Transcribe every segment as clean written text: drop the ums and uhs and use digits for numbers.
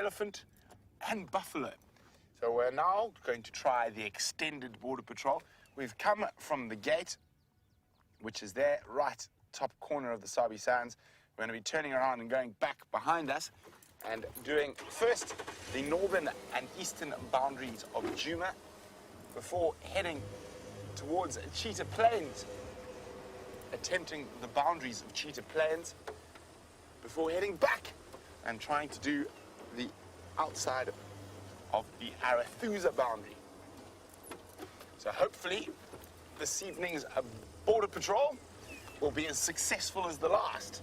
elephant, and buffalo. So we're now going to try the extended border patrol. We've come from the gate, which is there, right top corner of the Sabi Sands. We're going to be turning around and going back behind us and doing first the northern and eastern boundaries of Djuma before heading towards Cheetah Plains, attempting the boundaries of Cheetah Plains before heading back and trying to do the outside of the Arathusa boundary. So hopefully this evening's border patrol will be as successful as the last.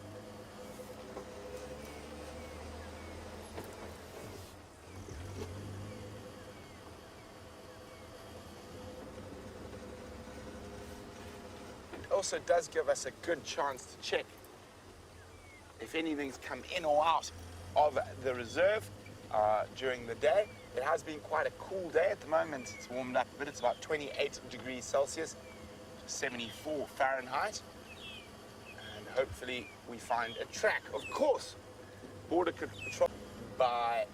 It also does give us a good chance to check if anything's come in or out of the reserve during the day. It has been quite a cool day at the moment. It's warmed up a bit. It's about 28 degrees Celsius, 74 Fahrenheit. And hopefully we find a track. Of course, border patrol by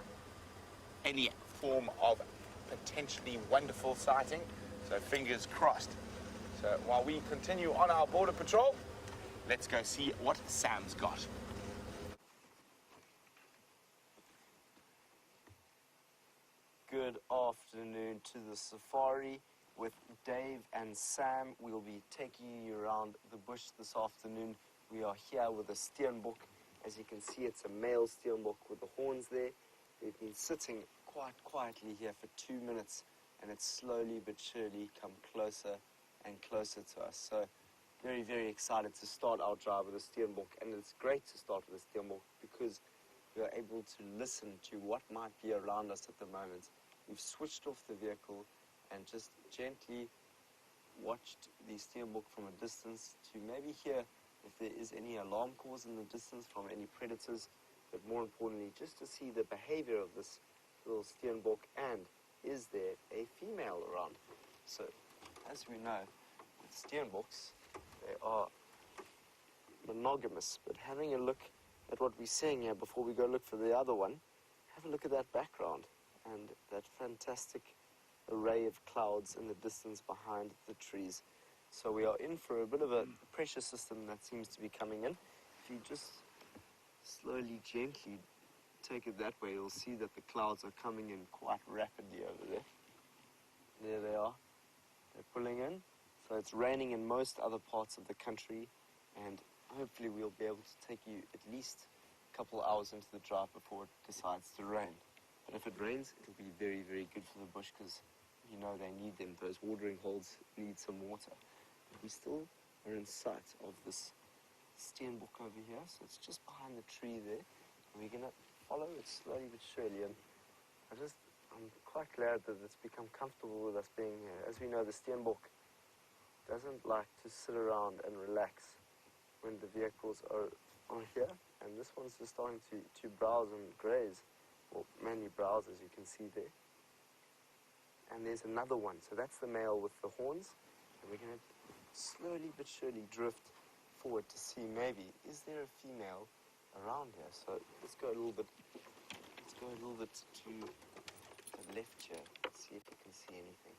any form of potentially wonderful sighting. So fingers crossed. So while we continue on our border patrol, let's go see what Sam's got. Good afternoon to the safari with Dave and Sam. We'll be taking you around the bush this afternoon. We are here with a steenbok. As you can see, it's a male steenbok with the horns there. We've been sitting quite quietly here for 2 minutes, and it's slowly but surely come closer and closer to us. So very, very excited to start our drive with a steenbok, and it's great to start with a steenbok because we are able to listen to what might be around us at the moment. We've switched off the vehicle and just gently watched the steenbok from a distance to maybe hear if there is any alarm calls in the distance from any predators, but more importantly, just to see the behavior of this little steenbok and is there a female around. So, as we know, with steenboks, they are monogamous, but having a look at what we're seeing here before we go look for the other one, have a look at that background and that fantastic array of clouds in the distance behind the trees. So we are in for a bit of a pressure system that seems to be coming in. If you just slowly, gently take it that way, you'll see that the clouds are coming in quite rapidly over there. There they are. They're pulling in. So it's raining in most other parts of the country, and hopefully we'll be able to take you at least a couple hours into the drive before it decides to rain. But if it rains, it'll be very, very good for the bush because, you know, they need them. Those watering holes need some water. But we still are in sight of this steenbok over here. So it's just behind the tree there. And we're going to follow it slowly but surely. And I'm quite glad that it's become comfortable with us being here. As we know, the steenbok doesn't like to sit around and relax when the vehicles are here, and this one's just starting to browse and graze, or mainly browse, as you can see there. And there's another one, so that's the male with the horns, and we're going to slowly but surely drift forward to see maybe, is there a female around here? So let's go a little bit to the left here, see if we can see anything.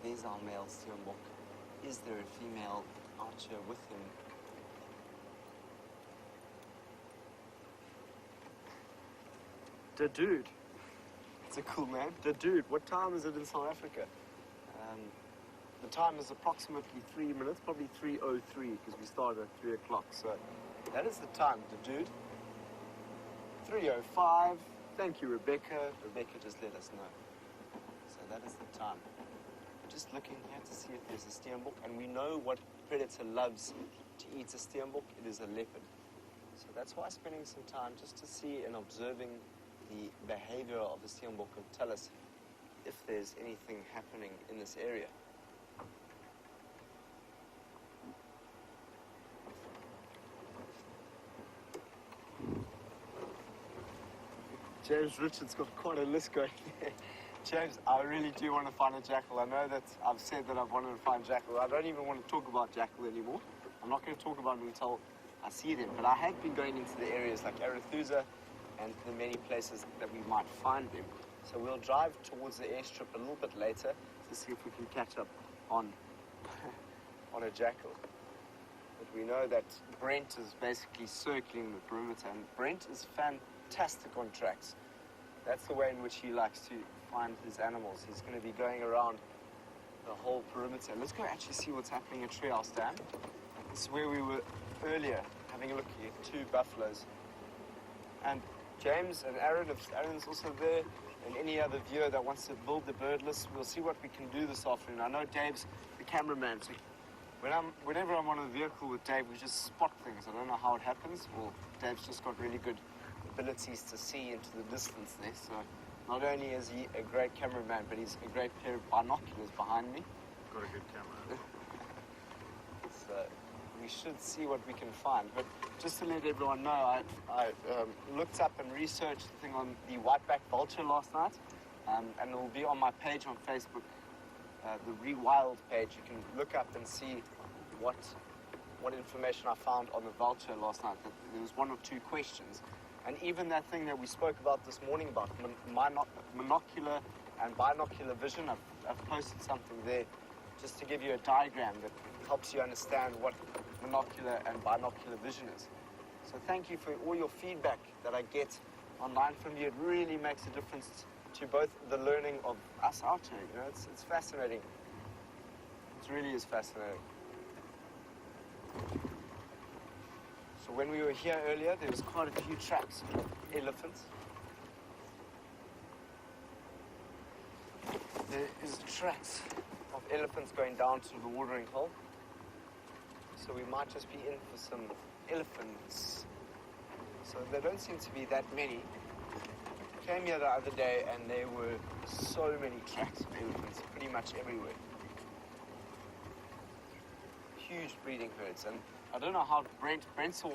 There's our male steenbok. Is there a female out here with him? The dude. It's a cool name. The dude. What time is it in South Africa? The time is approximately 3 minutes, probably 3:03, because we started at 3 o'clock. So that is the time, the dude. 3:05. Thank you, Rebecca. Rebecca just let us know. So that is the time. Just looking here to see if there's a steenbok, and we know what predator loves to eat a steenbok. It is a leopard. So that's why spending some time just to see and observing the behavior of the steenbok will tell us if there's anything happening in this area. James Richards got quite a list going there. James, I really do want to find a jackal. I know that I've said that I've wanted to find jackal. I don't even want to talk about jackal anymore. I'm not going to talk about it until I see them. But I have been going into the areas like Arathusa and the many places that we might find them. So we'll drive towards the airstrip a little bit later to see if we can catch up on on a jackal. But we know that Brent is basically circling the perimeter, and Brent is fantastic on tracks. That's the way in which he likes to find his animals. He's going to be going around the whole perimeter. Let's go actually see what's happening at Treehouse Dam. This is where we were earlier, having a look here, 2 buffaloes. And James and Aaron, if Aaron's also there, and any other viewer that wants to build the bird list, we'll see what we can do this afternoon. I know Dave's the cameraman, so whenever I'm on a vehicle with Dave, we just spot things. I don't know how it happens. Well, Dave's just got really good abilities to see into the distance there. So not only is he a great cameraman, but he's a great pair of binoculars behind me. Got a good camera. So we should see what we can find. But just to let everyone know, I looked up and researched the thing on the whiteback vulture last night, and it will be on my page on Facebook, the Rewild page. You can look up and see what information I found on the vulture last night. There was 1 or 2 questions. And even that thing that we spoke about this morning about monocular and binocular vision, I've posted something there just to give you a diagram that helps you understand what monocular and binocular vision is. So thank you for all your feedback that I get online from you. It really makes a difference to both the learning of us out here. You know, it's fascinating. It really is fascinating. So when we were here earlier, there was quite a few tracks of elephants. There is tracks of elephants going down to the watering hole. So we might just be in for some elephants. So there don't seem to be that many. Came here the other day and there were so many tracks of elephants pretty much everywhere. Huge breeding herds, and I don't know how Brent saw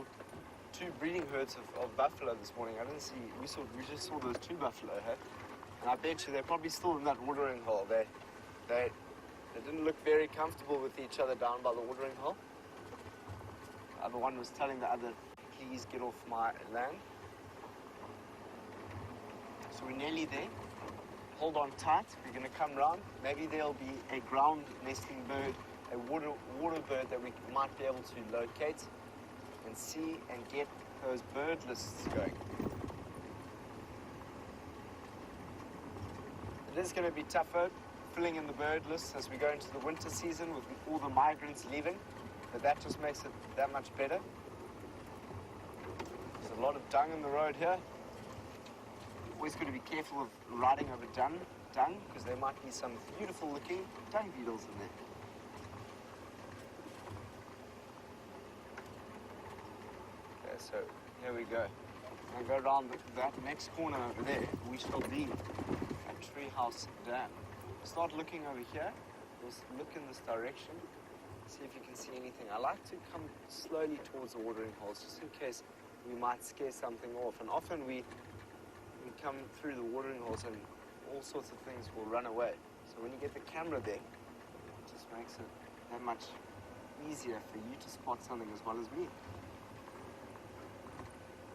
2 breeding herds of buffalo this morning. I didn't see, we just saw those 2 buffalo, hey? And I bet you they're probably still in that watering hole. They didn't look very comfortable with each other down by the watering hole. The other one was telling the other, please get off my land. So we're nearly there. Hold on tight, we're gonna come round. Maybe there'll be a ground nesting bird, a water bird that we might be able to locate and see and get those bird lists going. It is going to be tougher filling in the bird lists as we go into the winter season with all the migrants leaving, but that just makes it that much better. There's a lot of dung in the road here. Always got to be careful of riding over dung because there might be some beautiful looking dung beetles in there. So here we go. And go around that next corner over there, we shall be at Treehouse Dam. Start looking over here. We'll look in this direction, see if you can see anything. I like to come slowly towards the watering holes just in case we might scare something off. And often we come through the watering holes and all sorts of things will run away. So when you get the camera there, it just makes it that much easier for you to spot something as well as me.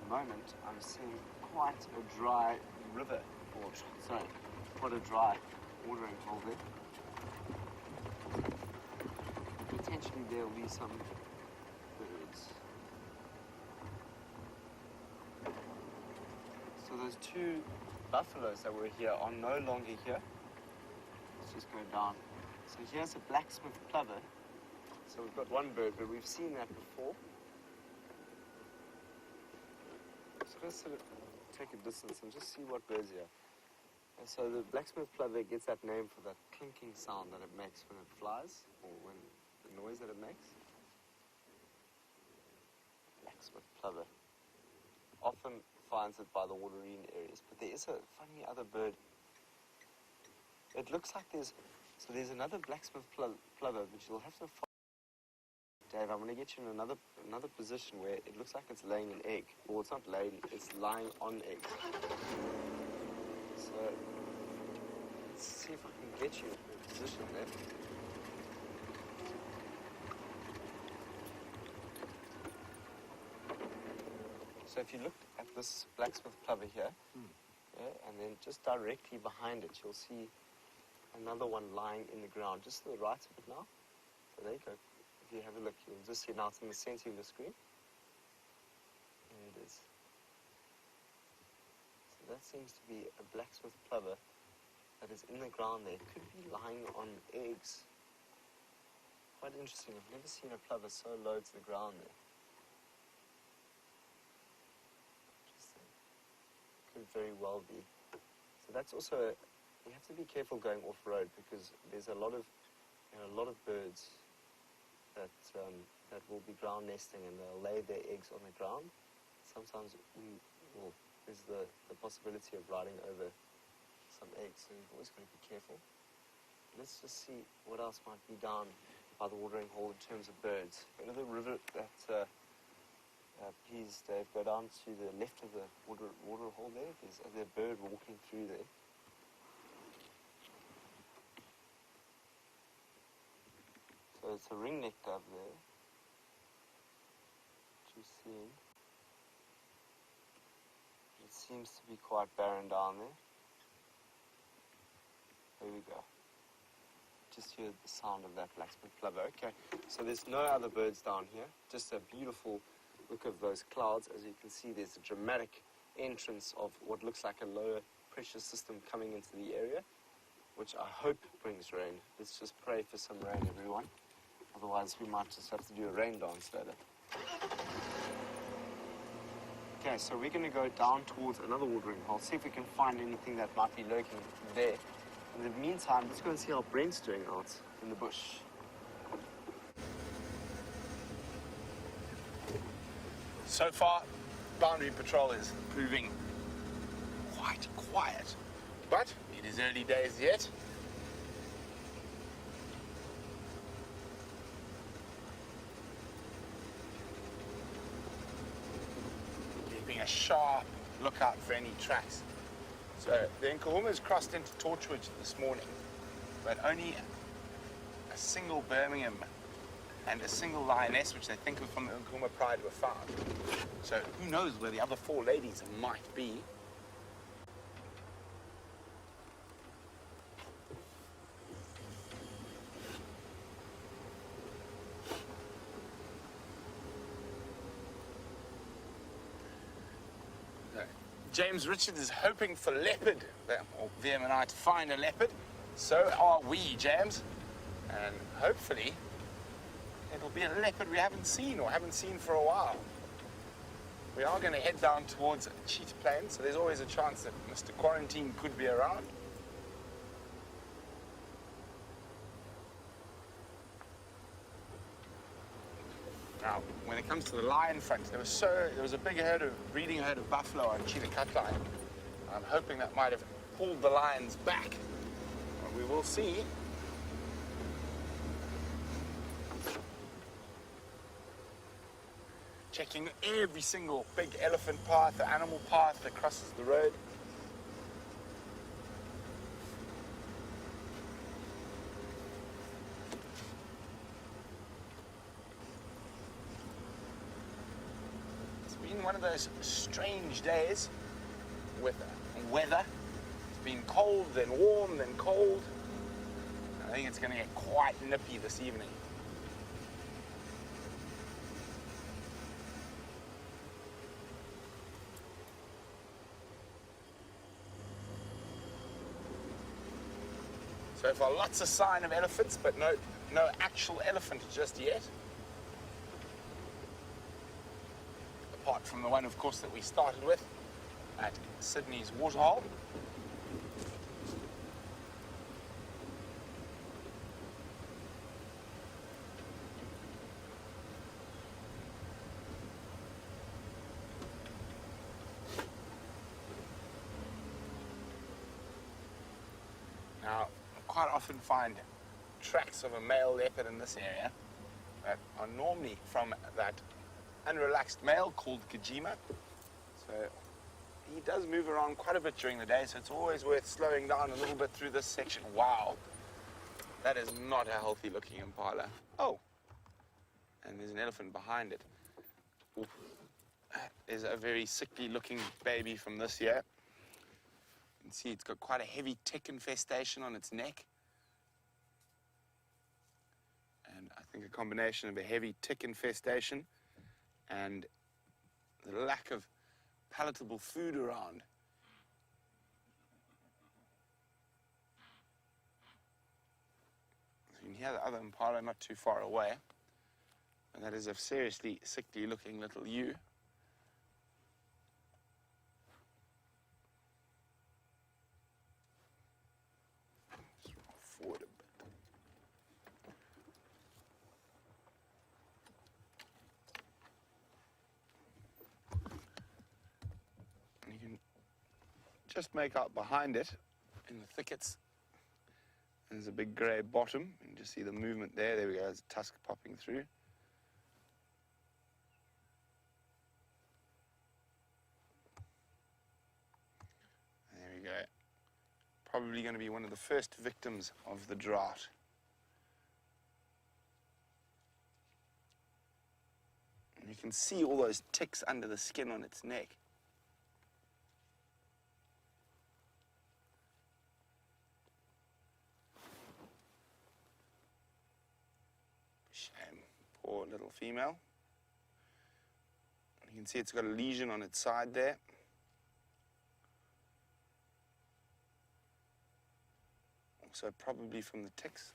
Moment, I'm seeing quite a dry river, or sorry, quite a dry watering hole there. Potentially there'll be some birds. So those 2 buffaloes that were here are no longer here. Let's just go down. So here's a blacksmith plover. So we've got 1 bird, but we've seen that before. So let's sort of take a distance and just see what birds here. And so the blacksmith plover gets that name for that clinking sound that it makes when it flies, or when the noise that it makes. Blacksmith plover. Often finds it by the waterine areas, but there is a funny other bird. It looks like there's another blacksmith plover, but you'll have to find. Dave, I'm going to get you in another position where it looks like it's laying an egg. Well, it's not laying, it's lying on eggs. So, let's see if I can get you in a position there. So if you look at this blacksmith plover here, yeah, and then just directly behind it, you'll see another one lying in the ground, just to the right of it now. So there you go. If you have a look, you'll just see now it's in the center of the screen. There it is. So that seems to be a blacksmith plover that is in the ground there. It could be lying on eggs. Quite interesting. I've never seen a plover so low to the ground there. Interesting. Could very well be. So that's also, you have to be careful going off-road because there's a lot of birds that will be ground nesting and they'll lay their eggs on the ground. Sometimes there's the possibility of riding over some eggs, so you've always got to be careful. Let's just see what else might be down by the watering hole in terms of birds. Another river that, please Dave, go down to the left of the water hole there. There's a bird walking through there. So it's a ringneck dove there. What you see? It seems to be quite barren down there. There we go. Just hear the sound of that blacksmith plover. Okay, so there's no other birds down here. Just a beautiful look of those clouds. As you can see, there's a dramatic entrance of what looks like a lower pressure system coming into the area, which I hope brings rain. Let's just pray for some rain, everyone. Otherwise, we might just have to do a rain dance later. Okay, so we're going to go down towards another watering hole, see if we can find anything that might be lurking there. In the meantime, let's go and see how Brent's doing out in the bush. So far, boundary patrol is proving quite quiet, but it is early days yet. Keeping a sharp lookout for any tracks. So the Nkuhuma's crossed into Torchwood this morning, but only a single Birmingham and a single lioness, which they think of from the Djuma Pride, were found. So who knows where the other 4 ladies might be. James Richard is hoping for leopard, or them and I, to find a leopard. So are we, James. And hopefully it'll be a leopard we haven't seen for a while. We are going to head down towards Cheetah Plain, so there's always a chance that Mr. Quarantine could be around. Now, when it comes to the lion front, there was a big breeding herd of buffalo on Cheetah Cutline. I'm hoping that might have pulled the lions back. Well, we will see. Checking every single big elephant path, the animal path that crosses the road. One of those strange days with weather. It's been cold, then warm, then cold. I think it's going to get quite nippy this evening. So far, lots of sign of elephants, but no actual elephant just yet. Apart from the one, of course, that we started with at Sydney's Waterhole. Now, I quite often find tracks of a male leopard in this area that are normally from that unrelaxed male called Djuma. So he does move around quite a bit during the day, so it's always worth slowing down a little bit through this section. Wow, that is not a healthy looking impala. Oh, and there's an elephant behind it. Oof. is a very sickly looking baby from this year. You can see it's got quite a heavy tick infestation on its neck. And I think a combination of a heavy tick infestation and the lack of palatable food around. You can hear the other impala not too far away. And that is a seriously sickly looking little ewe. Just roll forward a bit. And you can just make out behind it in the thickets. There's a big grey bottom. You can just see the movement there. There we go, there's a tusk popping through. There we go. Probably going to be one of the first victims of the drought. And you can see all those ticks under the skin on its neck. Shame. Poor little female. You can see it's got a lesion on its side there. Also probably from the ticks.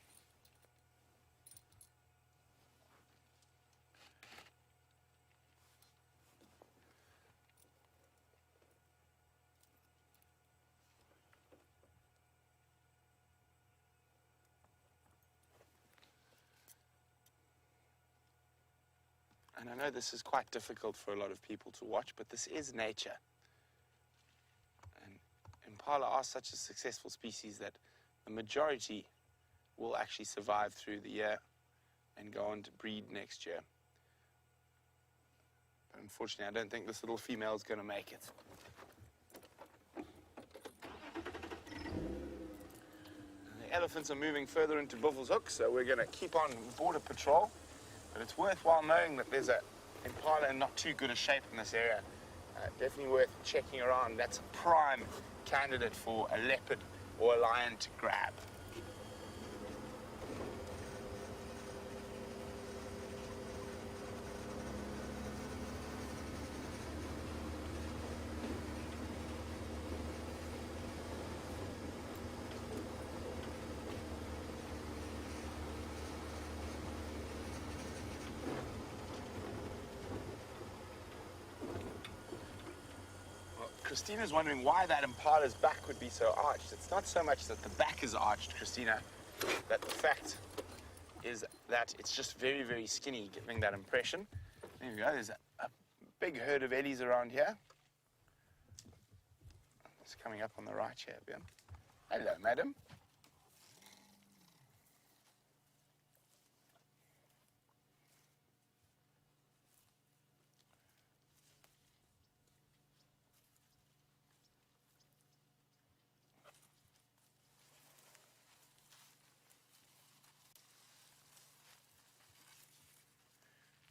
And I know this is quite difficult for a lot of people to watch, but this is nature. And impala are such a successful species that the majority will actually survive through the year and go on to breed next year. But unfortunately, I don't think this little female is going to make it. And the elephants are moving further into Buffelshoek, so we're going to keep on border patrol. But it's worthwhile knowing that there's an impala in not too good a shape in this area. Definitely worth checking around. That's a prime candidate for a leopard or a lion to grab. Christina's wondering why that impala's back would be so arched. It's not so much that the back is arched, Christina, but the fact is that it's just very, very skinny, giving that impression. There we go, there's a big herd of ellies around here. It's coming up on the right here, Ben. Hello, madam.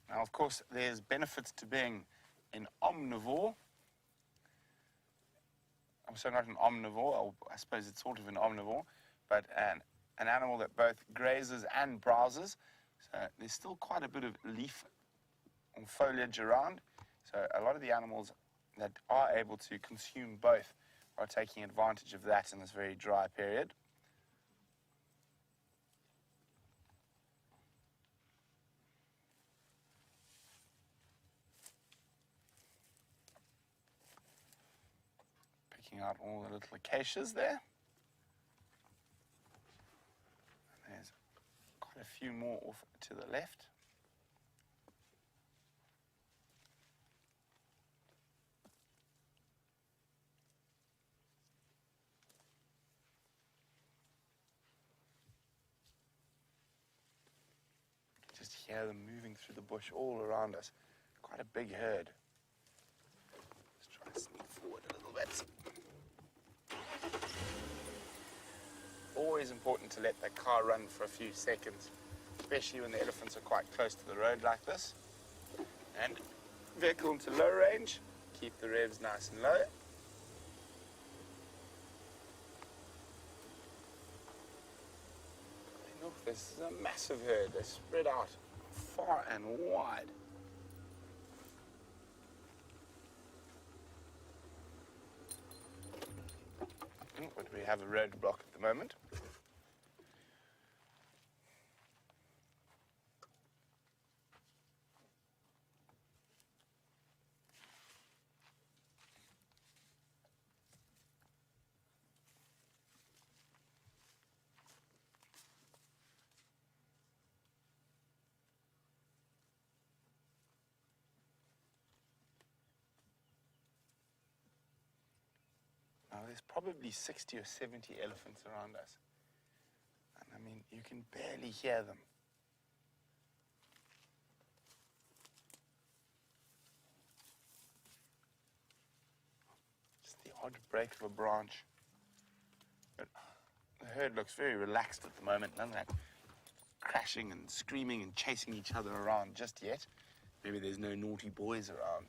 Now, of course, there's benefits to being an omnivore. I'm sorry, not an omnivore. I suppose it's sort of an omnivore, but an animal that both grazes and browses. So there's still quite a bit of leaf or foliage around. So a lot of the animals that are able to consume both are taking advantage of that in this very dry period. Out all the little acacias there. And there's quite a few more off to the left. Just hear them moving through the bush all around us. Quite a big herd. Let's try and sneak forward a little bit. Always important to let the car run for a few seconds, especially when the elephants are quite close to the road like this. And vehicle into low range, keep the revs nice and low. Look, this is a massive herd. They're spread out far and wide. But we have a roadblock at the moment. Now, there's probably 60 or 70 elephants around us. And I mean, you can barely hear them. Just the odd break of a branch. But the herd looks very relaxed at the moment. None of that crashing and screaming and chasing each other around just yet. Maybe there's no naughty boys around.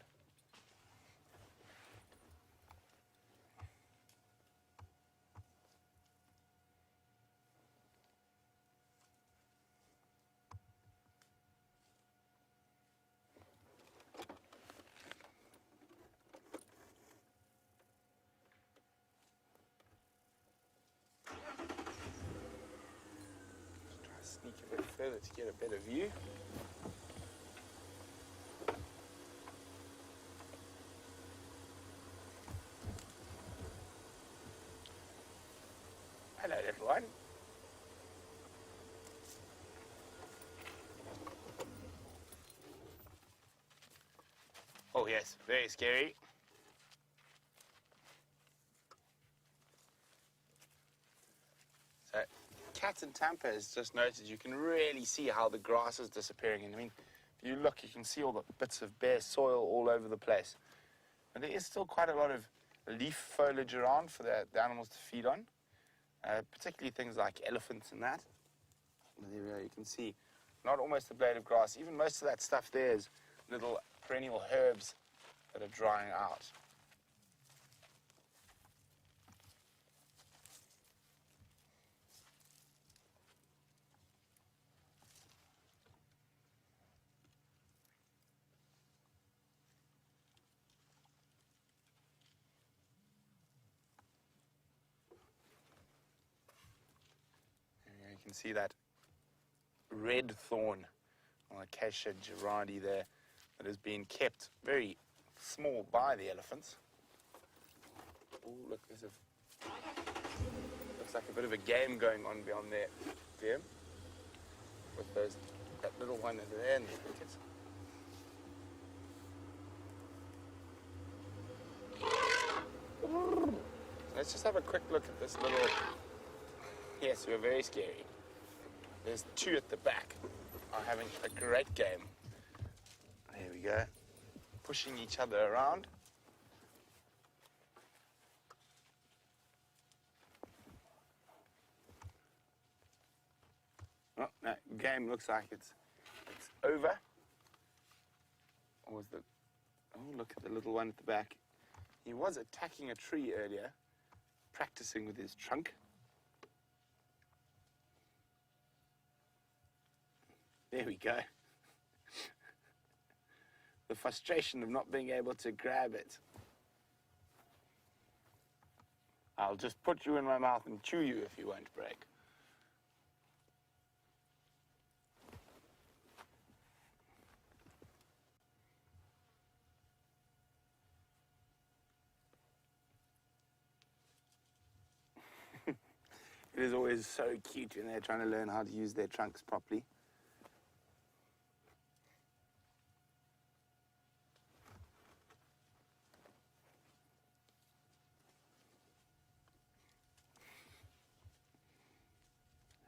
Sneak a bit further to get a better view. Hello, little one. Oh yes, very scary. So, Cat and Tampa has just noticed you can really see how the grass is disappearing. And I mean, if you look, you can see all the bits of bare soil all over the place. But there is still quite a lot of leaf foliage around for the animals to feed on, particularly things like elephants and that. And there we go, you can see not almost a blade of grass. Even most of that stuff there is little perennial herbs that are drying out. You can see that red thorn on Acacia gerardi there that has been kept very small by the elephants. Oh, look, looks like a bit of a game going on beyond there, with that little one over there and the crickets. Let's just have a quick look at this little. Yes, we're very scary. There's two at the back are having a great game. There we go. Pushing each other around. Oh, that game looks like it's over. Or was the... Oh, look at the little one at the back. He was attacking a tree earlier, practicing with his trunk. There we go. The frustration of not being able to grab it. I'll just put you in my mouth and chew you if you won't break. It is always so cute when they're trying to learn how to use their trunks properly.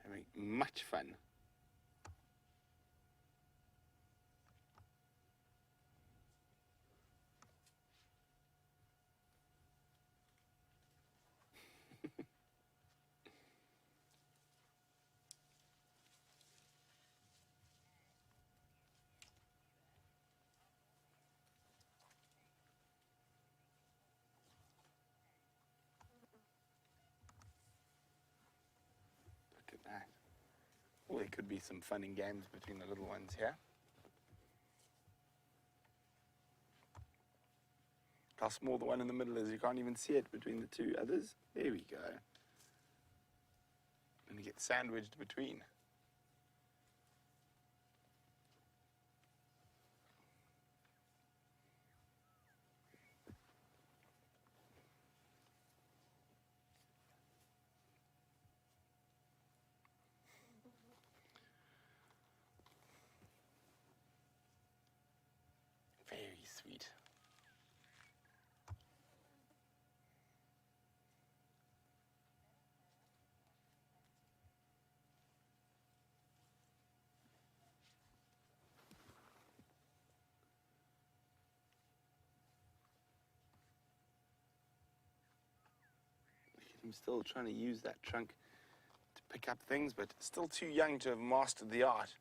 Having much fun. there could be some fun and games between the little ones here. How small the one in the middle is, you can't even see it between the two others. There we go. And you get sandwiched between. Very sweet. I'm still trying to use that trunk to pick up things, but still too young to have mastered the art.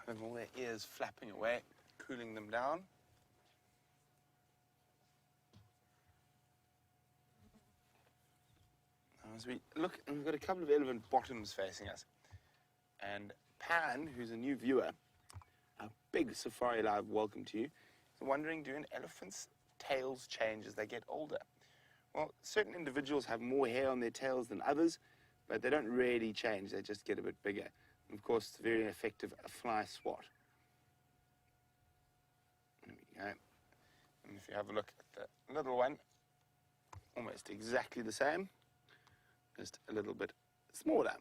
Having all their ears flapping away, cooling them down. As we look, and we've got a couple of elephant bottoms facing us. And Pan, who's a new viewer, a big SafariLIVE welcome to you, is wondering, do an elephant's tails change as they get older? Well, certain individuals have more hair on their tails than others, but they don't really change, they just get a bit bigger. And of course, it's very effective fly swat. There we go. And if you have a look at the little one, almost exactly the same, just a little bit smaller.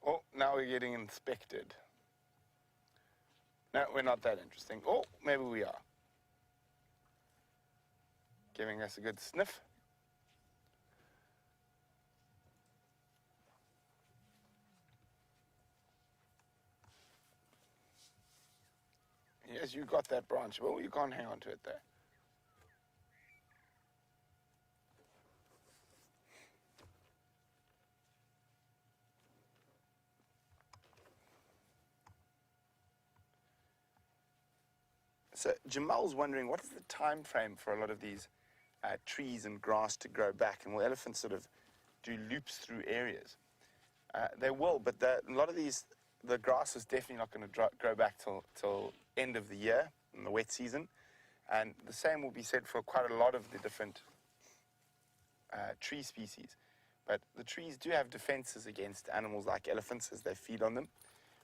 Oh, now we're getting inspected. No, we're not that interesting. Oh, maybe we are. Giving us a good sniff. Yes, you got that branch. Well, you can't hang on to it there. So Jamal's wondering, what is the time frame for a lot of these trees and grass to grow back? And will elephants sort of do loops through areas? They will, but a lot of these, the grass is definitely not going to grow back till end of the year, in the wet season. And the same will be said for quite a lot of the different tree species. But the trees do have defenses against animals like elephants as they feed on them.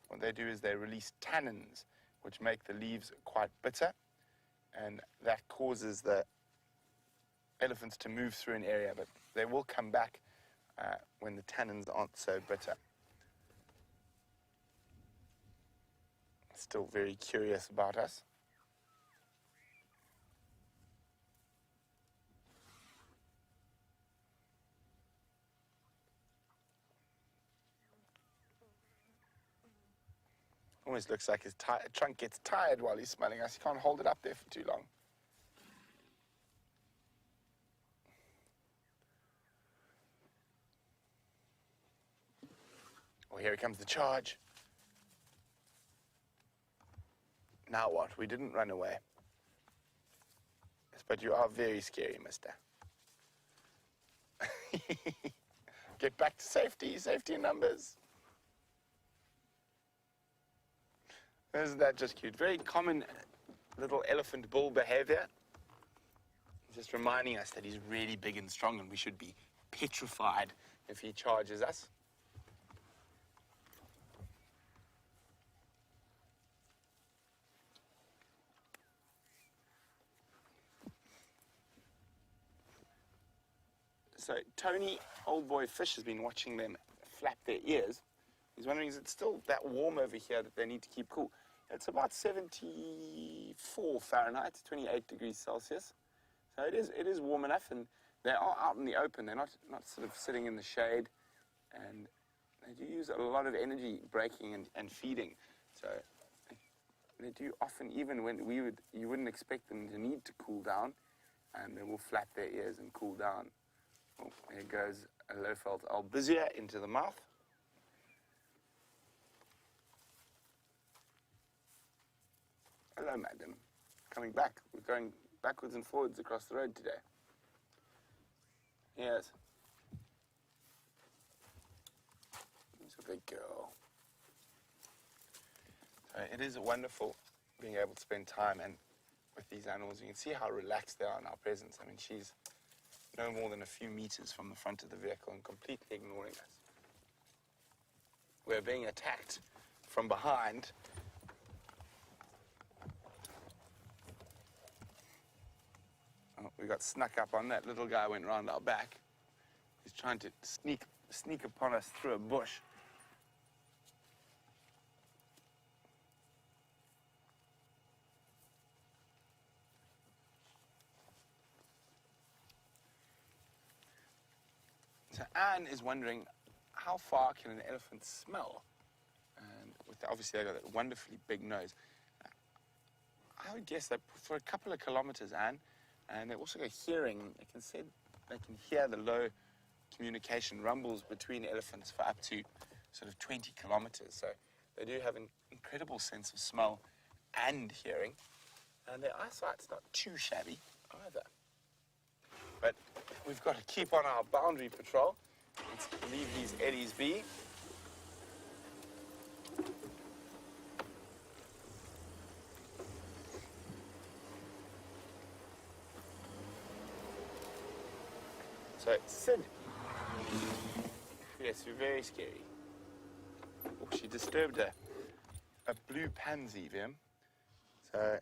What they do is they release tannins, which make the leaves quite bitter, and that causes the elephants to move through an area, but they will come back when the tannins aren't so bitter. Still very curious about us. Almost looks like his trunk gets tired while he's smelling us. He can't hold it up there for too long. Oh, here comes the charge. Now what? We didn't run away. Yes, but you are very scary, mister. Get back to safety. Safety in numbers. Isn't that just cute? Very common little elephant bull behavior. Just reminding us that he's really big and strong and we should be petrified if he charges us. So Tony, old boy fish, has been watching them flap their ears. He's wondering, is it still that warm over here that they need to keep cool? It's about 74 Fahrenheit, 28 degrees Celsius. So it is warm enough, and they are out in the open. They're not sort of sitting in the shade. and they do use a lot of energy breaking and feeding. So they do often, even when you wouldn't expect them to need to cool down, and they will flap their ears and cool down. Oh, there goes a low-felt albizia into the mouth. Hello, madam. Coming back. We're going backwards and forwards across the road today. Yes. She's a big girl. So it is wonderful being able to spend time with these animals. You can see how relaxed they are in our presence. I mean, she's no more than a few meters from the front of the vehicle and completely ignoring us. We're being attacked from behind. Oh, we got snuck up on. That little guy went round our back. He's trying to sneak upon us through a bush. So Anne is wondering, how far can an elephant smell? And obviously they've got that wonderfully big nose. I would guess that for a couple of kilometers, Anne, and they also got hearing. They can hear the low communication rumbles between elephants for up to sort of 20 kilometers. So they do have an incredible sense of smell and hearing. And their eyesight's not too shabby either. But we've got to keep on our boundary patrol. Let's leave these eddies be. So, Sid. Yes, you're very scary. Oh, she disturbed a blue pansy, Vim. So,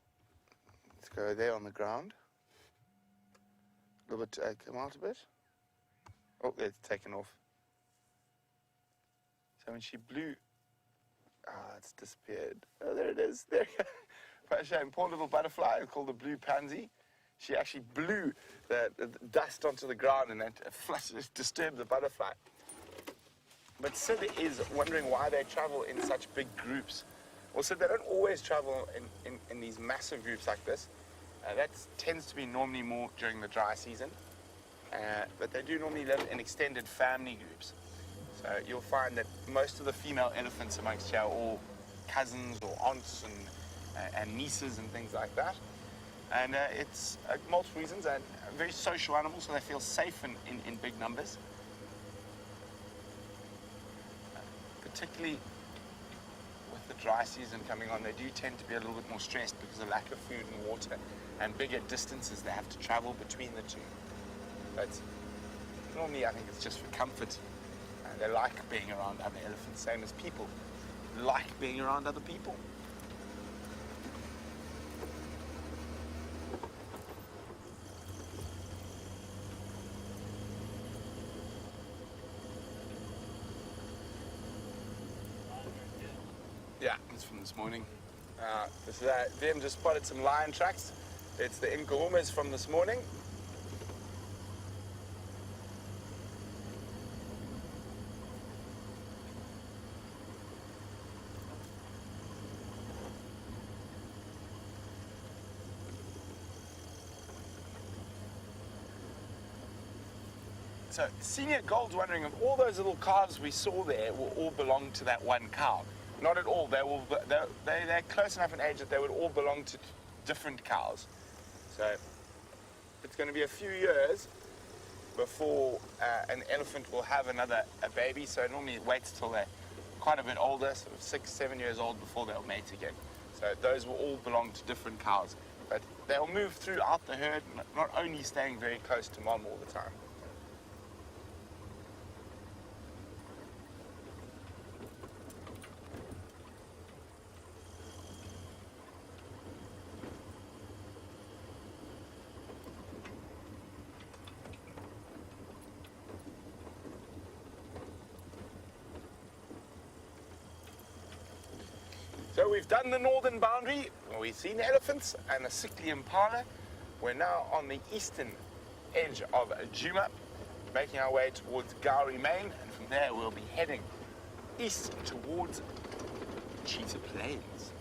let's go there on the ground. A little bit, come out a bit. Oh, it's taken off. So when she blew, it's disappeared. Oh, there it is. There. Quite a shame. Poor little butterfly called the blue pansy. She actually blew the dust onto the ground and that disturbed the butterfly. But Sid is wondering why they travel in such big groups. Well, Sid, they don't always travel in these massive groups like this. That tends to be normally more during the dry season. But they do normally live in extended family groups. So you'll find that most of the female elephants amongst you are all cousins or aunts and nieces and things like that. And it's multiple reasons. And very social animals, so they feel safe in big numbers. Particularly with the dry season coming on, they do tend to be a little bit more stressed because of lack of food and water and bigger distances they have to travel between the two. But normally I think it's just for comfort. They like being around other elephants, same as people like being around other people. Yeah, it's from this morning. Them just spotted some lion tracks. It's the Nkuhumas from this morning. So Senior Gold's wondering if all those little calves we saw there will all belong to that one cow. Not at all. They're close enough in age that they would all belong to different cows. So it's going to be a few years before an elephant will have a baby. So it normally waits till they're quite a bit older, sort of 6, 7 years old, before they'll mate again. So those will all belong to different cows. But they'll move throughout the herd, not only staying very close to mom all the time. So we've done the northern boundary, we've seen elephants and a sickly impala. We're now on the eastern edge of Djuma, making our way towards Gowrie Main, and from there we'll be heading east towards Cheetah Plains.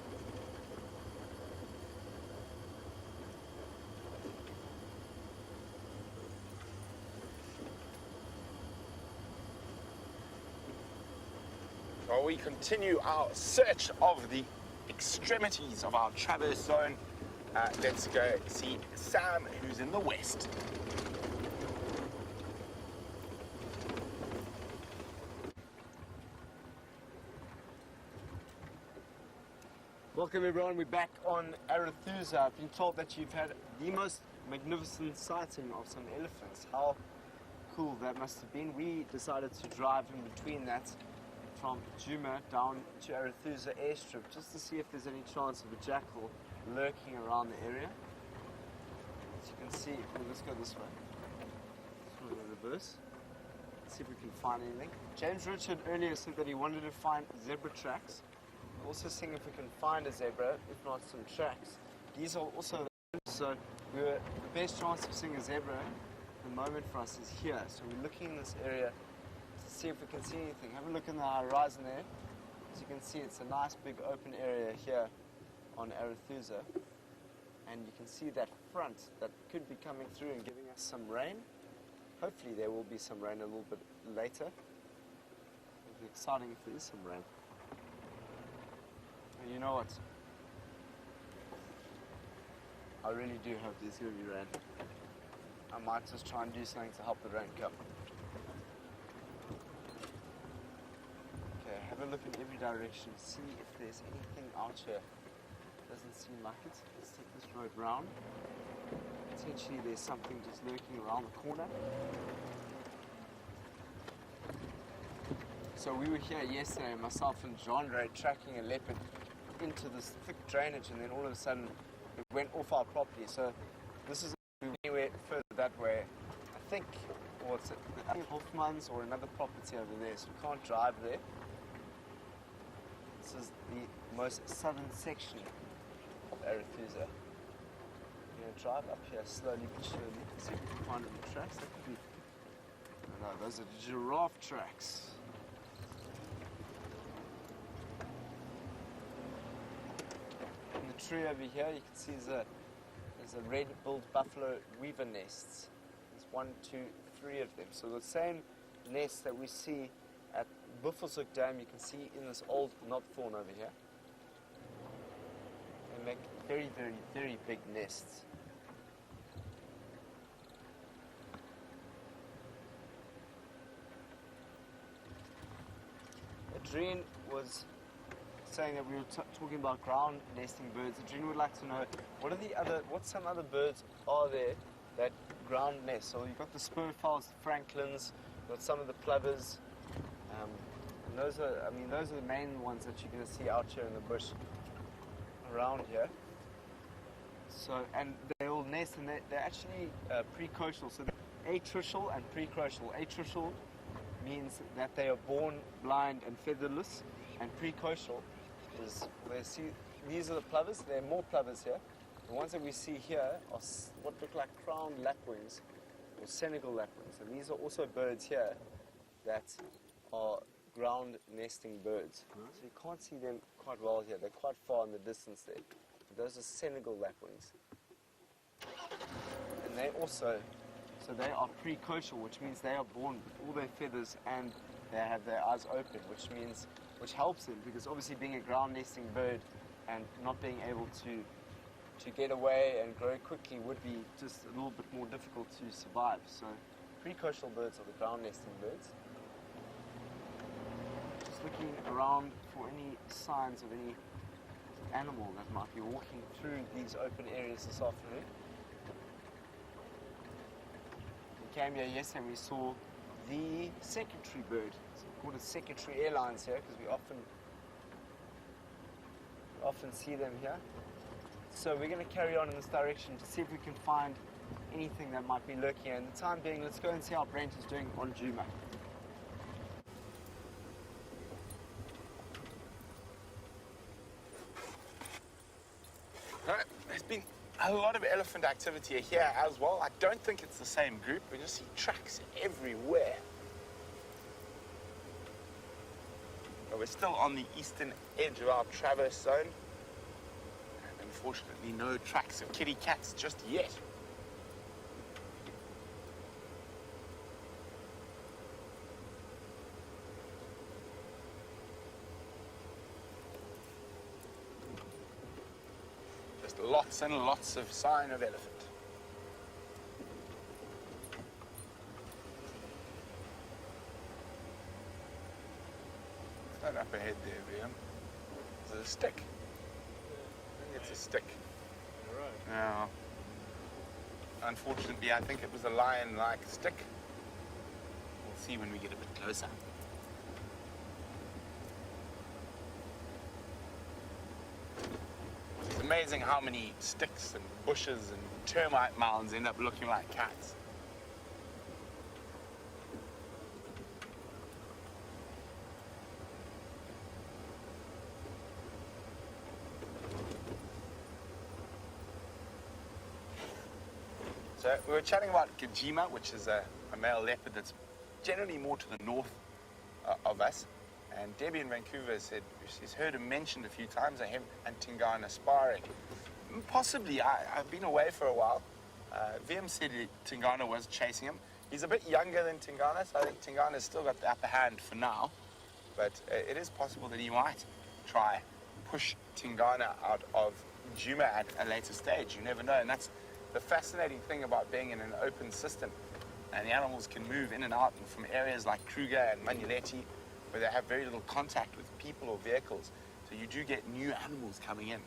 While we continue our search of the extremities of our traverse zone, let's go see Sam, who's in the west. Welcome everyone, we're back on Arethusa. I've been told that you've had the most magnificent sighting of some elephants. How cool that must have been. We decided to drive in between that from Djuma down to Arethusa airstrip just to see if there's any chance of a jackal lurking around the area. As you can see, let's go this way. Let's go reverse. Let's see if we can find anything. James Richard earlier said that he wanted to find zebra tracks. We're also seeing if we can find a zebra, if not some tracks. These are also so the best chance of seeing a zebra at the moment for us is here. So we're looking in this area to see if we can see anything. Have a look in the horizon there. As you can see, it's a nice big open area here on Arethusa, and you can see that front that could be coming through and giving us some rain. Hopefully there will be some rain a little bit later. It'll be exciting if there is some rain. And you know what? I really do hope there's going to be rain. I might just try and do something to help the rain come. Okay, have a look in every direction, see if there's anything out here. Doesn't seem like it. Let's take this road round. Potentially there's something just lurking around the corner. So we were here yesterday, myself and John Ray, tracking a leopard into this thick drainage, and then all of a sudden it went off our property. So this is anywhere further that way. I think, or it's Hoffman's or another property over there, so we can't drive there. This is the most southern section of Arethusa. We're going to drive up here slowly but surely, see if we can find any tracks. That could be, no, those are giraffe tracks. In the tree over here, you can see there's a red-billed buffalo weaver nests. There's 1, 2, 3 of them. So the same nest that we see at Buffelshoek Dam, you can see in this old knobthorn over here. They make very, very, very big nests. Adrien was saying that we were talking about ground nesting birds. Adrien would like to know what some other birds are there that ground nest. So you've got the spurfowls, the franklins, you've got some of the plovers. And those are the main ones that you're going to see out here in the bush around here. So, and they all nest, and they're actually precocial. So atricial and precocial. Atricial means that they are born blind and featherless, and precocial is where these are the plovers. There are more plovers here. The ones that we see here are what look like crowned lapwings or Senegal lapwings, and these are also birds here that are ground nesting birds. So you can't see them quite well here. They're quite far in the distance there. But those are Senegal lapwings. And they also, so they are precocial, which means they are born with all their feathers and they have their eyes open, which helps them, because obviously being a ground nesting bird and not being able to get away and grow quickly would be just a little bit more difficult to survive. So precocial birds are the ground nesting birds. Just looking around for any signs of any animal that might be walking through these open areas this afternoon. We came here yesterday and we saw the secretary bird. So we call it secretary airlines here because we often see them here. So we're going to carry on in this direction to see if we can find anything that might be lurking here. In the time being, let's go and see how Brent is doing on Djuma. It's been A lot of elephant activity here as well. I don't think it's the same group. We just see tracks everywhere. But we're still on the eastern edge of our traverse zone. And unfortunately, no tracks of kitty cats just yet. Just lots and lots of sign of elephant. What's that up ahead there, Liam? Is it a stick? I think it's a stick. You're right. No. Unfortunately, I think it was a lion-like stick. We'll see when we get a bit closer. It's amazing how many sticks and bushes and termite mounds end up looking like cats. So we were chatting about Djuma, which is a male leopard that's generally more to the north of us. And Debbie in Vancouver said she's heard him mentioned a few times, him and Tingana sparring. Possibly, I've been away for a while. VM said Tingana was chasing him. He's a bit younger than Tingana, so I think Tingana's still got the upper hand for now. But it is possible that he might try push Tingana out of Djuma at a later stage. You never know, and that's the fascinating thing about being in an open system. And the animals can move in and out from areas like Kruger and Manuleti, where they have very little contact with people or vehicles. So you do get new animals coming in.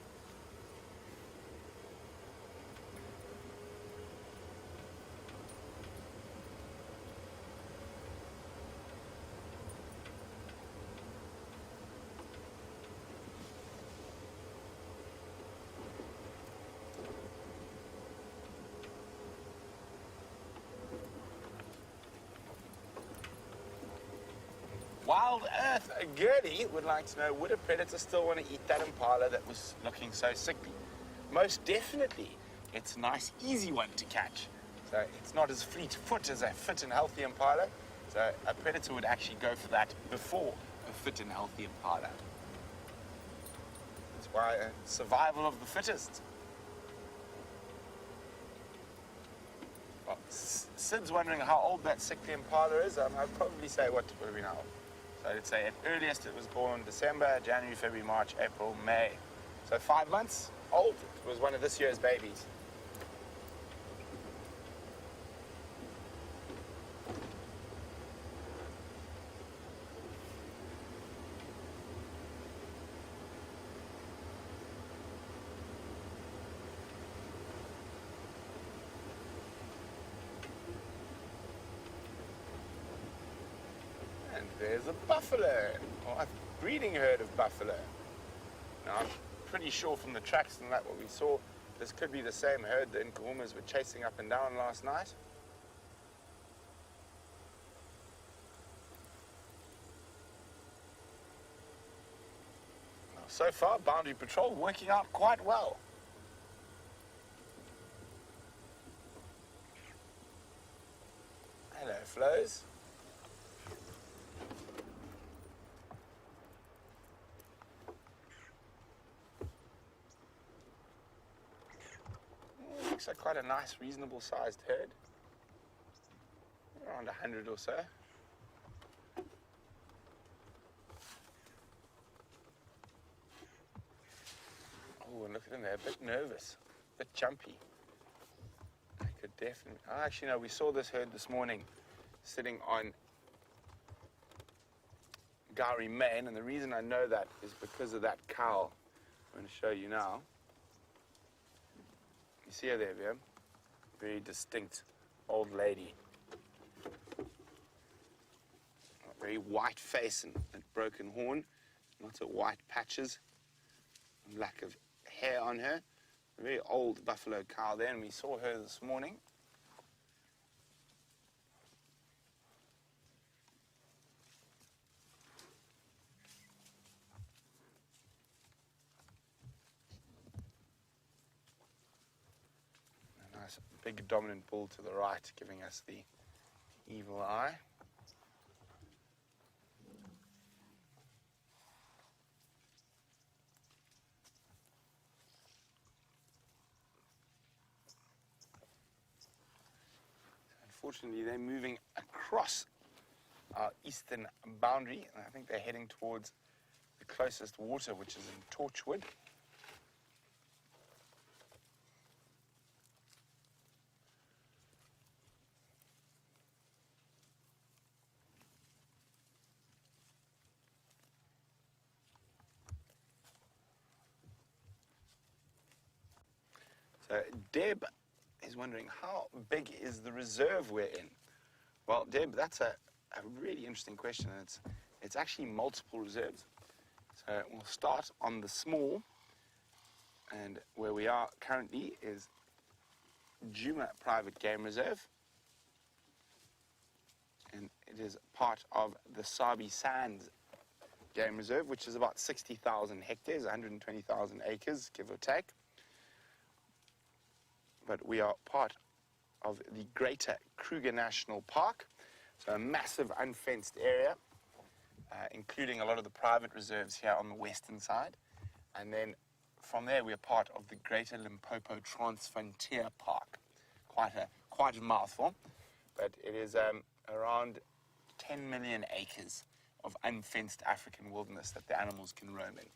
WildEarth Gertie would like to know, would a predator still want to eat that impala that was looking so sickly? Most definitely. It's a nice, easy one to catch. So it's not as fleet of foot as a fit and healthy impala. So a predator would actually go for that before a fit and healthy impala. That's why survival of the fittest. Well, Sid's wondering how old that sickly impala is. I'd probably say, what are we now? So I'd say at earliest it was born December, January, February, March, April, May. So 5 months old. It was one of this year's babies. There's a buffalo, or a breeding herd of buffalo. Now, I'm pretty sure from the tracks and that what we saw, this could be the same herd the Nkuhumas were chasing up and down last night. Now, so far, Boundary Patrol working out quite well. Hello, Flows. Looks like quite a nice, reasonable sized herd. Around 100 or so. Oh, and look at them, they're a bit nervous, a bit jumpy. I could definitely, actually no, we saw this herd this morning sitting on Gowrie Main, and the reason I know that is because of that cow I'm going to show you now. You see her there, Liam? Very distinct old lady. A very white face and broken horn. Lots of white patches. And lack of hair on her. A very old buffalo cow there, and we saw her this morning. nice big dominant bull to the right, giving us the evil eye. Unfortunately, they're moving across our eastern boundary, and I think they're heading towards the closest water, which is in Torchwood. So Deb is wondering, how big is the reserve we're in? Well, Deb, that's a really interesting question. It's actually multiple reserves. So we'll start on the small, and where we are currently is Djuma Private Game Reserve, and it is part of the Sabi Sand Game Reserve, which is about 60,000 hectares, 120,000 acres, give or take. But we are part of the greater Kruger National Park, so a massive unfenced area, including a lot of the private reserves here on the western side. And then from there, we are part of the greater Limpopo Transfrontier Park. Quite a mouthful, but it is around 10 million acres of unfenced African wilderness that the animals can roam in.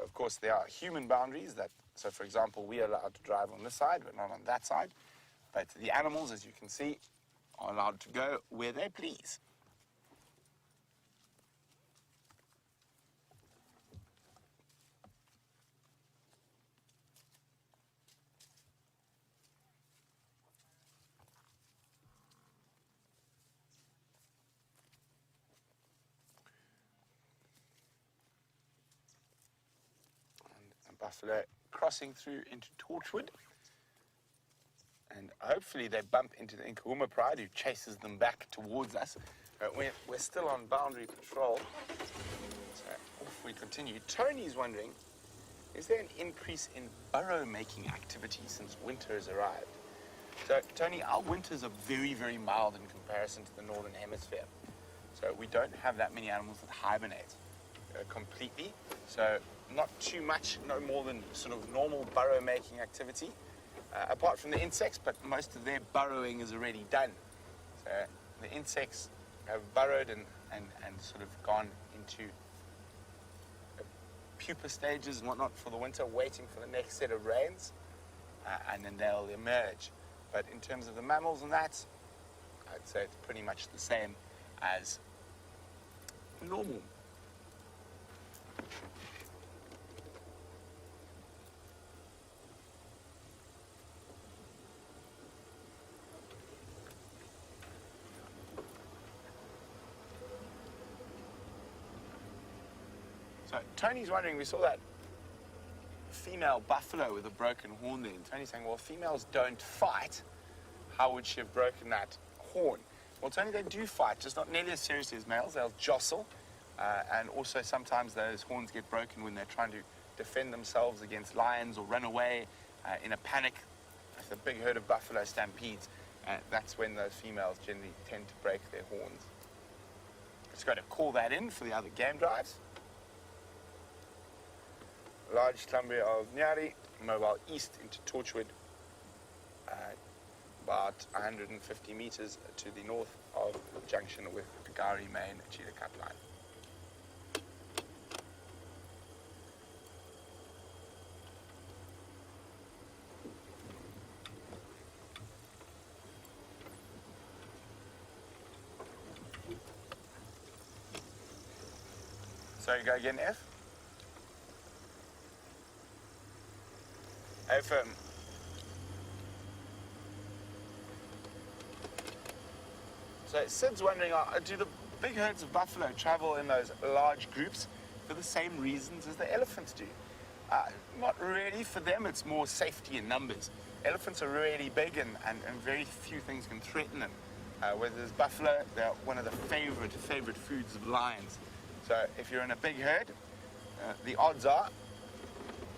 Of course, there are human boundaries so for example, we are allowed to drive on this side, but not on that side. But the animals, as you can see, are allowed to go where they please. And buffalo crossing through into Torchwood. And hopefully they bump into the Djuma Pride, who chases them back towards us. We're still on boundary patrol, so off we continue. Tony's wondering, is there an increase in burrow-making activity since winter has arrived? So, Tony, our winters are very, very mild in comparison to the Northern Hemisphere. So we don't have that many animals that hibernate completely. So not too much, no more than sort of normal burrow-making activity. Apart from the insects, but most of their burrowing is already done. So the insects have burrowed and sort of gone into pupa stages and whatnot for the winter, waiting for the next set of rains, and then they'll emerge. But in terms of the mammals and that, I'd say it's pretty much the same as normal. So Tony's wondering, we saw that female buffalo with a broken horn there, and Tony's saying, well, females don't fight. How would she have broken that horn? Well, Tony, they do fight, just not nearly as seriously as males. They'll jostle, and also sometimes those horns get broken when they're trying to defend themselves against lions or run away in a panic. If a big herd of buffalo stampedes, that's when those females generally tend to break their horns. Just got to call that in for the other game drives. Large clumber of Nyari, mobile east into Torchwood, about 150 meters to the north of the junction with the Gari Main Cheetah Cut line. Sorry, go again, F? Affirm. So Sid's wondering, do the big herds of buffalo travel in those large groups for the same reasons as the elephants do? Not really. For them, it's more safety in numbers. Elephants are really big and very few things can threaten them. Whereas buffalo, they're one of the favorite foods of lions. So if you're in a big herd, the odds are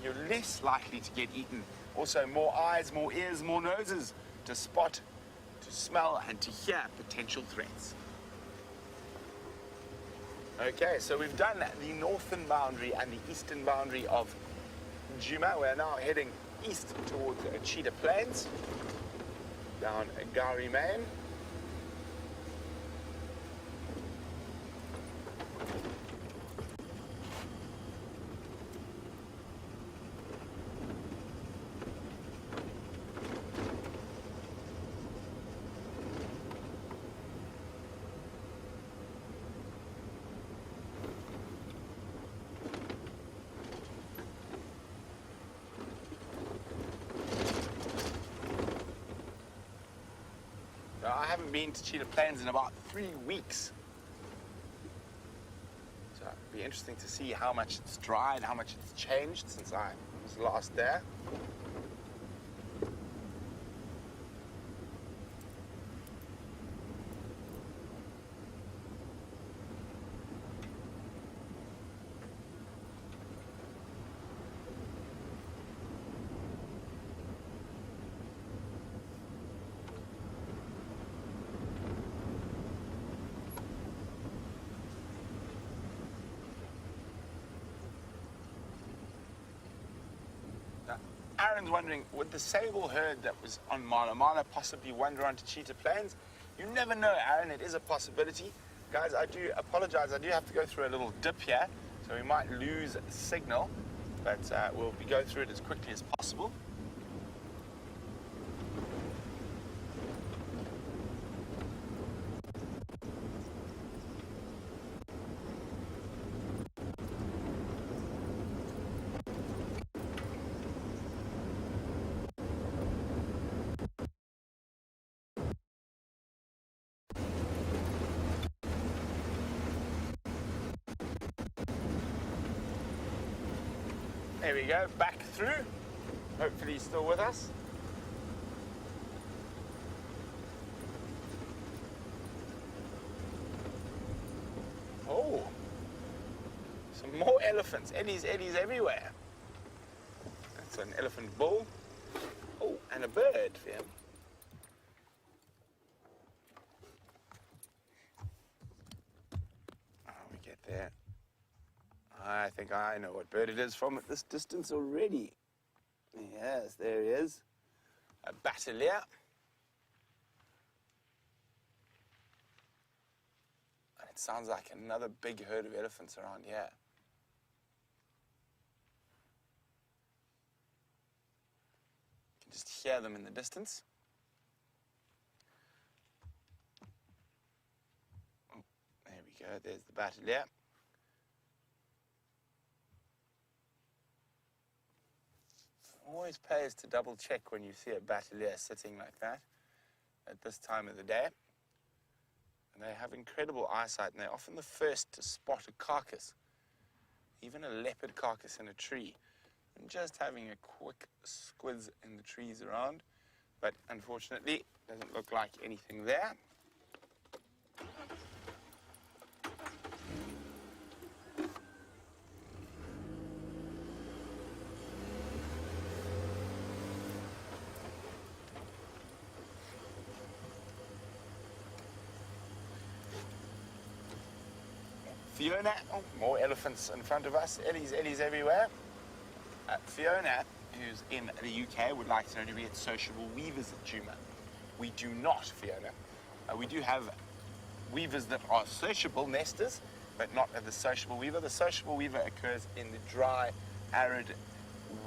you're less likely to get eaten Also more eyes, more ears, more noses to spot, to smell, and to hear potential threats. Okay, so we've done the northern boundary and the eastern boundary of Djuma. We're now heading east towards Cheetah Plains, down Gowrie Main. I haven't been to Cheetah Plains in about 3 weeks. So it'll be interesting to see how much it's dried, how much it's changed since I was last there. Aaron's wondering, would the sable herd that was on Mala Mala possibly wander onto Cheetah Plains? You never know, Aaron. It is a possibility. Guys, I do apologize. I do have to go through a little dip here, so we might lose signal, but we'll be going through it as quickly as possible. There we go, back through. Hopefully he's still with us. Oh, some more elephants. Eddies everywhere. That's an elephant bull. Oh, and a bird for him. Oh, we get there. I think I know what bird it is from at this distance already. Yes, there he is. A bateleur. And it sounds like another big herd of elephants around here. You can just hear them in the distance. Oh, there we go, there's the bateleur. Always pays to double check when you see a bateleur sitting like that at this time of the day. And they have incredible eyesight, and they're often the first to spot a carcass, even a leopard carcass in a tree, and just having a quick squiz in the trees around. But unfortunately, doesn't look like anything there. Fiona, oh, more elephants in front of us. Eddies everywhere. Fiona, who's in the UK, would like to know, do we get sociable weavers at Djuma? We do not, Fiona. We do have weavers that are sociable nesters, but not the sociable weaver. The sociable weaver occurs in the dry, arid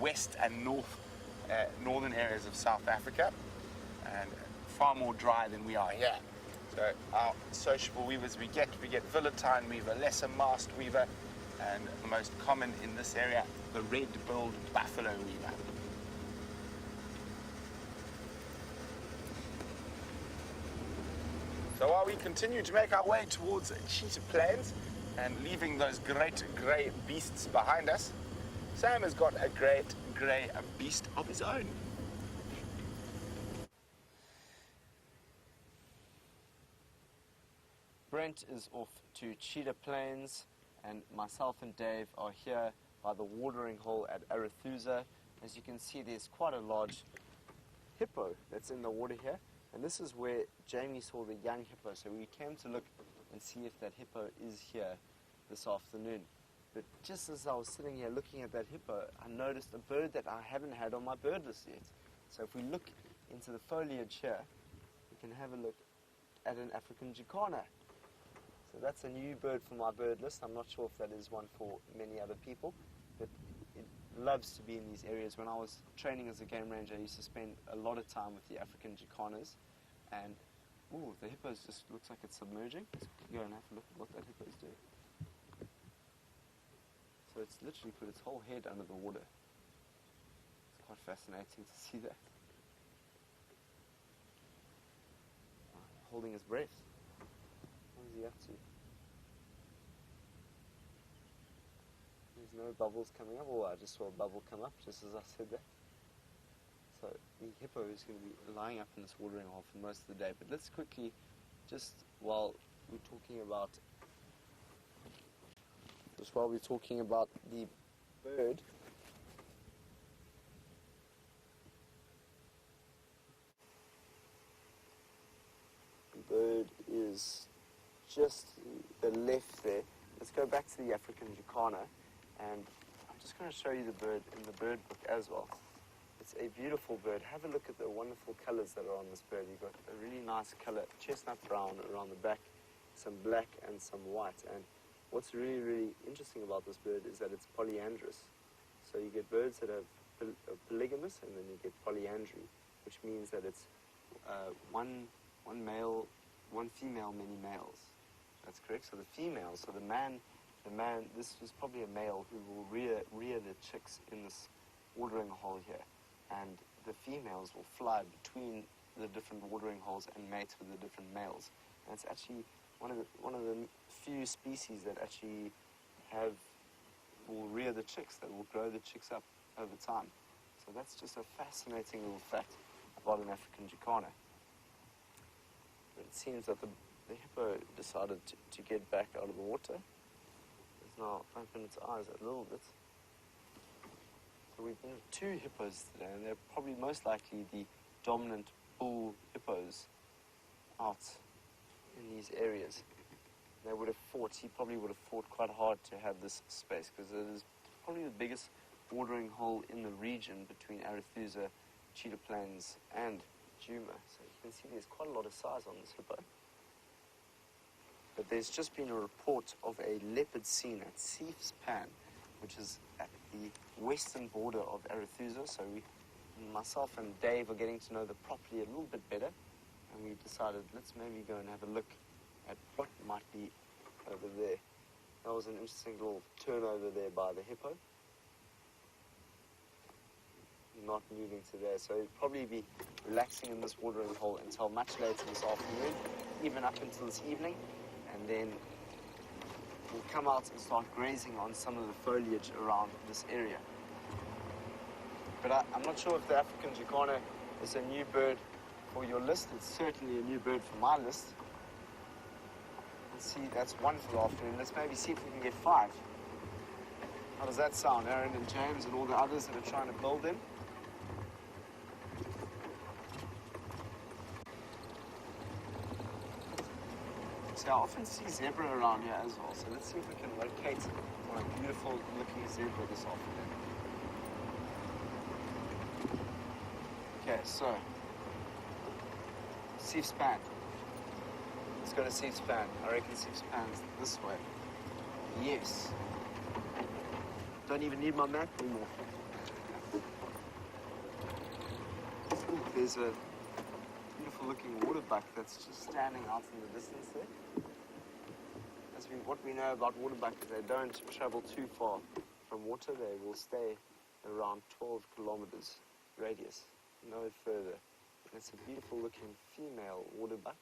west and northern areas of South Africa, and far more dry than we are here. So our sociable weavers we get Villatine weaver, lesser mast weaver, and the most common in this area, the red-billed buffalo weaver. So while we continue to make our way towards Cheetah Plains and leaving those great grey beasts behind us, Sam has got a great grey beast of his own. Brent is off to Cheetah Plains, and myself and Dave are here by the watering hole at Arethusa, As you can see, there's quite a large hippo that's in the water here, and this is where Jamie saw the young hippo, so we came to look and see if that hippo is here this afternoon. But just as I was sitting here looking at that hippo, I noticed a bird that I haven't had on my bird list yet. So if we look into the foliage here, we can have a look at an African jacana. So that's a new bird for my bird list. I'm not sure if that is one for many other people, but it loves to be in these areas. When I was training as a game ranger, I used to spend a lot of time with the African jacanas, and ooh, the hippo just looks like it's submerging. Let's go and have a look at what that hippo is doing. So it's literally put its whole head under the water. It's quite fascinating to see that. Holding his breath. What is he up to? There's no bubbles coming up. Oh, I just saw a bubble come up just as I said that. So the hippo is going to be lying up in this watering hole for most of the day. But let's quickly, just while we're talking about the bird, the bird is just the left there. Let's go back to the African jacana, and I'm just going to show you the bird in the bird book as well. It's a beautiful bird. Have a look at the wonderful colors that are on this bird. You've got a really nice color, chestnut brown around the back, some black and some white. And what's really, really interesting about this bird is that it's polyandrous. So you get birds that are polygamous, and then you get polyandry, which means that it's one male, one female, many males. That's correct. So the female, so the man, this was probably a male who will rear the chicks in this watering hole here, and the females will fly between the different watering holes and mate with the different males. And it's actually one of the few species that actually will rear the chicks, that will grow the chicks up over time. So that's just a fascinating little fact about an African jacana. But it seems that the hippo decided to get back out of the water. It's now opened its eyes a little bit. So we've been with two hippos today, and they're probably most likely the dominant bull hippos out in these areas. They would have fought, he probably would have fought quite hard to have this space, because it is probably the biggest watering hole in the region between Arethusa, Cheetah Plains and Djuma. So you can see there's quite a lot of size on this hippo. But there's just been a report of a leopard seen at Sabi Sand, which is at the western border of Arethusa. So myself and Dave are getting to know the property a little bit better, and we decided let's maybe go and have a look at what might be over there. That was an interesting little turnover there by the hippo. Not moving to there, so he'll probably be relaxing in this watering hole until much later this afternoon, even up until this evening, and then we'll come out and start grazing on some of the foliage around this area. But I'm not sure if the African jacana is a new bird for your list. It's certainly a new bird for my list. Let's see, that's one for the afternoon. Let's maybe see if we can get 5. How does that sound, Aaron and James and all the others that are trying to build them? See, I often see zebra around here as well, so let's see if we can locate a beautiful looking zebra this afternoon. Okay, so Sabi Sand. Let's go to Sabi Sand. I reckon Sabi Sand's this way. Yes. Don't even need my map anymore. Ooh, there's a beautiful looking water buck that's just standing out in the distance there. What we know about water buck is they don't travel too far from water. They will stay around 12 kilometers radius, no further. And it's a beautiful looking female water buck.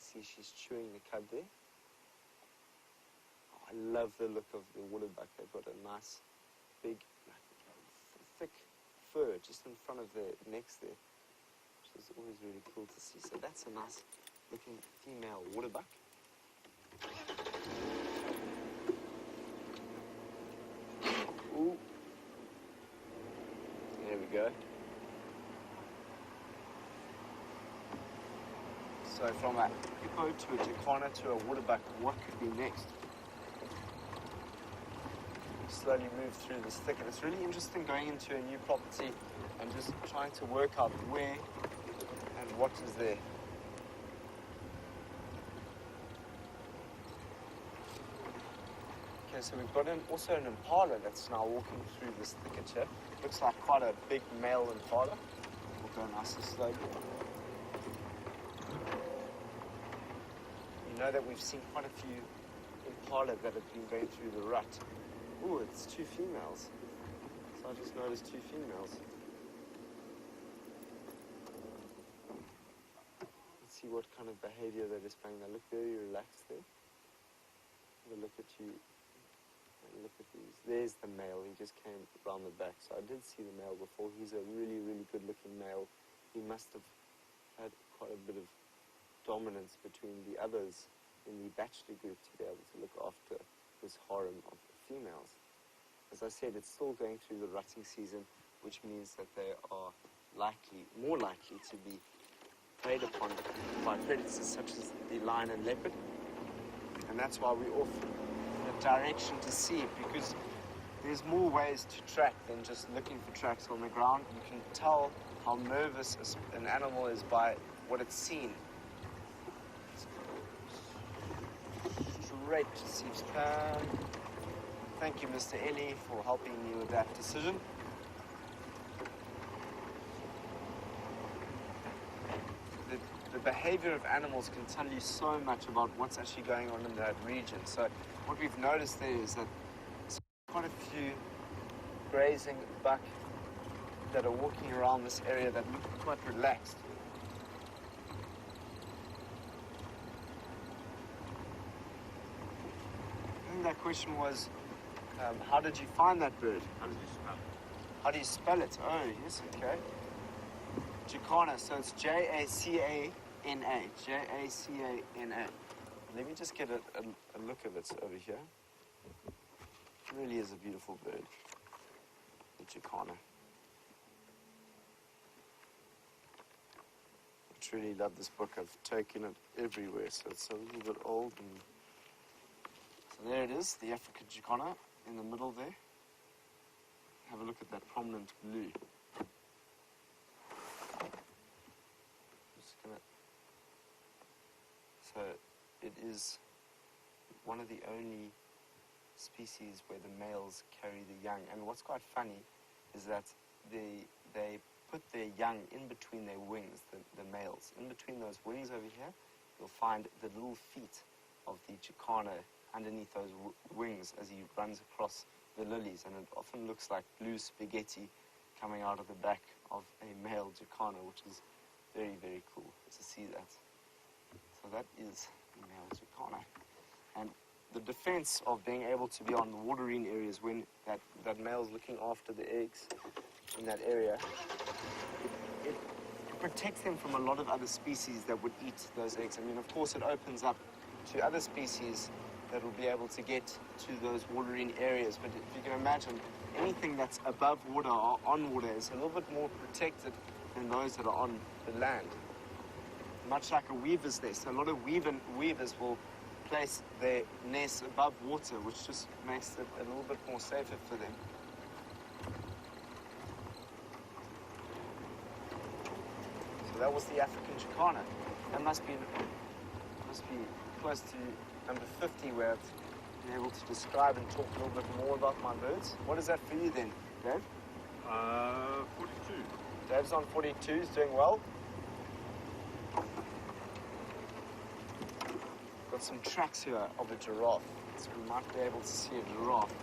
See, she's chewing the cud there. Oh, I love the look of the water buck. They've got a nice big thick fur just in front of their necks there, which is always really cool to see. So that's a nice looking female water buck. Ooh. So from a hippo to a jacana to a waterbuck, what could be next? Slowly move through this thicket. It's really interesting going into a new property and just trying to work out where and what is there. Okay, so we've got also an impala that's now walking through this thicket here. Looks like quite a big male impala. We'll go nice and slowly. You know that we've seen quite a few impala that have been going through the rut. Ooh, it's two females. So I just noticed two females. Let's see what kind of behavior they're displaying. They look very relaxed there. Have a look at you. Look at these. There's the male. He just came around the back. So I did see the male before. He's a really, really good-looking male. He must have had quite a bit of dominance between the others in the bachelor group to be able to look after this harem of females. As I said, it's still going through the rutting season, which means that they are more likely to be preyed upon by predators such as the lion and leopard. And that's why we're off in a direction to see it, because there's more ways to track than just looking for tracks on the ground. You can tell how nervous an animal is by what it's seen. Straight to Steve's plan. Thank you, Mr. Ellie, for helping me with that decision. The behavior of animals can tell you so much about what's actually going on in that region. So what we've noticed there is that there's quite a few grazing buck that are walking around this area that look quite relaxed. I think that question was, how did you find that bird? How did you spell it? How do you spell it? Oh, yes, okay. Jacana, so it's Jacana. Jacana. Let me just get a look of it over here. It really is a beautiful bird, the Jacana. I truly love this book. I've taken it everywhere, so it's a little bit old. So there it is, the African Jacana in the middle there. Have a look at that prominent blue. So it is one of the only species where the males carry the young. And what's quite funny is that they put their young in between their wings, the males. In between those wings over here, you'll find the little feet of the Jacana underneath those wings as he runs across the lilies. And it often looks like blue spaghetti coming out of the back of a male Jacana, which is very, very cool to see that. So that is the male Jacana. And the defense of being able to be on the waterine areas when that male's looking after the eggs in that area, it protects them from a lot of other species that would eat those eggs. I mean, of course, it opens up to other species that will be able to get to those waterine areas. But if you can imagine, anything that's above water or on water is a little bit more protected than those that are on the land. Much like a weaver's nest. A lot of weavers will place their nests above water, which just makes it a little bit more safer for them. So that was the African Jacana. That must be close to number 50, where I've been able to describe and talk a little bit more about my birds. What is that for you then, Dave? 42. Dave's on 42, he's doing well. Got some tracks here of a giraffe, so we might be able to see a giraffe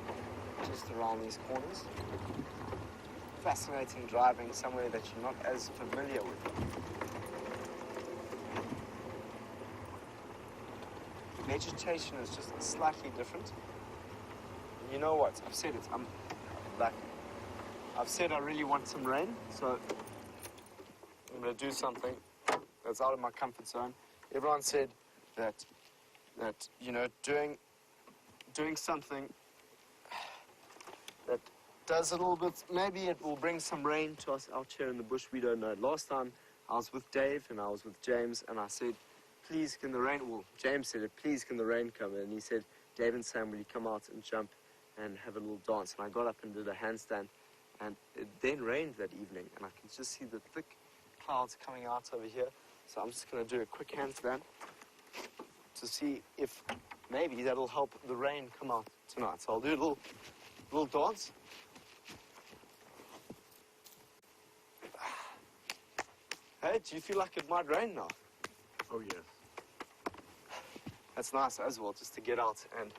just around these corners. Fascinating driving somewhere that you're not as familiar with. Vegetation is just slightly different. You know what? I've said it. I've said I really want some rain, so I'm going to do something that's out of my comfort zone. Everyone said that you know, doing something that does a little bit, maybe it will bring some rain to us out here in the bush. We don't know. Last time I was with Dave and I was with James, and I said, please can the rain, well, James said it, please can the rain come? And he said, Dave and Sam, will you come out and jump and have a little dance? And I got up and did a handstand, and it then rained that evening, and I can just see the thick clouds coming out over here. So I'm just going to do a quick handstand to see if maybe that'll help the rain come out tonight. So I'll do a little dance. Hey, do you feel like it might rain now? Oh, yes. That's nice as well, just to get out and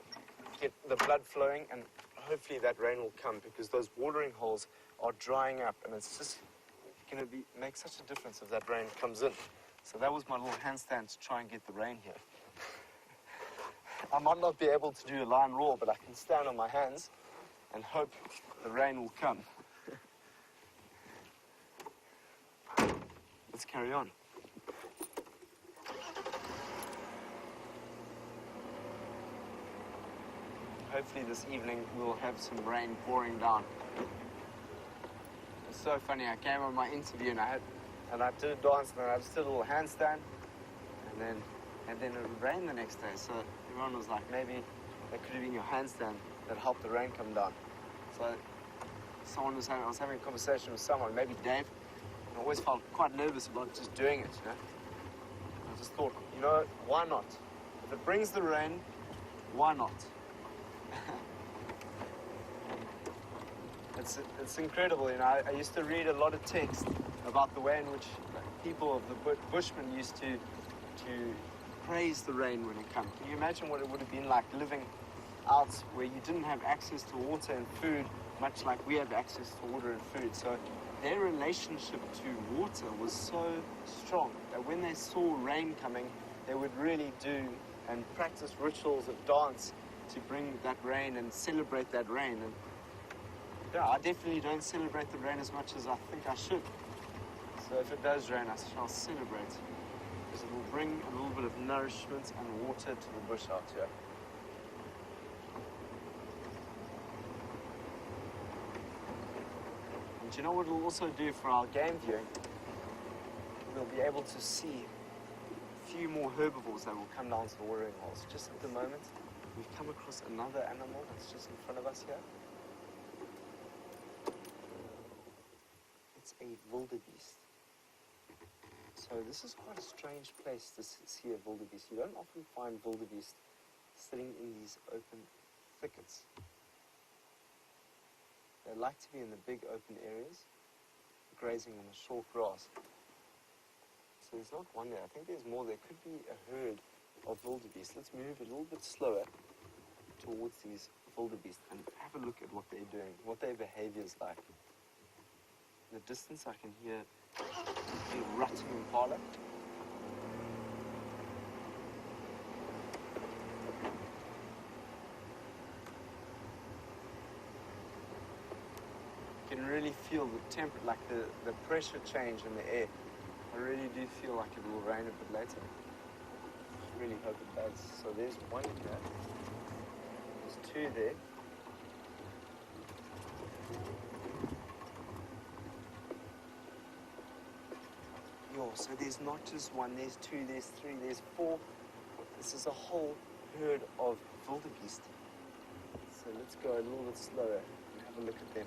get the blood flowing, and hopefully that rain will come, because those watering holes are drying up, and it's just going to make such a difference if that rain comes in. So that was my little handstand to try and get the rain here. I might not be able to do a lion roar, but I can stand on my hands and hope the rain will come. Let's carry on. Hopefully this evening we'll have some rain pouring down. It's so funny, I came on my interview and I did a dance, and then I just did a little handstand, and then it rained the next day. So everyone was like, maybe that could have been your handstand that helped the rain come down. So I was having a conversation with someone, maybe Dave. I always felt quite nervous about just doing it, you know. I just thought, you know, why not? If it brings the rain, why not? It's incredible, you know. I used to read a lot of text about the way in which people of the Bushmen used to praise the rain when it comes. Can you imagine what it would have been like living out where you didn't have access to water and food, much like we have access to water and food? So their relationship to water was so strong that when they saw rain coming, they would really do and practice rituals of dance to bring that rain and celebrate that rain. And yeah, I definitely don't celebrate the rain as much as I think I should. So if it does rain, I shall celebrate, because it will bring a little bit of nourishment and water to the bush out here. And do you know what it'll also do for our game viewing? We'll be able to see a few more herbivores that will come down to the watering holes. Just at the moment, we've come across another animal that's just in front of us here. It's a wildebeest. So this is quite a strange place to see a wildebeest. You don't often find wildebeest sitting in these open thickets. They like to be in the big open areas, grazing on the short grass. So there's not one there. I think there's more. There could be a herd of wildebeest. Let's move a little bit slower towards these wildebeest and have a look at what they're doing, what their behavior is like. In the distance, I can hear a rutting impala. You can really feel the temperature, like the pressure change in the air. I really do feel like it will rain a bit later. I really hope it does. So there's one here. There's two there. So there's not just one, there's two, there's three, there's four. This is a whole herd of wildebeest. So let's go a little bit slower and have a look at them.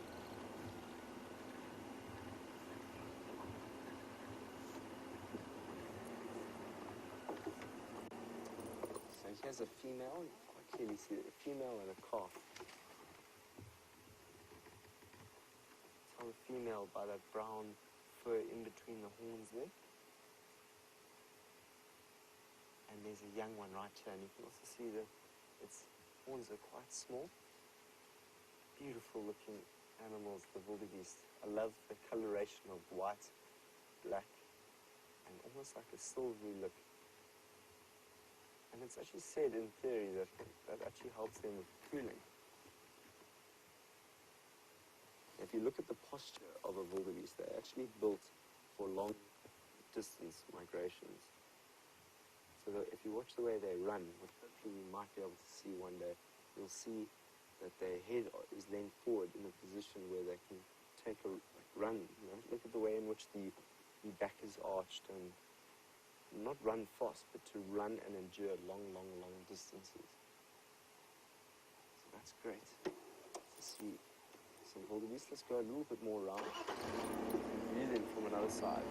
So here's a female, you can quite clearly see a female and a calf. Tell the female by that brown fur in between the horns there. And there's a young one right here, and you can also see that its horns are quite small. Beautiful looking animals, the wildebeest. I love the coloration of white, black, and almost like a silvery look. And it's actually said in theory that that actually helps them with cooling. If you look at the posture of a wildebeest, they're actually built for long distance migrations. So that if you watch the way they run, which hopefully you might be able to see one day, you'll see that their head is leaned forward in a position where they can take a run. You know? Look at the way in which the back is arched, and not run fast, but to run and endure long, long, long distances. So that's great to see some wildebeest. Let's go a little bit more around and view them from another side.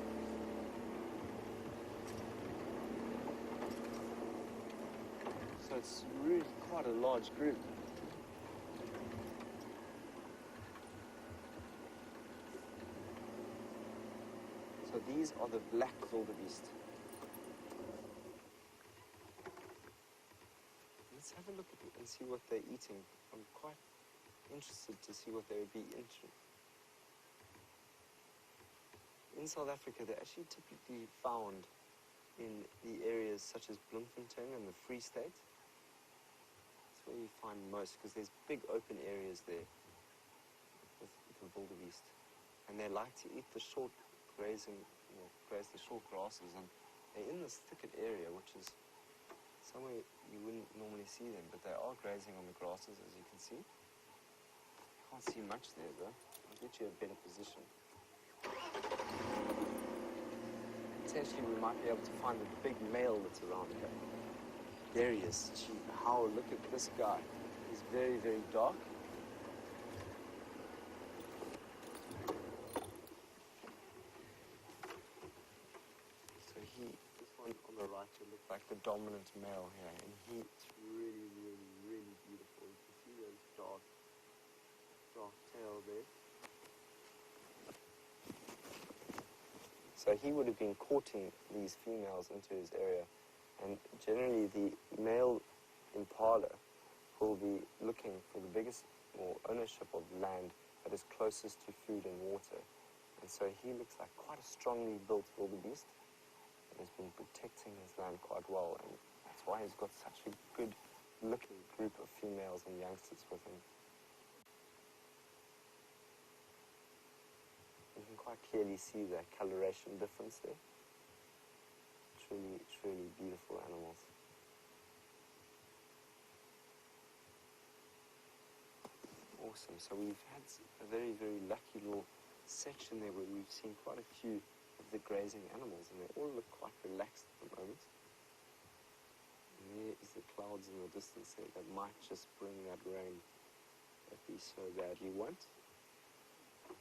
So it's really quite a large group. So these are the black wildebeest. Let's have a look at it and see what they're eating. I'm quite interested to see what they would be into. In South Africa, they're actually typically found in the areas such as Bloemfontein and the Free State. That's where you find most, because there's big open areas there with the wildebeest. And they like to eat the short graze the short grasses, and they're in this thicket area, which is somewhere you wouldn't normally see them, but they are grazing on the grasses, as you can see. Can't see much there, though. I'll get you a better position. Potentially, we might be able to find the big male that's around here. There he is. Gee, how, look at this guy. He's very, very dark. This one on the right will look like the dominant male here, and he's really, really, really beautiful. You can see those dark tail there. So he would have been courting these females into his area, and generally the male impala will be looking for the biggest or ownership of land that is closest to food and water. And so he looks like quite a strongly built wildebeest. Has been protecting his land quite well, and that's why he's got such a good looking group of females and youngsters with him. You can quite clearly see the coloration difference there. Truly, truly beautiful animals. Awesome. So we've had a very, very lucky little section there where we've seen quite a few of the grazing animals, and they all look quite relaxed at the moment. And there is the clouds in the distance there that might just bring that rain that we so badly want.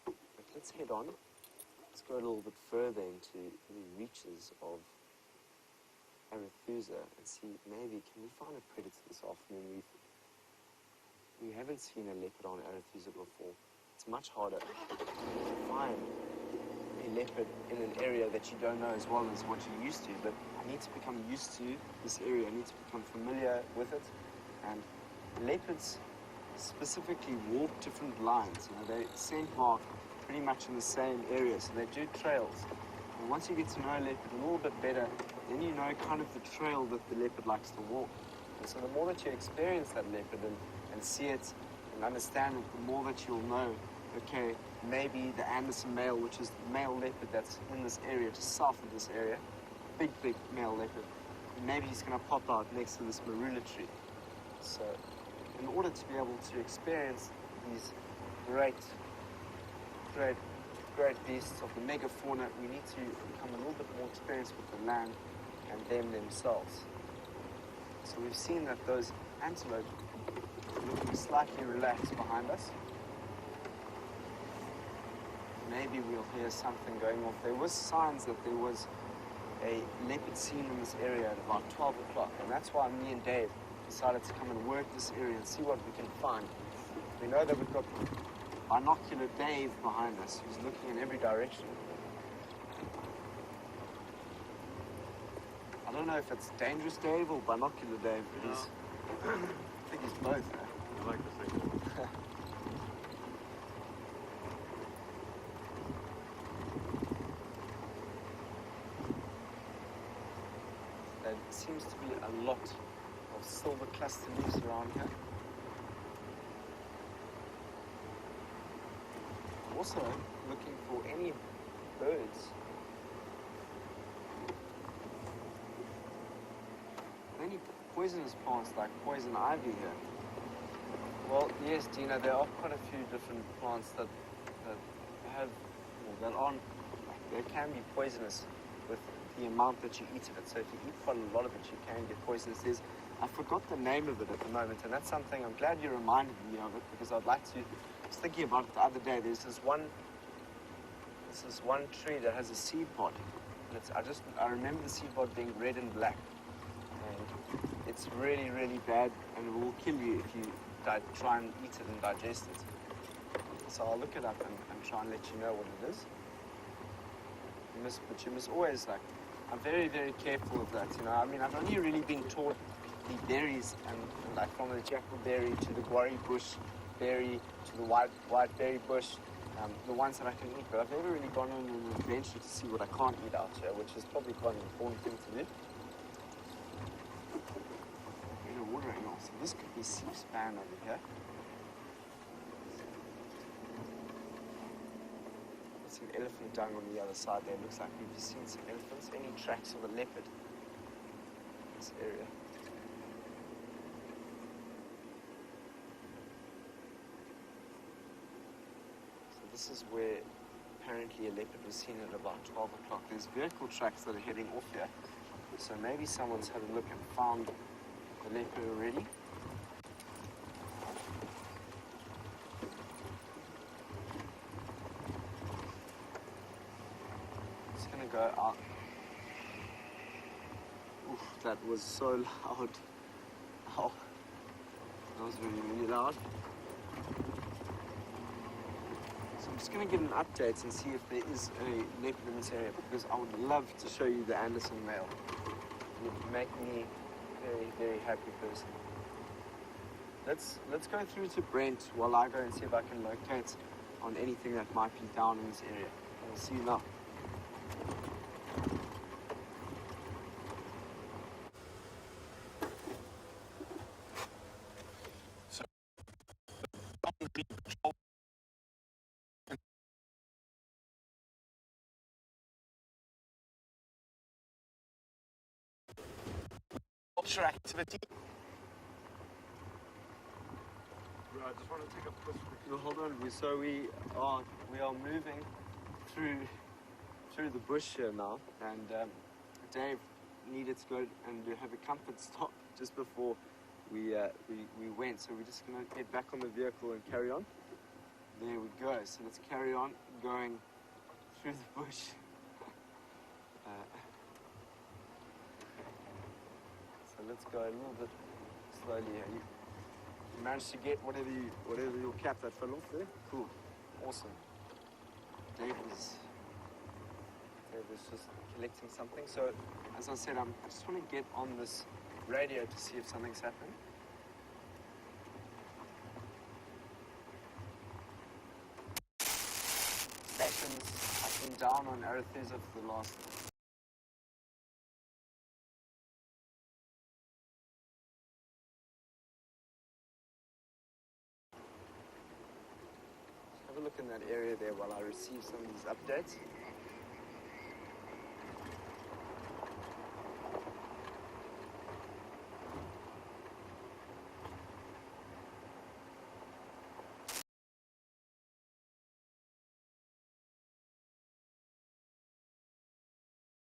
But let's head on. Let's go a little bit further into the reaches of Arethusa and see, maybe can we find a predator this afternoon. We haven't seen a leopard on Arethusa before. It's much harder to find a leopard in an area that you don't know as well as what you're used to, but I need to become used to this area. I need to become familiar with it. And leopards specifically walk different lines. They scent mark pretty much in the same area, so they do trails. And once you get to know a leopard a little bit better, then you know kind of the trail that the leopard likes to walk. And so the more that you experience that leopard and see it and understand it, the more that you'll know, okay, maybe the Anderson male, which is the male leopard that's in this area, just south of this area, big male leopard, maybe he's going to pop out next to this marula tree. So in order to be able to experience these great beasts of the megafauna, we need to become a little bit more experienced with the land and them themselves. So we've seen that those antelope are looking slightly relaxed behind us. Maybe we'll hear something going off. There was signs that there was a leopard seen in this area at about 12 o'clock, and that's why me and Dave decided to come and work this area and see what we can find. We know that we've got binocular Dave behind us, who's looking in every direction. I don't know if it's dangerous Dave or binocular Dave, but he's, I think he's both. I like the second one. There seems to be a lot of silver cluster leaves around here. Also looking for any birds. Any poisonous plants like poison ivy here. Well, yes, Dina, there are quite a few different plants that have, well, that aren't, they can be poisonous with the amount that you eat of it. So if you eat quite a lot of it, you can get poisonous. I forgot the name of it at the moment, and that's something I'm glad you reminded me of it, because I'd like to. I was thinking about it the other day. There's this one tree that has a seed pod. And I remember the seed pod being red and black, and it's really, really bad, and it will kill you if you try and eat it and digest it. So I'll look it up and try and let you know what it is. But you must always, like, I'm very, very careful of that, you know. I mean, I've only really been taught the berries, and like from the jackberry to the guarri bush berry to the white berry bush, the ones that I can eat, but I've never really gone on an adventure to see what I can't eat out here, which is probably quite an important thing to do. Bit of water angle, so this could be sea span over here. There's some elephant dung on the other side there. Looks like we've seen some elephants. Any tracks of a leopard in this area. This is where apparently a leopard was seen at about 12 o'clock. There's vehicle tracks that are heading off here. So maybe someone's had a look and found the leopard already. Just gonna go out. Oof, that was so loud. Ow. That was really, really loud. I'm just going to get an update and see if there is a leopard in this area, because I would love to show you the Anderson male. It would make me a very, very happy person. Let's go through to Brent while I go and see if I can locate on anything that might be down in this area. I'll see you now. Activity. I just want to take a push. No, hold on. So we are moving through the bush here now, and Dave needed to go and have a comfort stop just before we went. So we're just gonna get back on the vehicle and carry on. There we go. So let's carry on going through the bush. So let's go a little bit slowly here. You managed to get whatever your cap that fell off there? Cool. Awesome. Dave was just collecting something. So as I said, I just want to get on this radio to see if something's happening. Stations up and down on Arethusa for the last. Have a look in that area there while I receive some of these updates.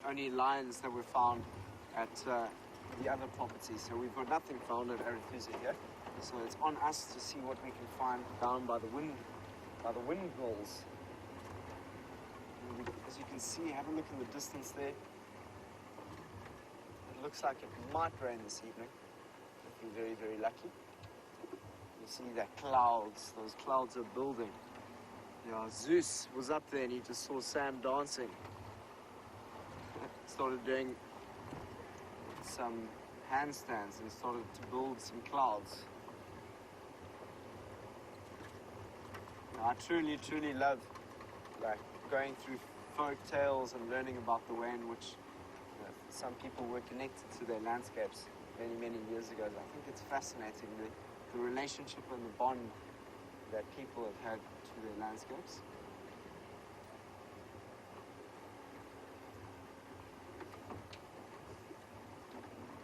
Only lions that were found at the other property, so we've got nothing found at Arethusa here. So it's on us to see what we can find down by the windmills. As you can see, have a look in the distance there. It looks like it might rain this evening, if we're very, very lucky. You see that clouds, those clouds are building. Yeah, Zeus was up there and he just saw Sam dancing. Started doing some handstands and started to build some clouds. Now, I truly, truly love like going through folk tales and learning about the way in which some people were connected to their landscapes many, many years ago. I think it's fascinating, the relationship and the bond that people have had to their landscapes.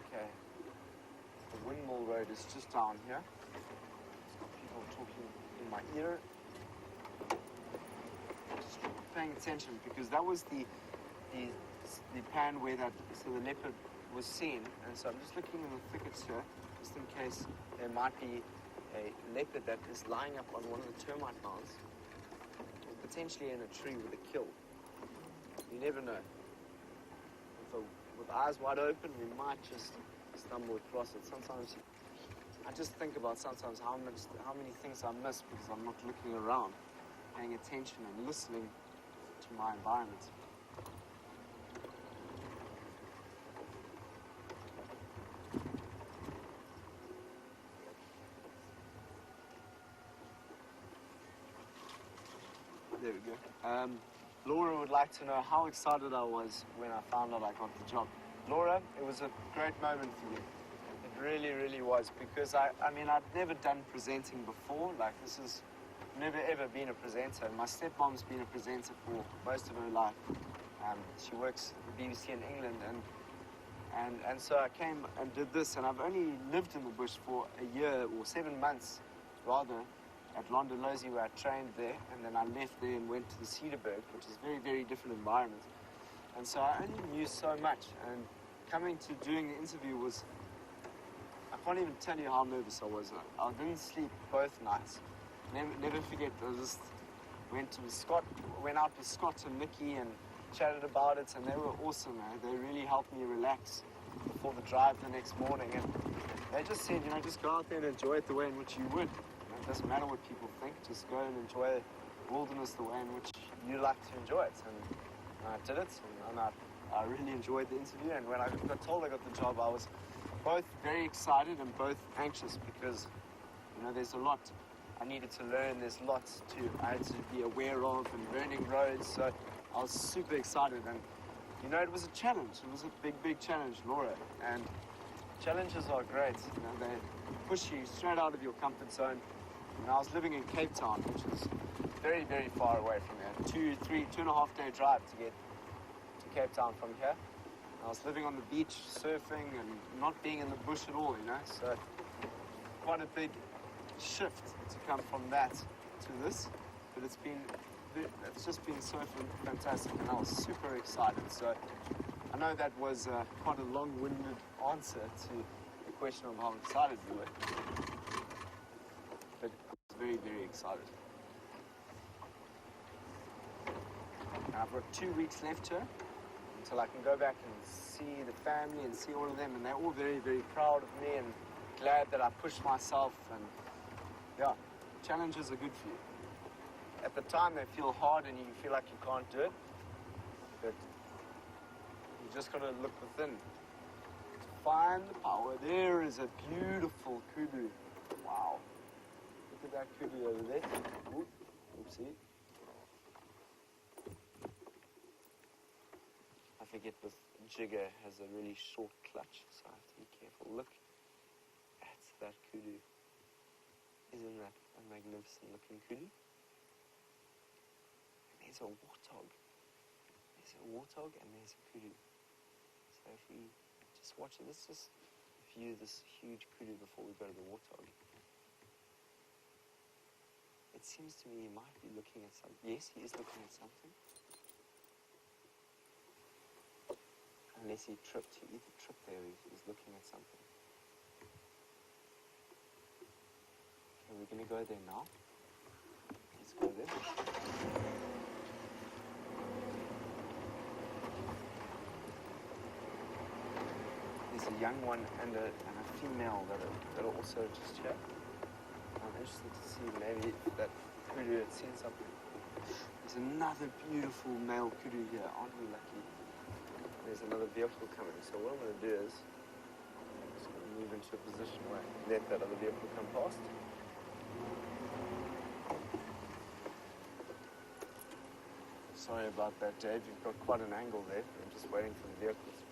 Okay, the Windmill Road is just down here. People talking in my ear. Just paying attention because that was the the pan where so the leopard was seen, and so I'm just looking in the thickets here, just in case there might be a leopard that is lying up on one of the termite mounds, or potentially in a tree with a kill. You never know. With eyes wide open, we might just stumble across it. Sometimes I just think about how many things I miss because I'm not looking around, paying attention and listening to my environment. There we go. Laura would like to know how excited I was when I found out I got the job. Laura, it was a great moment for me. It really, really was, because I mean, I'd never done presenting before. Like, this is never ever been a presenter. My stepmom's been a presenter for most of her life. She works at the BBC in England, and so I came and did this, and I've only lived in the bush for a year, or 7 months, rather, at Londolozi, where I trained there, and then I left there and went to the Cedarburg, which is a very, very different environment. And so I only knew so much, and coming to doing the interview was, I can't even tell you how nervous I was. I didn't sleep both nights. Never forget, I just went out with Scott and Nikki and chatted about it, and they were awesome, man. They really helped me relax before the drive the next morning, and they just said, just go out there and enjoy it the way in which you would. It doesn't matter what people think, just go and enjoy wilderness the way in which you like to enjoy it. And I did it, and I really enjoyed the interview, and when I got told I got the job, I was both very excited and both anxious, because there's a lot I needed to learn, there's lots I had to be aware of, and learning roads, so I was super excited, and it was a challenge. It was a big, big challenge, Laura, and challenges are great. They push you straight out of your comfort zone. I was living in Cape Town, which is very, very far away from here. 2.5 day drive to get to Cape Town from here. I was living on the beach, surfing, and not being in the bush at all, So quite a big shift to come from that to this. But it's just been so fantastic, and I was super excited. So I know that was quite a long-winded answer to the question of how excited we were. But I was very, very excited. And I've got 2 weeks left here until I can go back and see the family and see all of them, and they're all very, very proud of me and glad that I pushed myself, and yeah, challenges are good for you. At the time they feel hard and you feel like you can't do it, but you just got to look within to find the power. There is a beautiful kudu. Wow. Look at that kudu over there. Oopsie. I forget with jigger has a really short clutch, so I have to be careful. Look at that kudu. Isn't that a magnificent looking kudu? There's a warthog. There's a warthog and there's a kudu. So if we just watch it, let's just view this huge kudu before we go to the warthog. It seems to me he might be looking at something. Yes, he is looking at something. Unless he tripped. He either tripped there or he's looking at something. Okay, we're going to go there now. Let's go there. There's a young one and a female that are also just here. I'm interested to see maybe if that kudu had seen something. There's another beautiful male kudu here. Aren't we lucky? There's another vehicle coming. So what I'm going to do is I'm just going to move into a position where I let that other vehicle come past. Sorry about that, Dave. You've got quite an angle there. I'm just waiting for the vehicles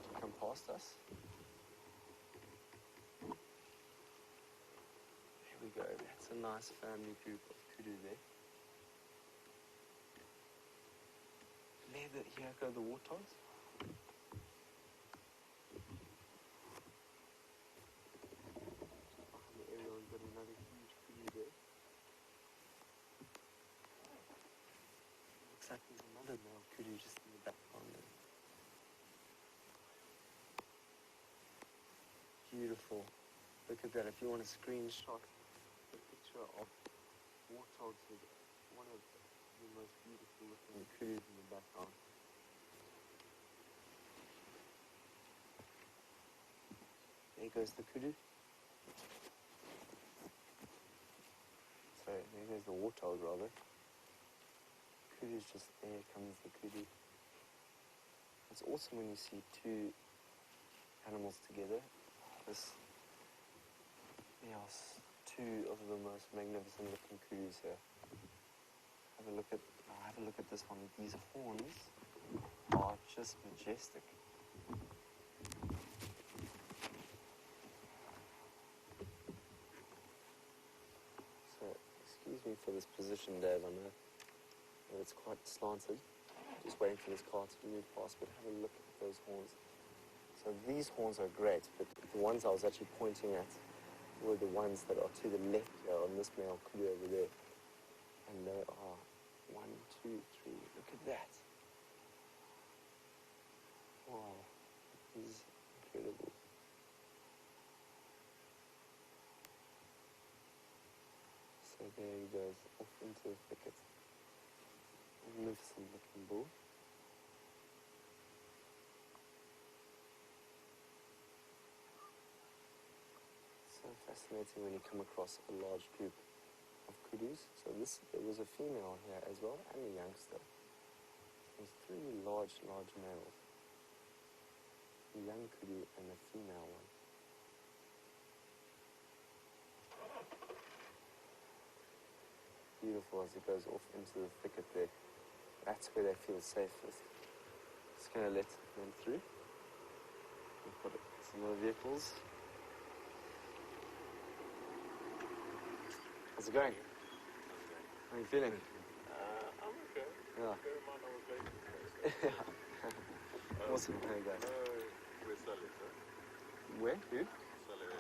to come past us. There we go. That's a nice family group of kudu there. Here go the warthogs. Behind the area we've got another huge kudu there. Looks like there's another male kudu just in the background Look at that. If you want a screenshot, a picture of warthogs with one of the most beautiful looking kudu's in the background. There goes the kudu. So there goes the warthog rather. Kudu's just there, comes the kudu. It's awesome when you see two animals together. Two of the most magnificent looking kudus here. Have a look at this one. These horns are just majestic. So, excuse me for this position, Dave. I know that it's quite slanted. Just waiting for this car to move past, but have a look at those horns. So these horns are great, but the ones I was actually pointing at were the ones that are to the left here on this male kudu over there. And they are 1, 2, 3. Look at that. Wow. This is incredible. So there he goes, off into the thicket. Magnificent looking bull. So fascinating when you come across a large group of kudus. So there was a female here as well, and a youngster. There's 3 large males. A young kudu and a female one. Beautiful as it goes off into the thicket there. That's where they feel safest. Just going to let them through. We've got some other vehicles. How's it going? How are you feeling? I'm okay. Yeah. Bear in mind I was late. Yeah. Awesome. How you going? We're selling, sir. Where? Who? Selling.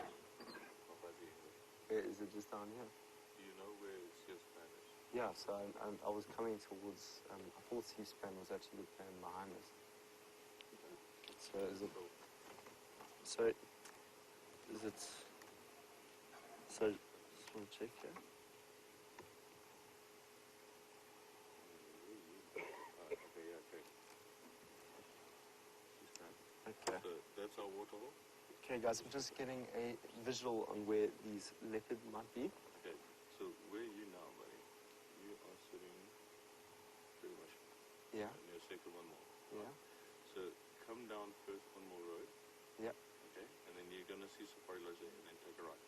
Where is it? Just down here? Do you know where C-SPAN is? Yeah, so I was coming towards, I thought C-SPAN was actually the plan behind us. So is it, just want to check here. Okay, yeah, okay. C-SPAN. Okay. So that's our waterhole? Okay, guys, I'm just getting a visual on where these leopard might be. Okay, so where are you now, buddy? You are sitting pretty much Yeah. near second one more. Yeah. So come down first one more road. Yeah. Okay, and then you're going to see SafariLIVE there and then take a right.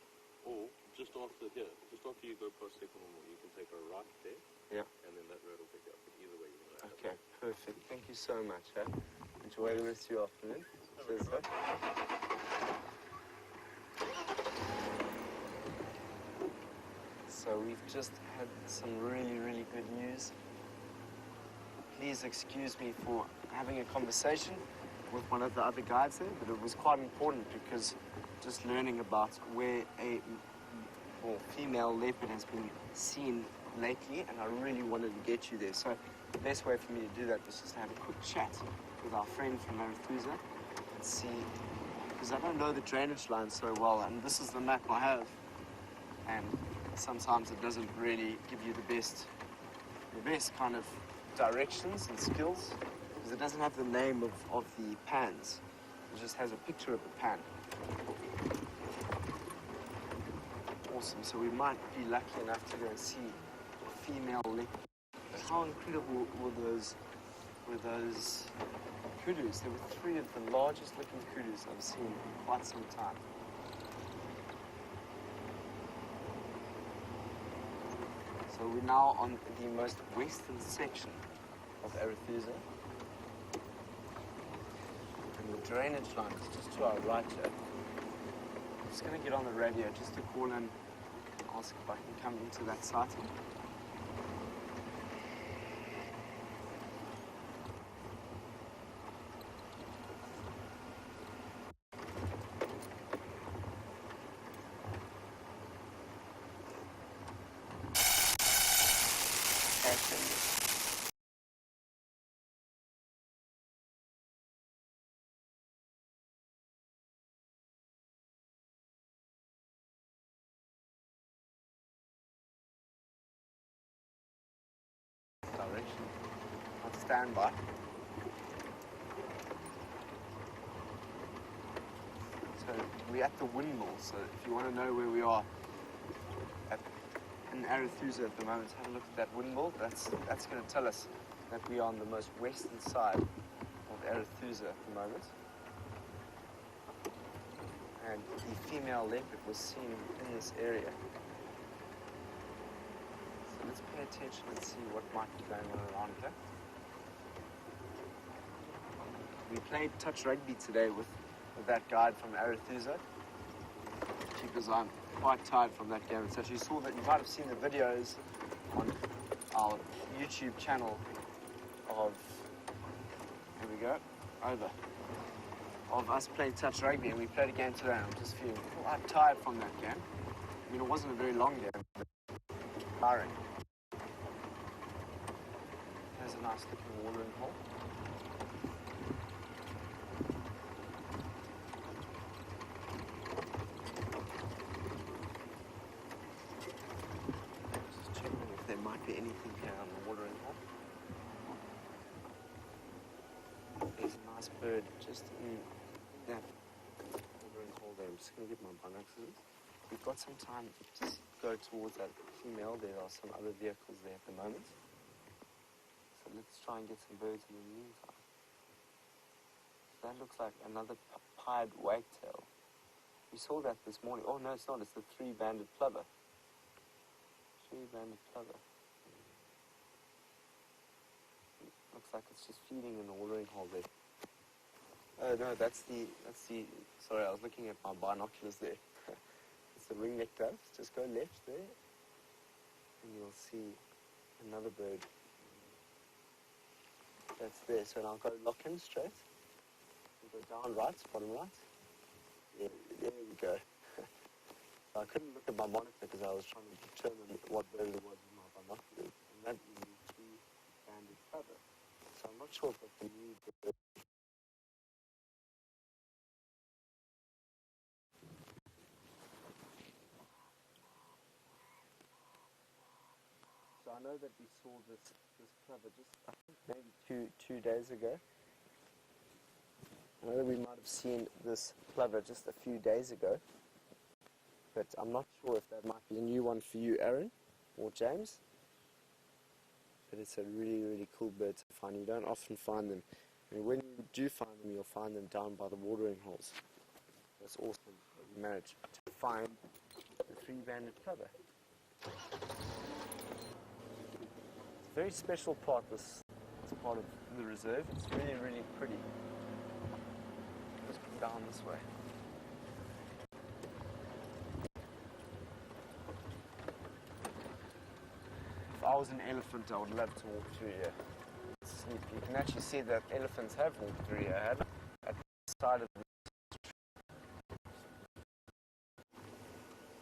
Or just after here, just after you go past second one more, you can take a right there. Yeah. And then that road will pick you up. But either way, you're going to Okay, perfect. Thank you so much. Enjoy the rest of your afternoon. Cheers, sir. So we've just had some really good news. Please excuse me for having a conversation with one of the other guides there, but it was quite important because just learning about where a female leopard has been seen lately, and I really wanted to get you there. So the best way for me to do that was just to have a quick chat with our friend from Arethusa and see, because I don't know the drainage line so well, and this is the map I have, and sometimes it doesn't really give you the best kind of directions and skills, because it doesn't have the name of the pans. It just has a picture of the pan. Awesome, so we might be lucky enough to go and see a female leopard. How incredible were those kudus? There were 3 of the largest looking kudus I've seen in quite some time. So we're now on the most western section of Arethusa. And the drainage line is just to our right here. I'm just going to get on the radio just to call in and ask if I can come into that sighting. standby. So we're at the windmill, so if you want to know where we are in Arethusa at the moment, have a look at that windmill. That's going to tell us that we are on the most western side of Arethusa at the moment. And the female leopard was seen in this area. So let's pay attention and see what might be going on around here. We played touch rugby today with that guide from Arethusa. Because I'm quite tired from that game. So you saw that, you might have seen the videos on our YouTube channel of, here we go, over, of us playing touch rugby, and we played a game today, and I'm just feeling quite tired from that game. I mean, it wasn't a very long game, but tiring. There's a nice looking watering hole. Be anything here on the watering hole. There's a nice bird just in that watering hole there. I'm just going to get my binoculars. We've got some time to just go towards that female. There are some other vehicles there at the moment. So let's try and get some birds in the meantime. So that looks like another pied wagtail. We saw that this morning. Oh no, it's not. It's the three-banded plover. Three-banded plover. Looks like it's just feeding in the watering hole there. Oh no, that's the, sorry, I was looking at my binoculars there. It's the ringneck dove. Just go left there, and you'll see another bird. That's there, so now go lock in straight. And go down right, bottom right. There we go. So I couldn't look at my monitor because I was trying to determine what bird it was with my binoculars. And that is the three-banded plover. So I'm not sure if that's a new bird. So I know that we saw this plover just maybe two days ago. I know that we might have seen this plover just a few days ago, but I'm not sure if that might be a new one for you, Aaron, or James. But it's a really, really cool bird to find. You don't often find them. And when you do find them, you'll find them down by the watering holes. That's awesome that we managed to find the three-banded plover. It's a very special part, this part of the reserve. It's really, really pretty. Let's come down this way. If I was an elephant, I would love to walk through here. You can actually see that elephants have walked through here at the side of the...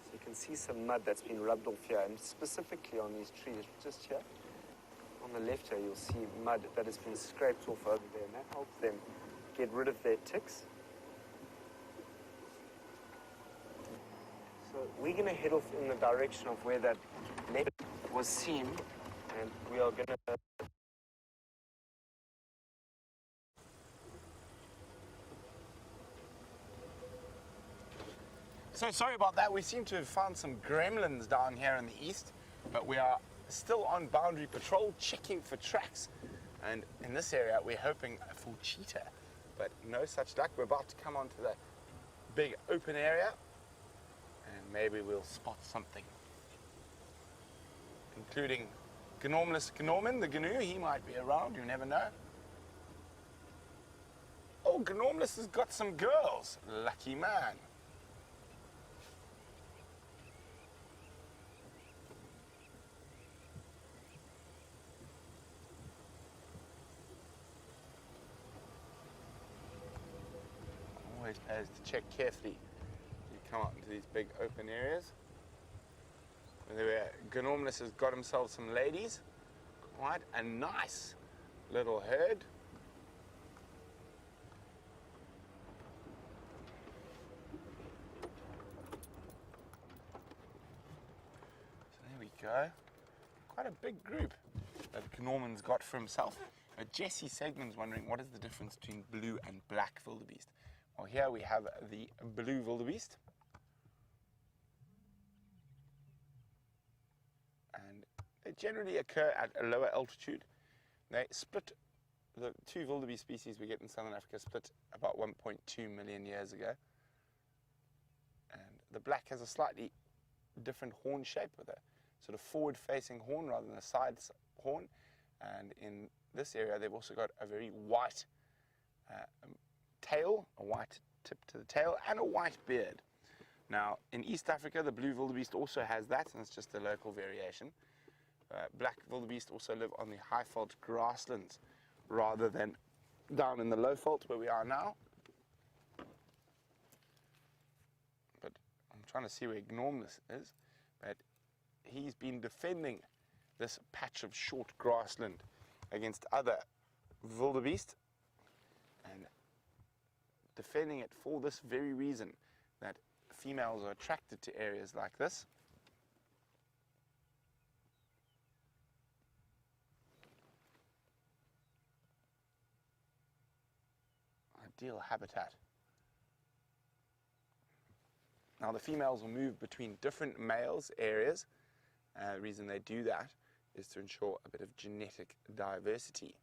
So you can see some mud that's been rubbed off here, and specifically on these trees, just here. On the left here, you'll see mud that has been scraped off over there, and that helps them get rid of their ticks. So we're going to head off in the direction of where that leopard was seen, and we are going to... So sorry about that. We seem to have found some gremlins down here in the east, but we are still on boundary patrol, checking for tracks. And in this area, we're hoping for cheetah, but no such luck. We're about to come onto the big open area, and maybe we'll spot something, including Gnormless Gnorman, the GNU. He might be around, you never know. Oh, Gnormless has got some girls. Lucky man. Always pays to check carefully. You come out into these big open areas. Gnormless has got himself some ladies. Quite a nice little herd. So there we go. Quite a big group that Gnorman's got for himself. Jesse Segman's wondering what is the difference between blue and black wildebeest. Well, here we have the blue wildebeest. And they generally occur at a lower altitude. They split, the two wildebeest species we get in southern Africa split about 1.2 million years ago. And the black has a slightly different horn shape with a sort of forward-facing horn rather than a side horn. And in this area, they've also got a very white tail, a white tip to the tail, and a white beard. Now, in East Africa, the blue wildebeest also has that, and it's just a local variation. Black wildebeest also live on the high-fault grasslands rather than down in the low-fault where we are now. But I'm trying to see where Gnormus is, but he's been defending this patch of short grassland against other wildebeest, and defending it for this very reason, that females are attracted to areas like this. Ideal habitat. Now the females will move between different males areas. The reason they do that is to ensure a bit of genetic diversity.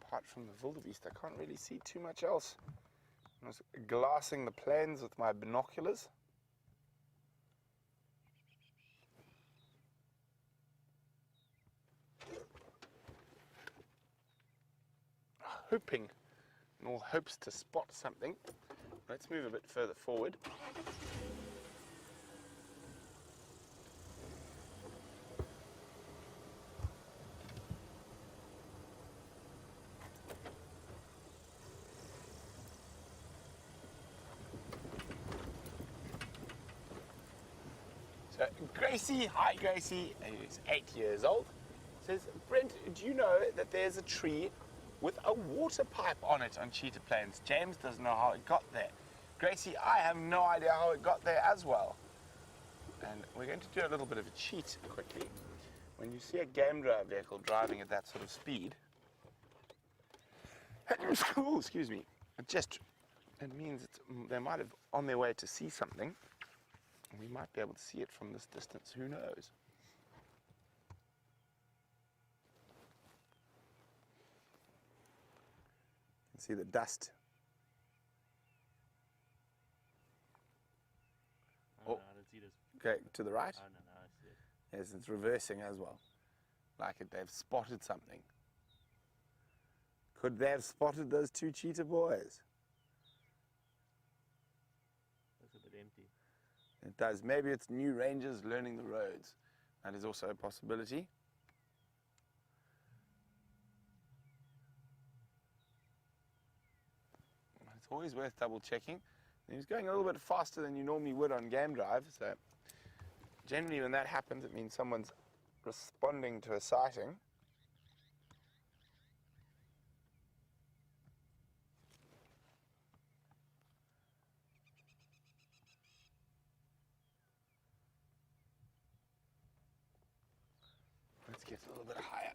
Apart from the wildebeest, I can't really see too much else. I was glassing the plains with my binoculars. Hoping, in all hopes to spot something. Let's move a bit further forward. So Gracie, hi Gracie, who's 8 years old, says, Brent, do you know that there's a tree with a water pipe on it on Cheetah Plains? James doesn't know how it got there. Gracie, I have no idea how it got there as well. And we're going to do a little bit of a cheat quickly. When you see a game drive vehicle driving at that sort of speed, oh, excuse me, it means they might have on their way to see something. We might be able to see it from this distance, who knows? You can see the dust. Oh, no, I don't see this. Okay, to the right? Oh, no, I see it. Yes, it's reversing as well. Like they've spotted something. Could they have spotted those two cheetah boys? Looks a bit empty. It does. Maybe it's new rangers learning the roads. That is also a possibility. It's always worth double checking. He was going a little bit faster than you normally would on game drive, so generally when that happens it means someone's responding to a sighting. Let's get a little bit higher.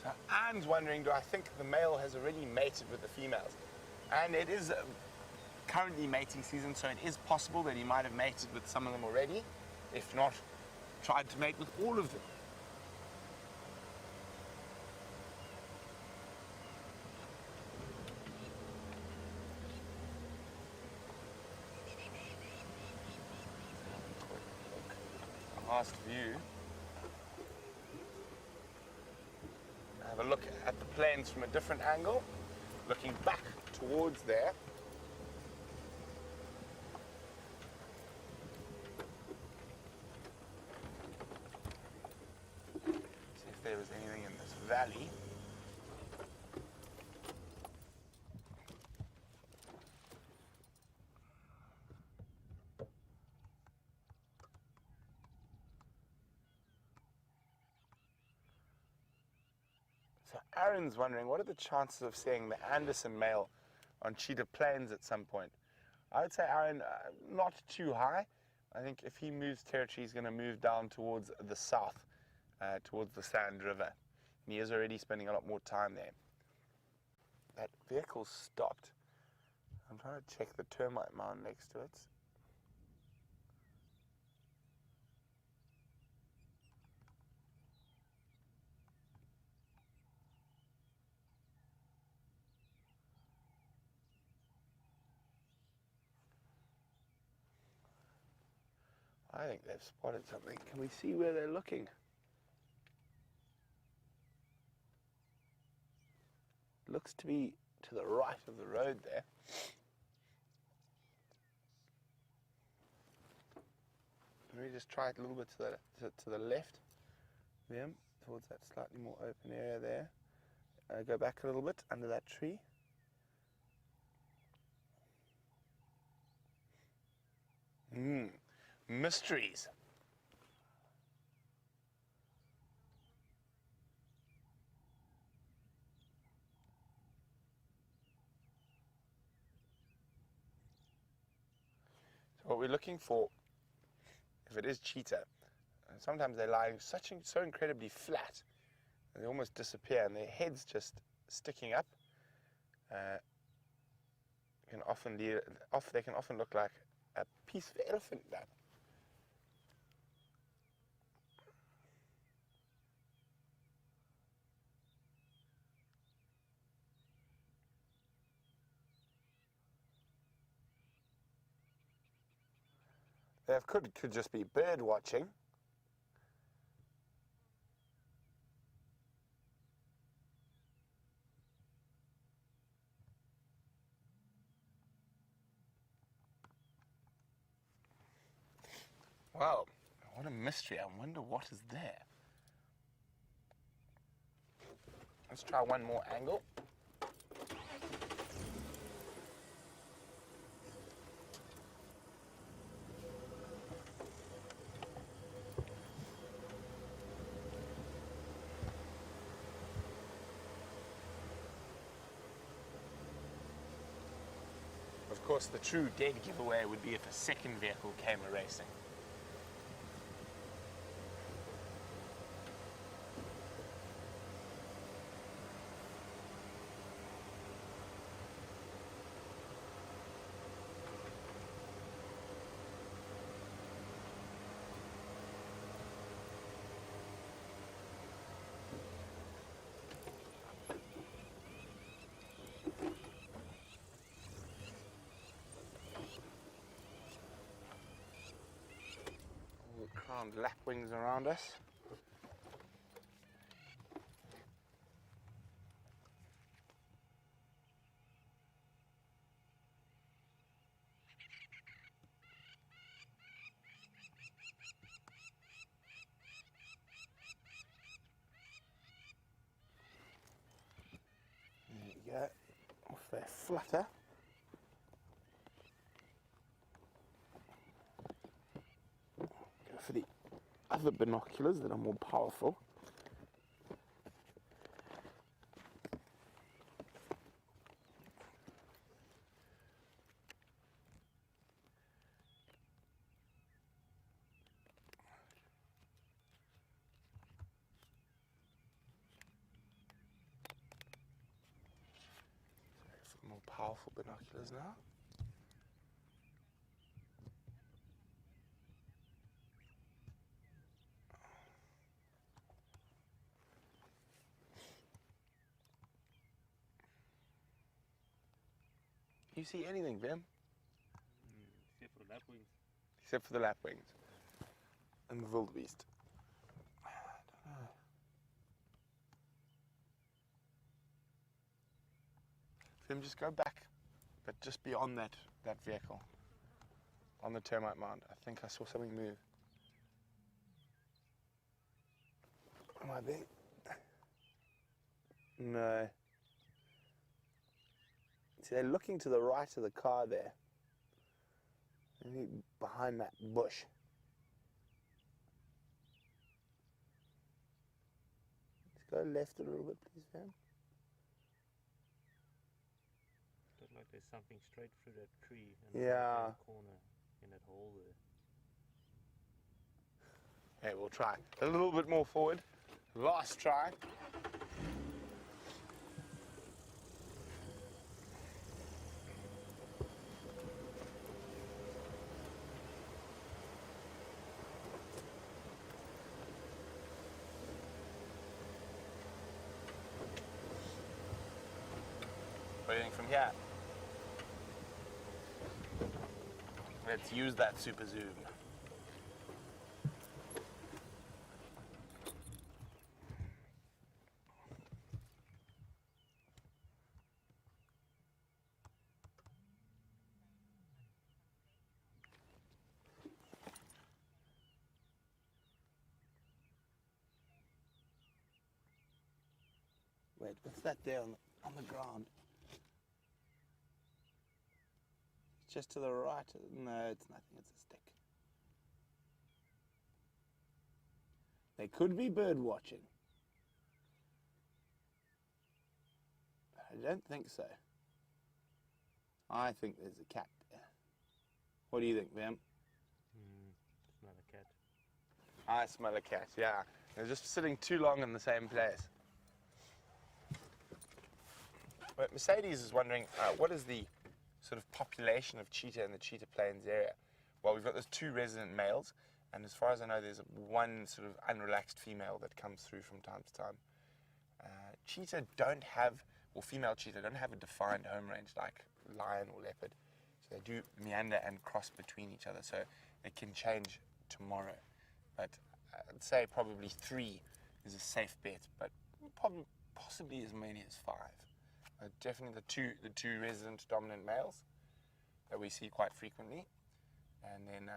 So Anne's wondering, do I think the male has already mated with the females? And it is currently mating season, so it is possible that he might have mated with some of them already. If not, tried to mate with all of them. Last view. Have a look at the plains from a different angle, looking back towards there. there was anything in this valley. So Aaron's wondering, what are the chances of seeing the Anderson male on Cheetah Plains at some point? I would say, Aaron, not too high. I think if he moves territory, he's going to move down towards the south, towards the Sand River. And he is already spending a lot more time there. That vehicle stopped. I'm trying to check the termite mound next to it. I think they've spotted something. Can we see where they're looking? Looks to be to the right of the road there. Let me just try it a little bit to the left there, towards that slightly more open area there. Go back a little bit under that tree. Mysteries. So what we're looking for, if it is cheetah, sometimes they're lying so incredibly flat, and they almost disappear, and their heads just sticking up. They can often look like a piece of elephant dung. They could just be bird watching. Wow, what a mystery. I wonder what is there. Let's try one more angle. Of course, the true dead giveaway would be if a second vehicle came a-racing. Crowned lapwings around us. There you go, off their flutter. For the other binoculars that are more powerful. Sorry, for the more powerful binoculars now. You see anything, Vim? Except for the lapwings. Except for the lapwings and the wildebeest. I don't know. Vim, just go back, but just beyond that vehicle, on the termite mound. I think I saw something move. Am I there? No. See, they're looking to the right of the car there. Maybe behind that bush. Let's go left a little bit, please, Van. Looks like there's something straight through that tree and Yeah. in the corner in that hole there. Okay, we'll try a little bit more forward. Last try. What do you think from here? Let's use that super zoom. Wait, what's that there on the ground? Just to the right? No, it's nothing. It's a stick. They could be bird watching. I don't think so. I think there's a cat there. What do you think, Bam? Smell a cat. I smell a cat, yeah. They're just sitting too long in the same place. But Mercedes is wondering, what is the sort of population of cheetah in the Cheetah Plains area? Well, we've got those 2 resident males, and as far as I know, there's one sort of unrelaxed female that comes through from time to time. Cheetah don't have, or female cheetah don't have a defined home range like lion or leopard. So they do meander and cross between each other, so it can change tomorrow. But I'd say probably 3 is a safe bet, but possibly as many as 5. Definitely the two resident dominant males that we see quite frequently, and then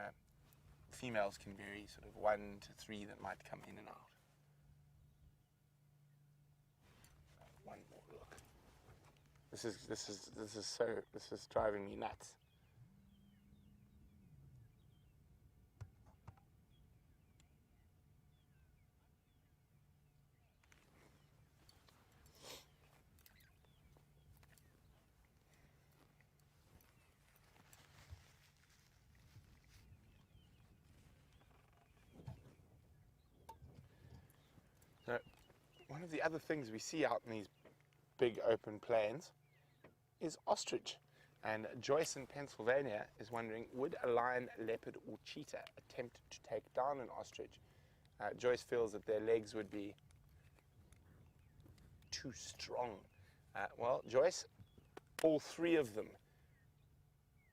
females can vary, sort of 1 to 3 that might come in and out. One more look. This is driving me nuts. So, one of the other things we see out in these big open plains is ostrich. And Joyce in Pennsylvania is wondering, would a lion, leopard, or cheetah attempt to take down an ostrich? Joyce feels that their legs would be too strong. Well, Joyce, all 3 of them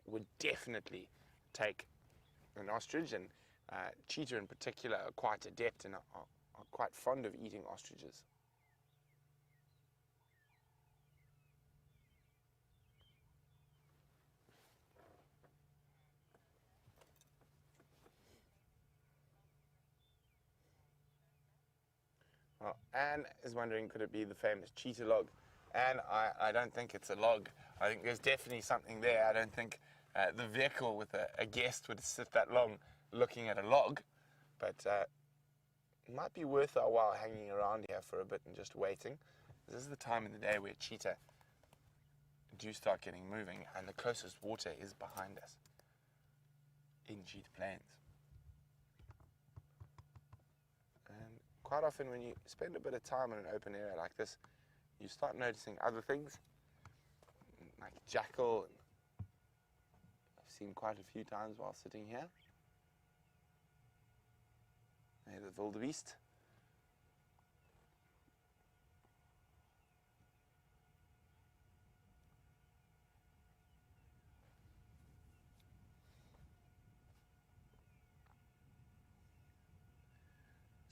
would definitely take an ostrich, and cheetah in particular are quite adept and are quite fond of eating ostriches. Well, Anne is wondering, could it be the famous cheetah log? And I don't think it's a log. I think there's definitely something there. I don't think the vehicle with a guest would sit that long looking at a log, but it might be worth our while hanging around here for a bit and just waiting. This is the time of the day where cheetah do start getting moving, and the closest water is behind us in Cheetah Plains. And quite often when you spend a bit of time in an open area like this, you start noticing other things, like jackal. I've seen quite a few times while sitting here. There's the wildebeest.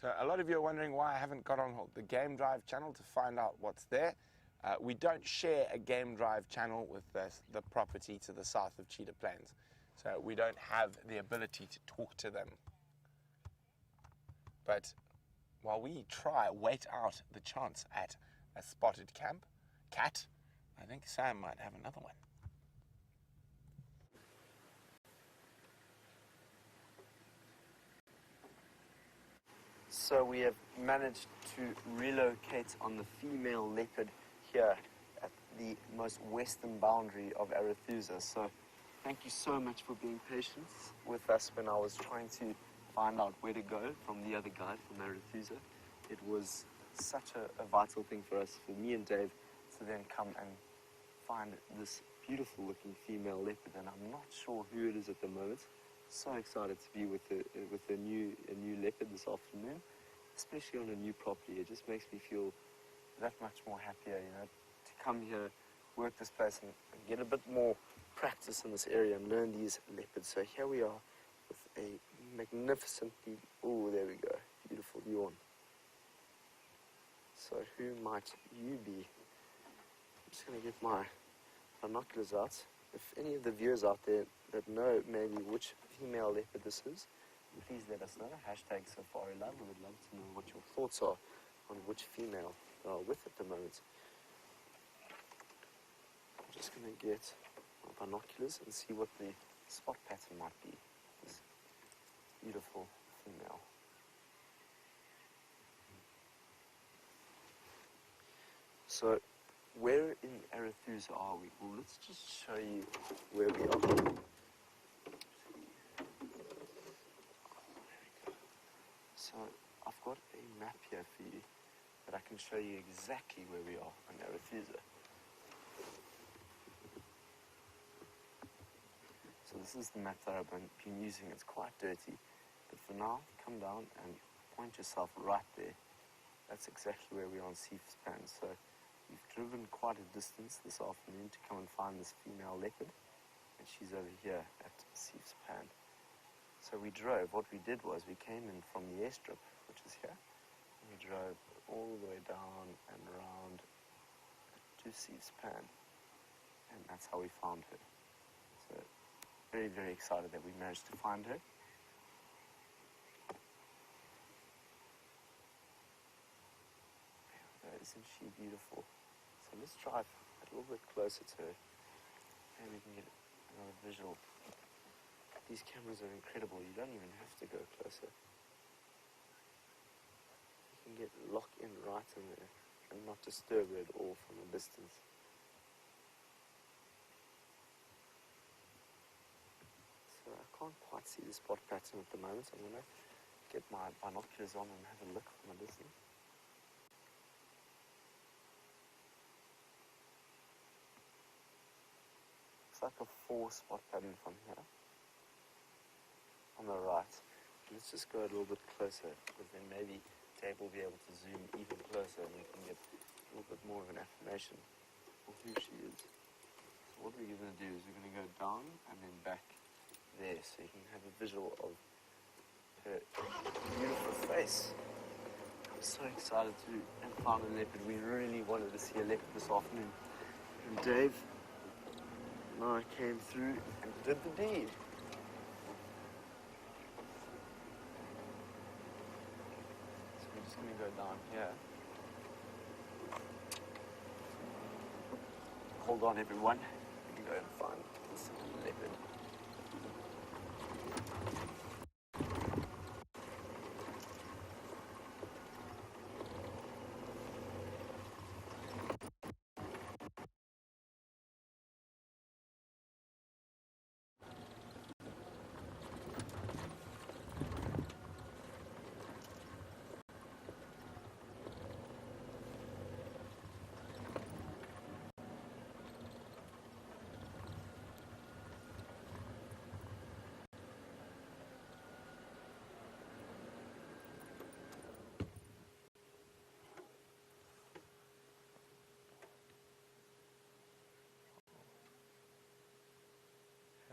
So a lot of you are wondering why I haven't got on the Game Drive channel to find out what's there. We don't share a Game Drive channel with the property to the south of Cheetah Plains. So we don't have the ability to talk to them. But while we wait out the chance at a spotted cat. I think Sam might have another one. So we have managed to relocate on the female leopard here at the most western boundary of Arethusa. So thank you so much for being patient with us when I was trying to find out where to go from the other guide from Arethusa. It was such a vital thing for us, for me and Dave, to then come and find this beautiful looking female leopard, and I'm not sure who it is at the moment. So excited to be with a new leopard this afternoon, especially on a new property. It just makes me feel that much more happier, you know, to come here, work this place, and get a bit more practice in this area and learn these leopards. So here we are with a magnificently, oh, there we go, beautiful yawn. So who might you be? I'm just going to get my binoculars out. If any of the viewers out there that know maybe which female leopard this is, please let us know. Hashtag SafariLIVE. We would love to know what your thoughts are on which female they are with at the moment. I'm just going to get my binoculars and see what the spot pattern might be. This beautiful female. So, where in Arethusa are we? Well, let's just show you where we are. So, I've got a map here for you that I can show you exactly where we are in Arethusa. So this is the map that I've been using. It's quite dirty, but for now, come down and point yourself right there. That's exactly where we are on Sabi Sand. So we've driven quite a distance this afternoon to come and find this female leopard, and she's over here at Sabi Sand. So we drove. What we did was we came in from the airstrip, which is here, and we drove all the way down and around to Sabi Sand, and that's how we found her. So very, very excited that we managed to find her. Isn't she beautiful? So let's drive a little bit closer to her, and we can get another visual. These cameras are incredible. You don't even have to go closer. You can get locked in right in there and not disturb her at all from a distance. So I can't quite see the spot pattern at the moment. I'm going to get my binoculars on and have a look from a distance. It's like a 4-spot pattern from here on the right. Let's just go a little bit closer, because then maybe Dave will be able to zoom even closer and we can get a little bit more of an affirmation of who she is. So what we're going to do is we're going to go down and then back there, so you can have a visual of her beautiful face. I'm so excited to have found a leopard. We really wanted to see a leopard this afternoon. And Dave and I came through and did the deed. So we're just going to go down here. Hold on, everyone. We can go and find this leopard.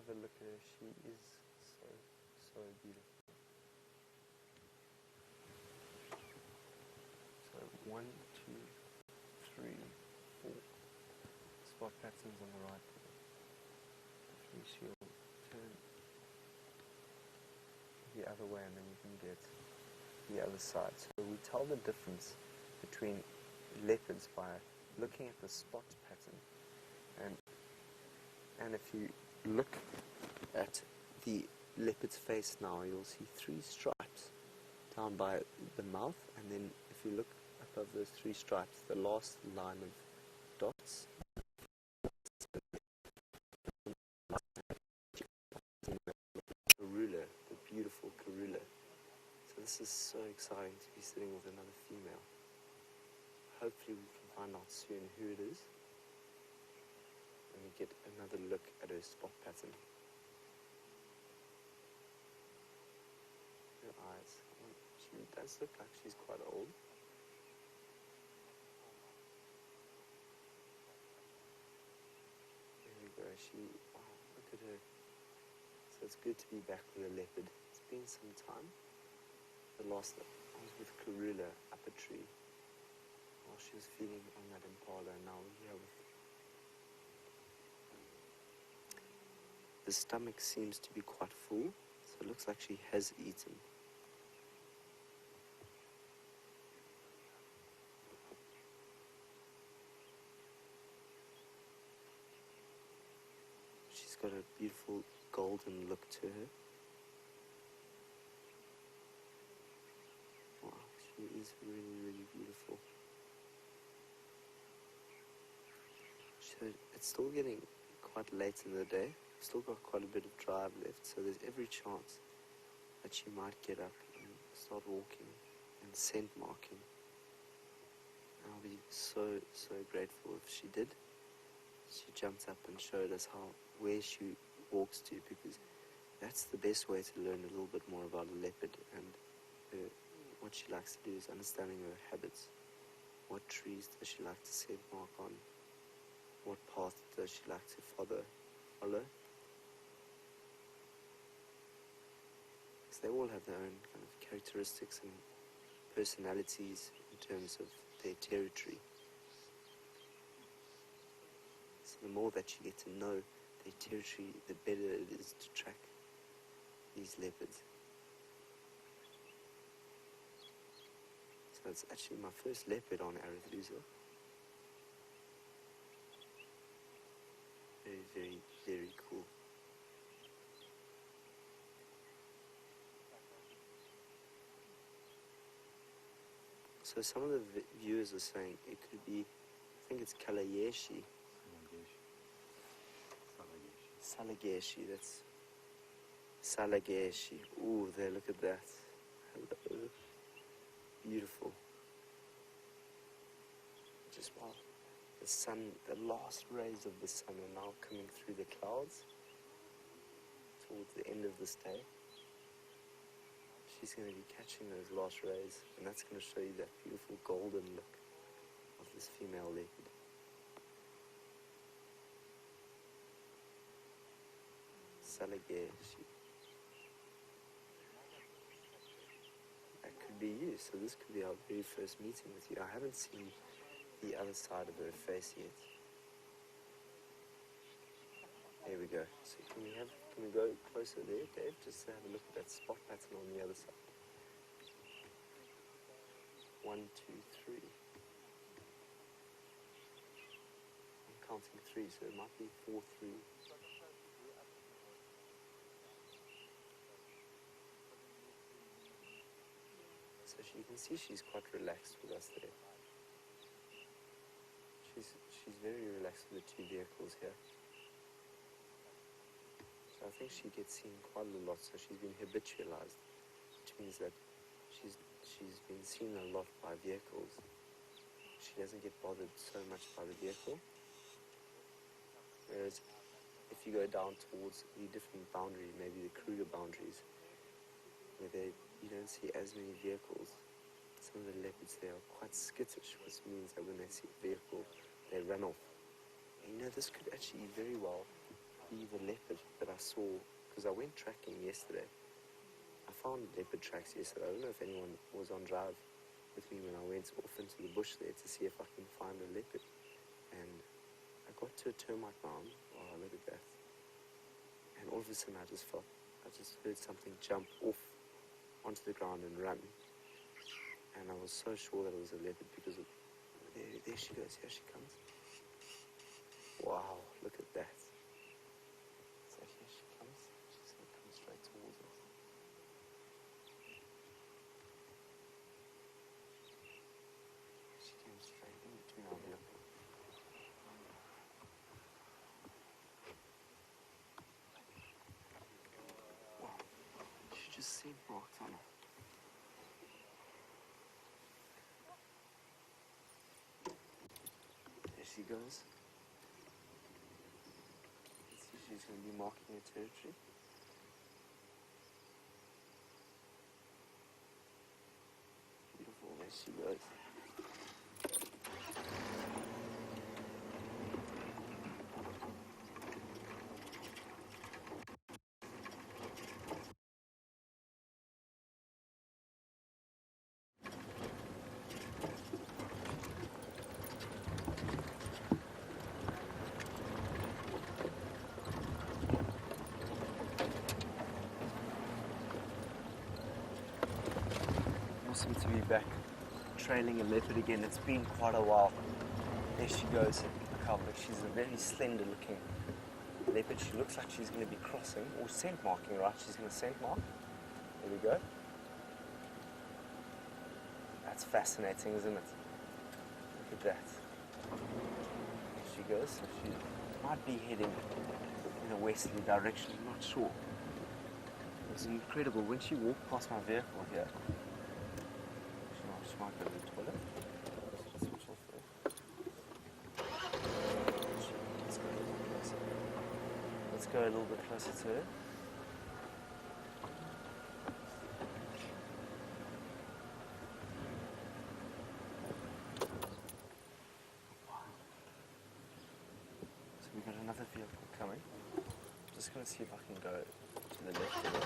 Have a look at her. She is so beautiful. So 1, 2, 3, 4 spot patterns on the right there. Hopefully she'll turn the other way and then you can get the other side. So we tell the difference between leopards by looking at the spot pattern. And if you look at the leopard's face now, you'll see 3 stripes down by the mouth, and then if you look above those 3 stripes, the last line of dots, Karula, the beautiful Karula. So this is so exciting to be sitting with another female. Hopefully we can find out soon who it is, and we get another look at her spot pattern. Her eyes, she does look like she's quite old. There we go, wow, look at her. So it's good to be back with a leopard. It's been some time. The last I was with Karula up a tree while she was feeding on that impala, and now we're here with. The stomach seems to be quite full, so it looks like she has eaten. She's got a beautiful golden look to her. Wow, she is really, really beautiful. So it's still getting quite late in the day. We've still got quite a bit of drive left, so there's every chance that she might get up and start walking and scent marking. And I'll be so, so grateful if she did. She jumped up and showed us where she walks to, because that's the best way to learn a little bit more about a leopard, and what she likes to do is understanding her habits. What trees does she like to scent mark on? What path does she like to follow? Because they all have their own kind of characteristics and personalities in terms of their territory. So the more that you get to know their territory, the better it is to track these leopards. So it's actually my first leopard on Arethusa. Very, very, very cool. So some of the viewers are saying it could be, I think it's Kalayeshi. Salageshi, that's Salageshi. Ooh, there, look at that. Hello. Beautiful. Just wow. The sun, the last rays of the sun are now coming through the clouds towards the end of this day. She's going to be catching those last rays, and that's going to show you that beautiful golden look of this female leopard. Salageshi. That could be you, so this could be our very first meeting with you. I haven't seen the other side of her face yet. There we go. So can we go closer there, Dave, just to have a look at that spot pattern on the other side. 1, 2, 3. I'm counting 3, so it might be 4, 3. So you can see she's quite relaxed with us there. She's very relaxed with the 2 vehicles here. So I think she gets seen quite a lot, so she's been habitualized, which means that she's been seen a lot by vehicles. She doesn't get bothered so much by the vehicle. Whereas if you go down towards the different boundaries, maybe the Kruger boundaries, where you don't see as many vehicles, some of the leopards there are quite skittish, which means that when they see a vehicle, they run off. And this could actually very well be the leopard that I saw, because I went tracking yesterday. I found leopard tracks yesterday. I don't know if anyone was on drive with me when I went off into the bush there to see if I can find a leopard. And I got to a termite mound. Oh, look at that. And all of a sudden I just heard something jump off onto the ground and run. And I was so sure that it was a leopard because There she goes, here she comes. Wow, look at that. So here she comes. She's going to come straight towards us. She came straight in between our vehicle. Wow, she just scent marked on her. There she goes. She's going to be marking her territory. Beautiful, there she goes. Awesome to be back trailing a leopard again. It's been quite a while. There she goes. Look how big. She's a very slender looking leopard. She looks like she's going to be crossing or scent marking, right? She's going to scent mark. There we go. That's fascinating, isn't it? Look at that. There she goes. So she might be heading in a westerly direction. I'm not sure. It's incredible. When she walked past my vehicle here, she might go to the toilet. Let's switch off there. Let's go a little bit closer to her. So we've got another vehicle coming. I'm just going to see if I can go to the left of it.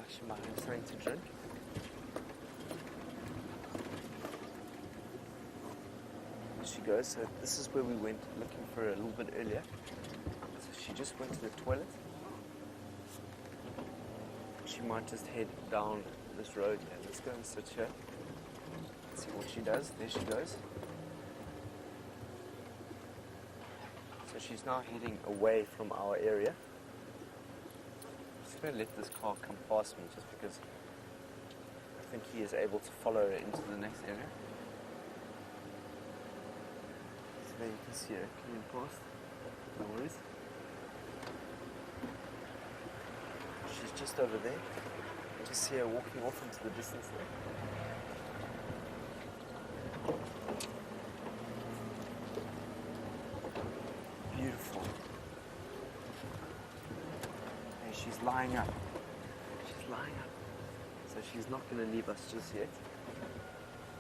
She might have something to drink. There she goes. So this is where we went looking for her a little bit earlier. So she just went to the toilet. She might just head down this road here. Let's go and sit here. Let's see what she does. There she goes. So she's now heading away from our area. I'm going to let this car come past me just because I think he is able to follow her into the next area. So there you can see her coming past. No worries. She's just over there. You just see her walking off into the distance there. Beautiful. She's lying up. She's lying up. So she's not going to leave us just yet.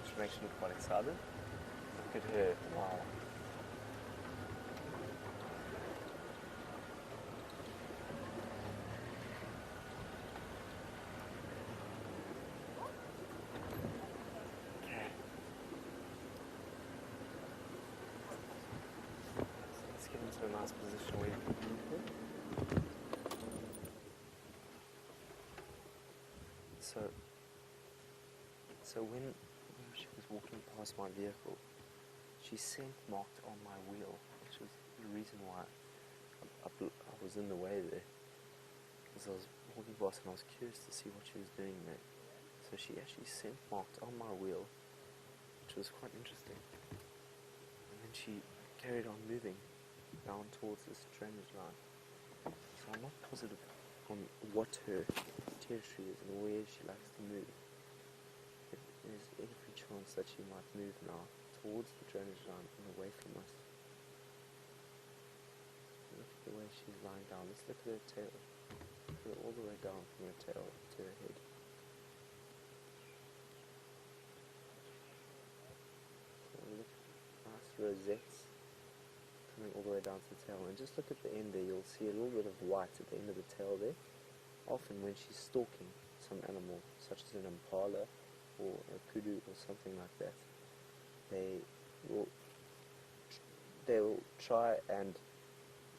Which makes me quite excited. Look at her. Wow. Okay. So let's get into a nice position where you can move her. So when she was walking past my vehicle, she scent marked on my wheel, which was the reason why I was in the way there. Because I was walking past and I was curious to see what she was doing there. So she actually scent marked on my wheel, which was quite interesting. And then she carried on moving down towards this drainage line. So I'm not positive on what her territory is and where she likes to move. There's every chance that she might move now towards the drainage line and away from us. Look at the way she's lying down. Let's look at her tail. Look at her all the way down from her tail to her head. So look at rosettes coming all the way down to the tail. And just look at the end there, you'll see a little bit of white at the end of the tail there. Often when she's stalking some animal, such as an impala or a kudu or something like that, they will try and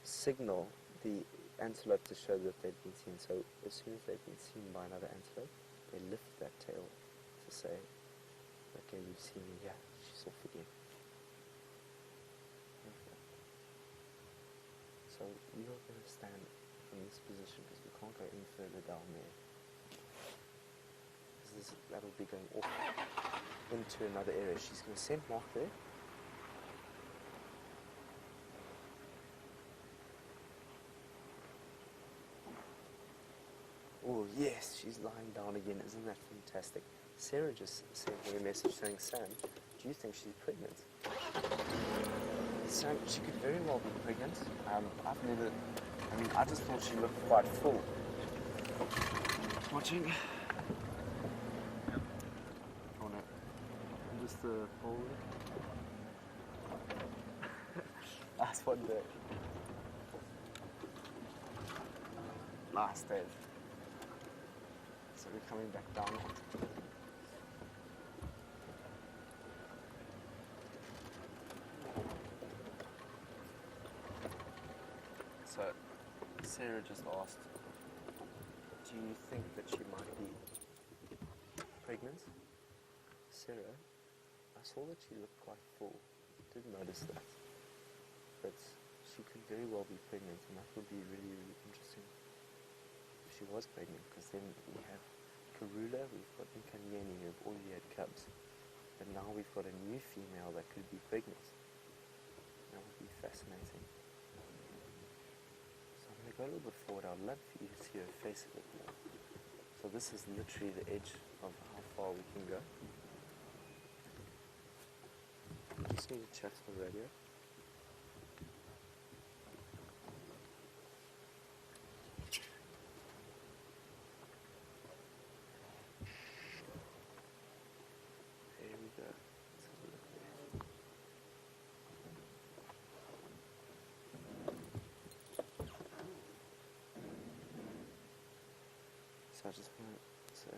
signal the antelope to show that they've been seen. So as soon as they've been seen by another antelope, they lift that tail to say, okay, we've seen you, yeah, she's off again. Okay. So we are going to stand in this position because we can't go any further down there. Because that'll be going off into another area. She's going to scent mark there. Oh yes, she's lying down again. Isn't that fantastic? Sarah just sent me a message saying, Sam, do you think she's pregnant? Sam, she could very well be pregnant. I just thought she looked quite full. Watching. Oh no. Just the whole. Last one there. Last day. So we're coming back down. So Sarah just asked, do you think that she might be pregnant? Sarah, I saw that she looked quite full. Didn't notice that. But she could very well be pregnant, and that would be really, really interesting if she was pregnant, because then we have Karula, we've got Nkanyeni who have already had cubs, but now we've got a new female that could be pregnant. That would be fascinating. So I'm going to go a little bit forward. I'd love for you to see her face a bit more. So this is literally the edge of how far we can go. I just need to check the radio. So I just want to say,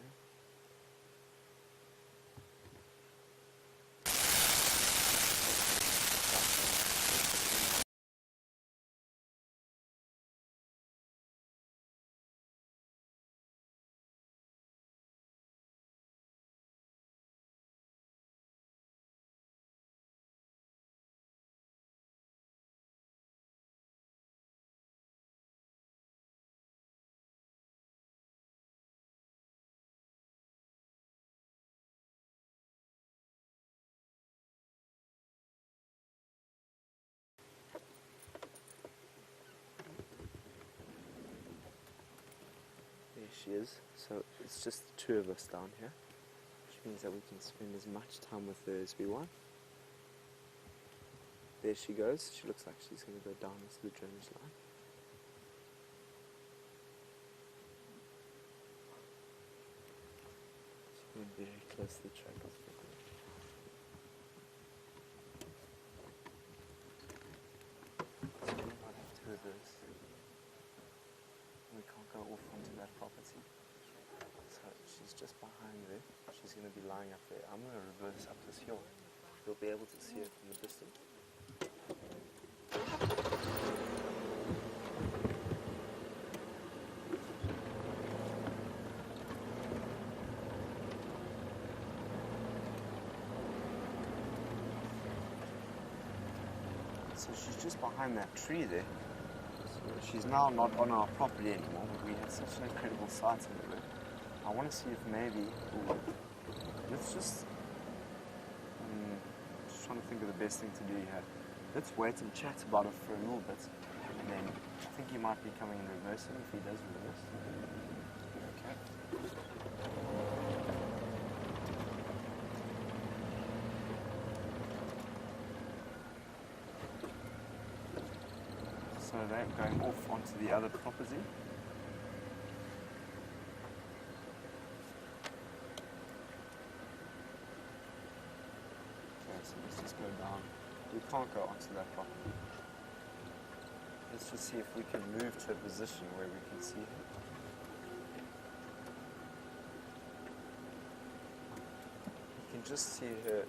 there she is. So it's just the two of us down here, which means that we can spend as much time with her as we want. There she goes. She looks like she's going to go down into the drainage line. She's going very close to the track. So we might have to reverse. We can't go off onto that property. So she's just behind there. She's going to be lying up there. I'm going to reverse up this hill. You'll be able to see her from the distance. So she's just behind that tree there. So she's now not on our property anymore, but we had such an incredible sight of her. I want to see if maybe, let's just trying to think of the best thing to do here. Let's wait and chat about it for a little bit, and then I think he might be coming in reverse if he does reverse. Okay. So they're going off onto the other property. Okay, so let's just go down. We can't go onto that property. Let's just see if we can move to a position where we can see her. You can just see her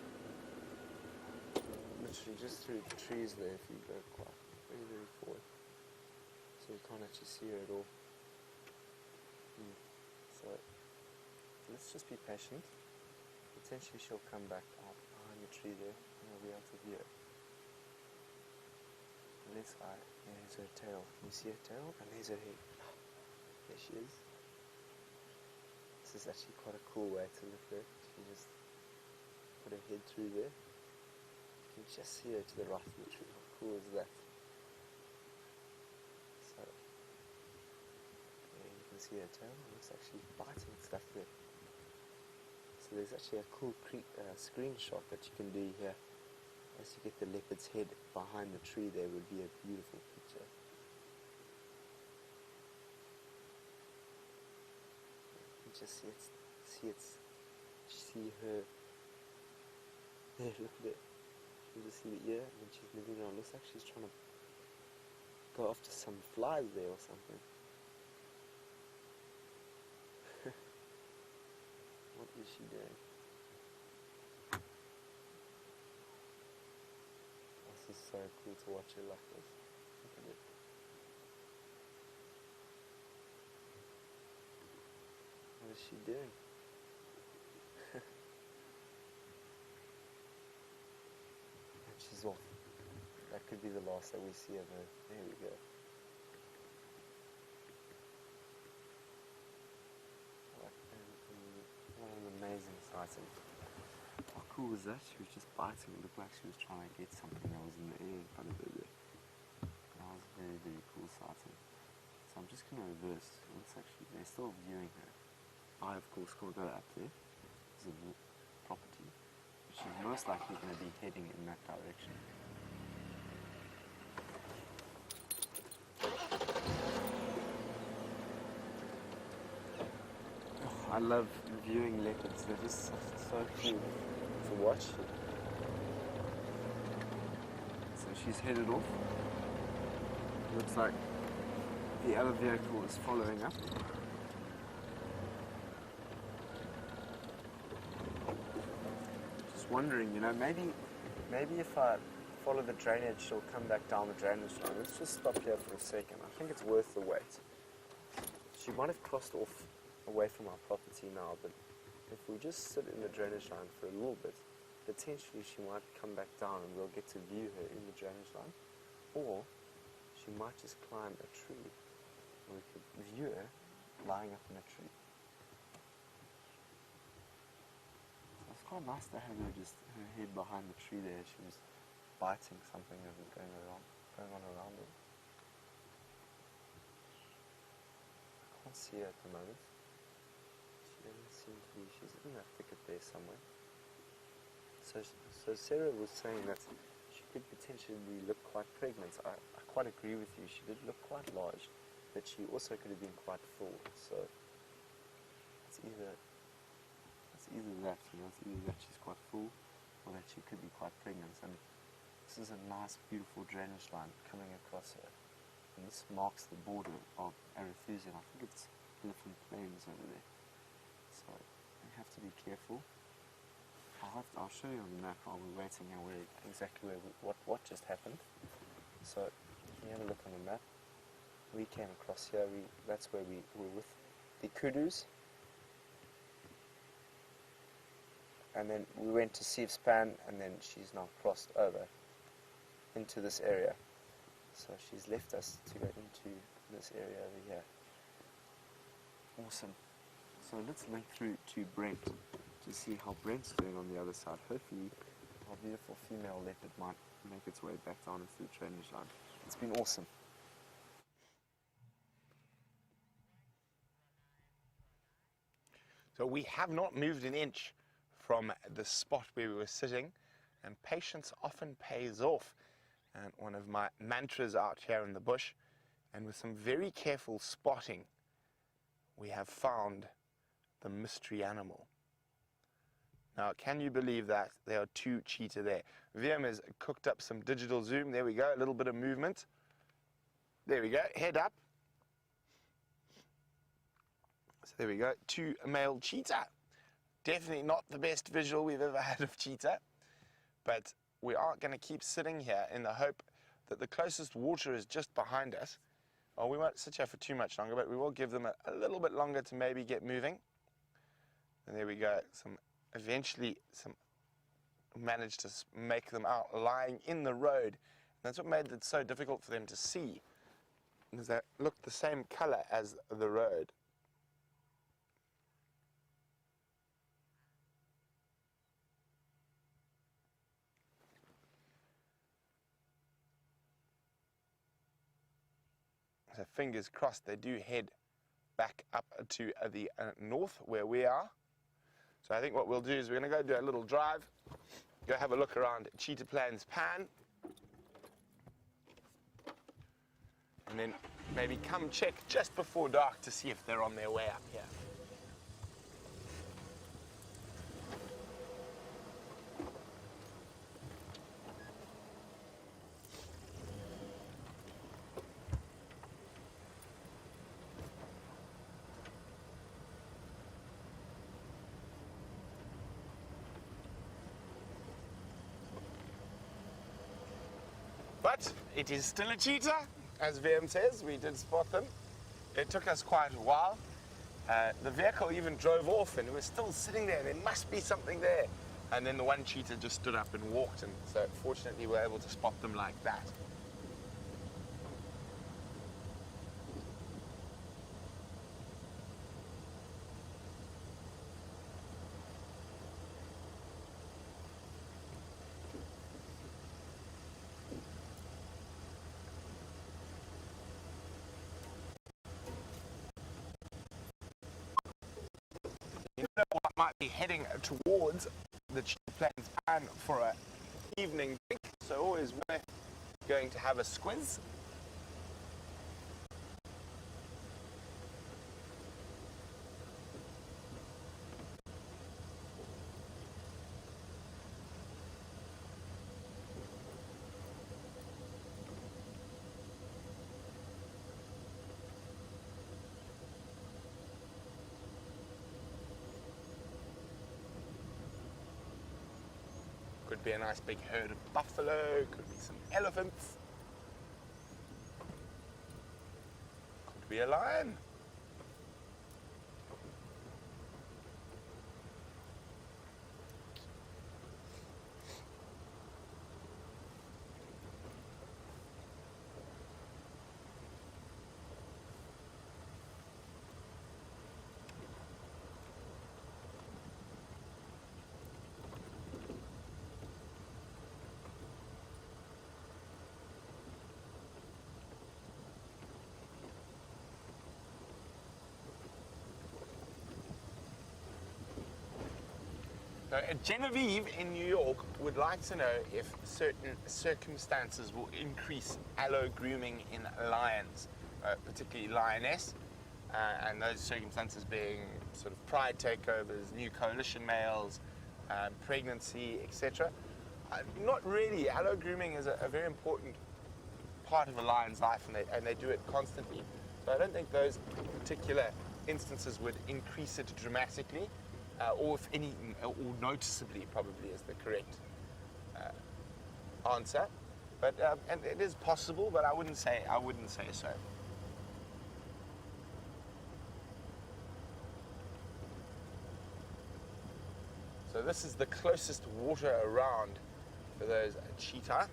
literally just through the trees there if you go quite very, very forward. So you can't actually see her at all. So let's just be patient. Potentially she'll come back out behind the tree there and we'll be able to view her. This eye, there's her tail. Can you see her tail? And there's her head. There she is. This is actually quite a cool way to look at it. She just put her head through there. You can just see her to the right of the tree. How cool is that? So, yeah, you can see her tail. It looks like she's biting stuff there. So there's actually a cool screenshot that you can do here. As you get the leopard's head behind the tree, there would be a beautiful picture. You can just see her. There, look at it. You can just see the ear, and then she's moving around. Looks like she's trying to go after some flies there or something. What is she doing? This is so cool to watch her like this. Look at it. What is she doing? And she's off. That could be the last that we see of her. There we go. What an amazing sighting. How cool was that? She was just biting. It looked like she was trying to get something that was in the air in front of her there. That was a very, very cool sighting. So I'm just going to reverse. It looks like they're still viewing her. I, of course, can't go up there. There's a property. But she's most likely going to be heading in that direction. I love viewing leopards. They're just so cool to watch. So she's headed off. Looks like the other vehicle is following up. Just wondering, you know, maybe if I follow the drainage, she'll come back down the drainage line. Let's just stop here for a second. I think it's worth the wait. She might have crossed off away from our property now, but if we just sit in the drainage line for a little bit, potentially she might come back down and we'll get to view her in the drainage line, or she might just climb a tree and we could view her lying up in a tree. So it's quite nice to have her her head behind the tree there. She was biting something that was going on around her. I can't see her at the moment. She's in that thicket there somewhere. So Sarah was saying that she could potentially look quite pregnant. I quite agree with you. She did look quite large, but she also could have been quite full. So it's either that, you know, it's either that she's quite full or that she could be quite pregnant. And this is a nice, beautiful drainage line coming across her. And this marks the border of Arethusa. I think it's Elephant Plains over there. So you have to be careful. I'll show you on the map while we're waiting and exactly what just happened. So if you have a look on the map, we came across here. That's where we were with the kudus, and then we went to Siefspan, and then she's now crossed over into this area. So she's left us to go into this area over here. Awesome. So let's link through to Brent to see how Brent's doing on the other side. Hopefully our beautiful female leopard might make its way back down into the drainage line. It's been awesome. So we have not moved an inch from the spot where we were sitting, and patience often pays off. And one of my mantras out here in the bush, and with some very careful spotting, we have found the mystery animal. Now, can you believe that? There are 2 cheetah there. VM has cooked up some digital zoom. There we go, a little bit of movement. There we go, head up. So there we go, 2 male cheetah. Definitely not the best visual we've ever had of cheetah, but we aren't going to keep sitting here in the hope that the closest water is just behind us. Well, we won't sit here for too much longer, but we will give them a little bit longer to maybe get moving. And there we go, eventually managed to make them out lying in the road. And that's what made it so difficult for them to see, is they looked the same color as the road. So fingers crossed they do head back up to the north where we are. So I think what we'll do is we're going to go do a little drive, go have a look around Cheetah Plains Pan, and then maybe come check just before dark to see if they're on their way up here. But it is still a cheetah, as VM says. We did spot them. It took us quite a while. The vehicle even drove off and it was still sitting there. There must be something there. And then the one cheetah just stood up and walked, and so fortunately we were able to spot them like that. You know what might be heading towards the Cheetah Plains Pan for an evening drink, so always worth going to have a squiz. Could be a nice big herd of buffalo, could be some elephants, could be a lion. So Genevieve in New York would like to know if certain circumstances will increase allo grooming in lions, particularly lioness, and those circumstances being sort of pride takeovers, new coalition males, pregnancy, etc. Not really. Allo grooming is a very important part of a lion's life, and they do it constantly. So I don't think those particular instances would increase it dramatically. Or if any, or noticeably, probably is the correct answer. But and it is possible, but I wouldn't say so. So this is the closest water around for those cheetah,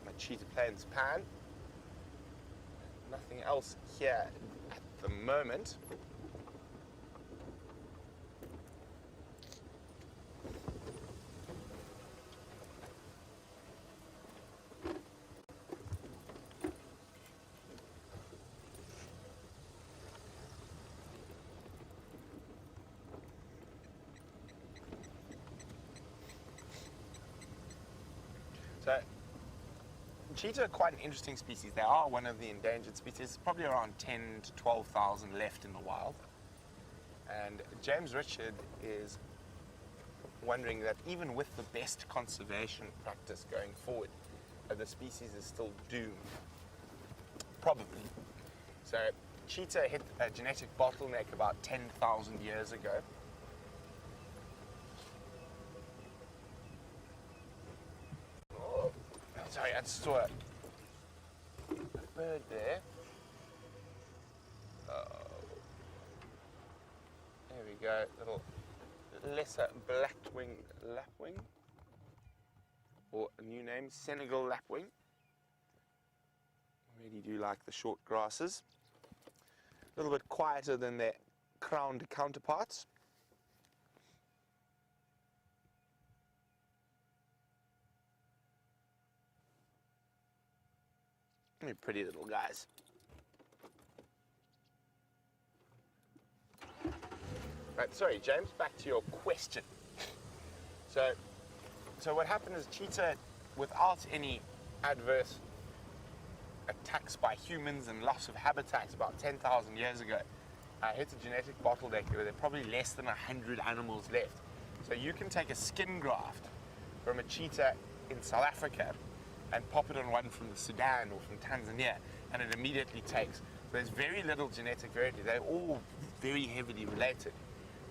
the Cheetah Plains Pan. Nothing else here at the moment. So, cheetah are quite an interesting species. They are one of the endangered species. Probably around 10 to 12,000 left in the wild. And James Richard is wondering that even with the best conservation practice going forward, the species is still doomed. Probably. So cheetah hit a genetic bottleneck about 10,000 years ago. Oh, sorry, I just saw a bird there. There we go, little lesser black-winged lapwing, or a new name, Senegal lapwing. Really do like the short grasses. A little bit quieter than their crowned counterparts. They're pretty little guys. Right, sorry, James, back to your question. So what happened is cheetah, without any adverse attacks by humans and loss of habitats about 10,000 years ago, hit a genetic bottleneck where there are probably less than 100 animals left. So you can take a skin graft from a cheetah in South Africa and pop it on one from the Sudan or from Tanzania, and it immediately takes. So there's very little genetic variety. They're all very heavily related.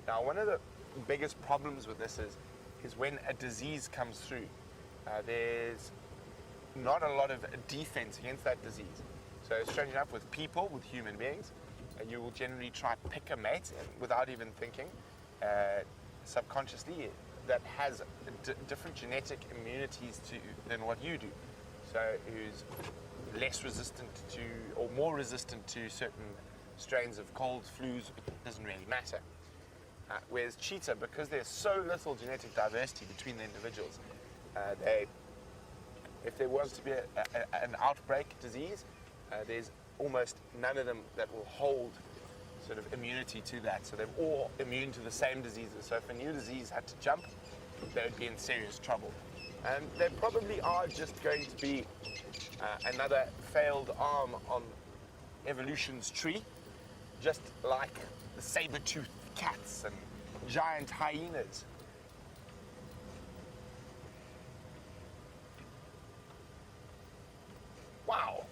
Now, one of the biggest problems with this is when a disease comes through, there's not a lot of defense against that disease. So strange enough, with people, with human beings, you will generally try to pick a mate without even thinking, subconsciously, that has different genetic immunities than what you do. So who's less resistant to, or more resistant to certain strains of colds, flus, it doesn't really matter. Whereas cheetah, because there's so little genetic diversity between the individuals, if there was to be an outbreak disease, there's almost none of them that will hold sort of immunity to that. So they're all immune to the same diseases. So if a new disease had to jump, they would be in serious trouble. And there probably are just going to be another failed arm on evolution's tree, just like the saber-toothed cats and giant hyenas. Wow.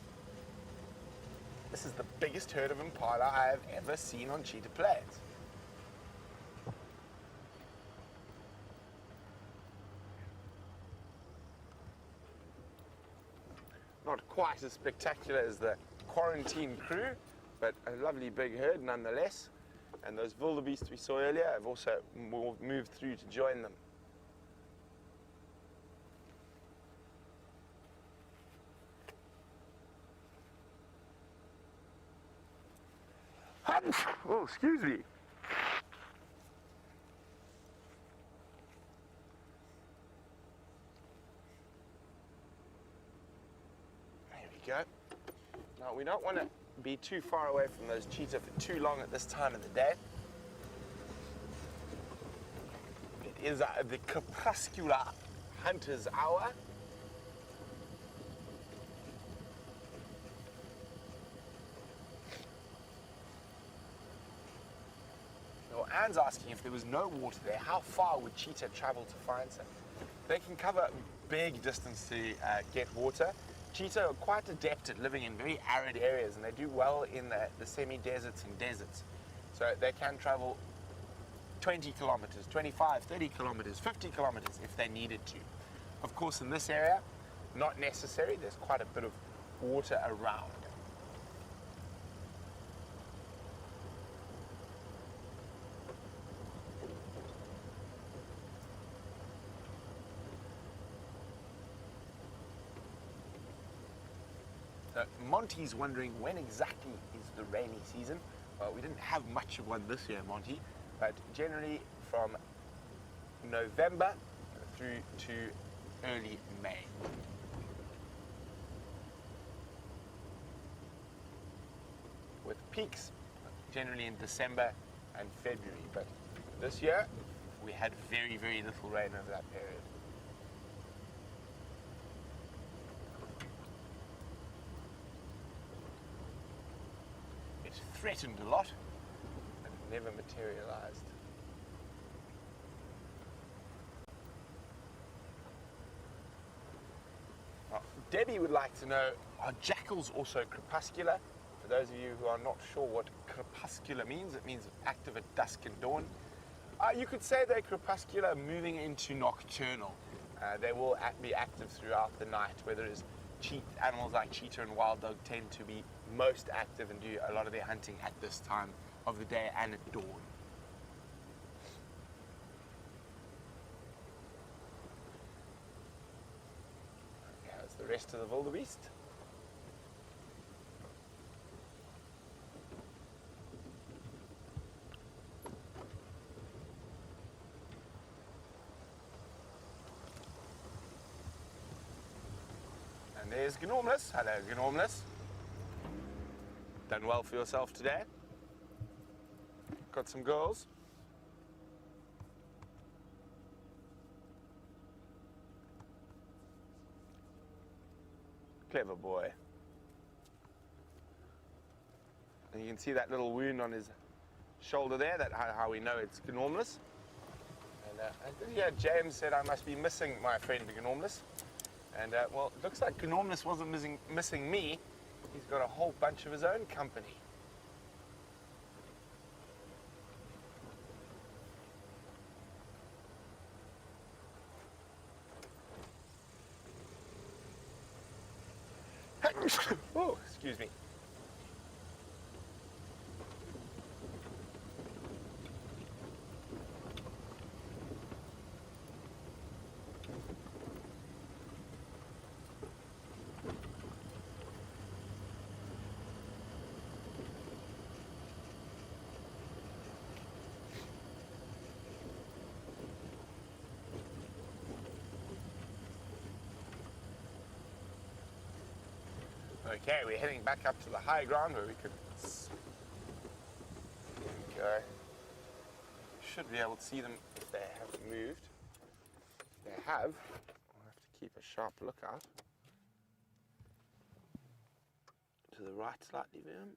This is the biggest herd of impala I have ever seen on cheetah plains. Not quite as spectacular as the quarantine crew, but a lovely big herd nonetheless. And those wildebeest we saw earlier have also moved through to join them. Oh, excuse me. There we go. Now, we don't want to be too far away from those cheetah for too long at this time of the day. It is the crepuscular hunter's hour. Now, Anne's asking if there was no water there, how far would cheetah travel to find some? They can cover big distance to get water. Cheetah are quite adept at living in very arid areas, and they do well in the semi-deserts and deserts. So they can travel 20 kilometers, 25, 30 kilometers, 50 kilometers if they needed to. Of course, in this area, not necessary. There's quite a bit of water around. Monty's wondering when exactly is the rainy season. Well, we didn't have much of one this year, Monty, but generally from November through to early May. With peaks generally in December and February, but this year we had very, very little rain over that period. Threatened a lot, and never materialized. Debbie would like to know, are jackals also crepuscular? For those of you who are not sure what crepuscular means, it means active at dusk and dawn. You could say they're crepuscular moving into nocturnal. They will be active throughout the night, whether it's animals like cheetah and wild dog tend to be most active and do a lot of their hunting at this time of the day and at dawn. Here's the rest of the wildebeest. And there's Gnormless. Hello, Gnormless. Done well for yourself today? Got some girls? Clever boy. And you can see that little wound on his shoulder there, that's how we know it's Gnormless. And yeah, James said I must be missing my friend Gnormless. And well, it looks like Gnormless wasn't missing me. He's got a whole bunch of his own company. Oh, excuse me. Okay, we're heading back up to the high ground where we could go. Should be able to see them if they haven't moved. If they have, I'll have to keep a sharp lookout. To the right slightly, Liam.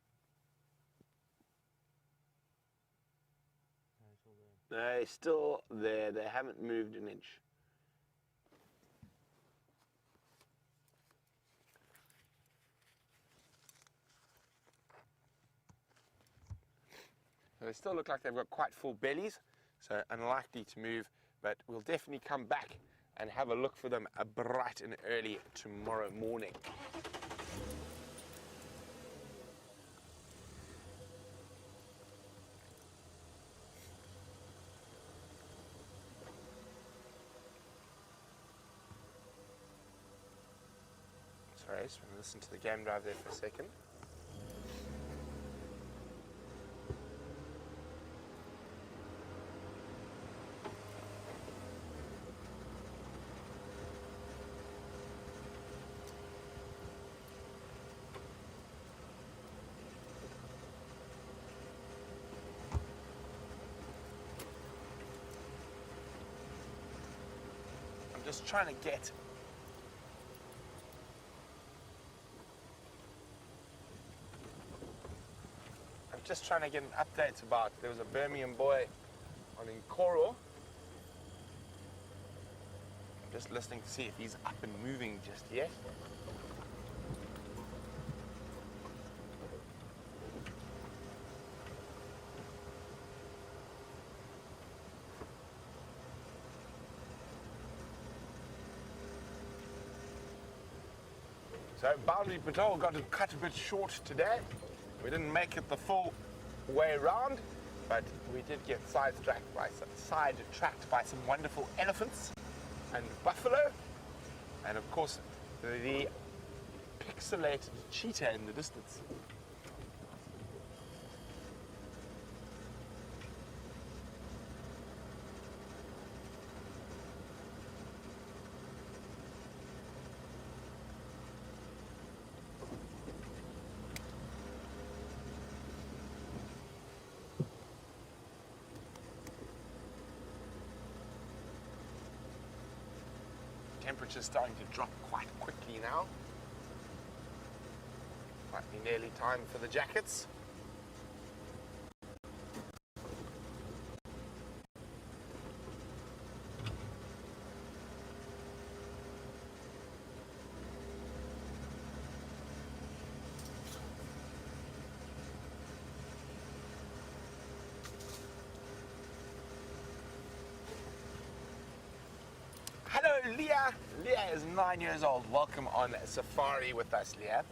They're still there. They haven't moved an inch. They still look like they've got quite full bellies, so unlikely to move, but we'll definitely come back and have a look for them bright and early tomorrow morning. Sorry, just want to listen to the game drive there for a second. Just trying to get an update about, there was a Birmingham boy on Nkoro. I'm just listening to see if he's up and moving just yet. So Boundary Patrol got cut a bit short today. We didn't make it the full way round, but we did get sidetracked by some wonderful elephants and buffalo, and of course the pixelated cheetah in the distance. Temperature's starting to drop quite quickly now. Might be nearly time for the jackets. Leah is 9 years old. Welcome on safari with us, Leah.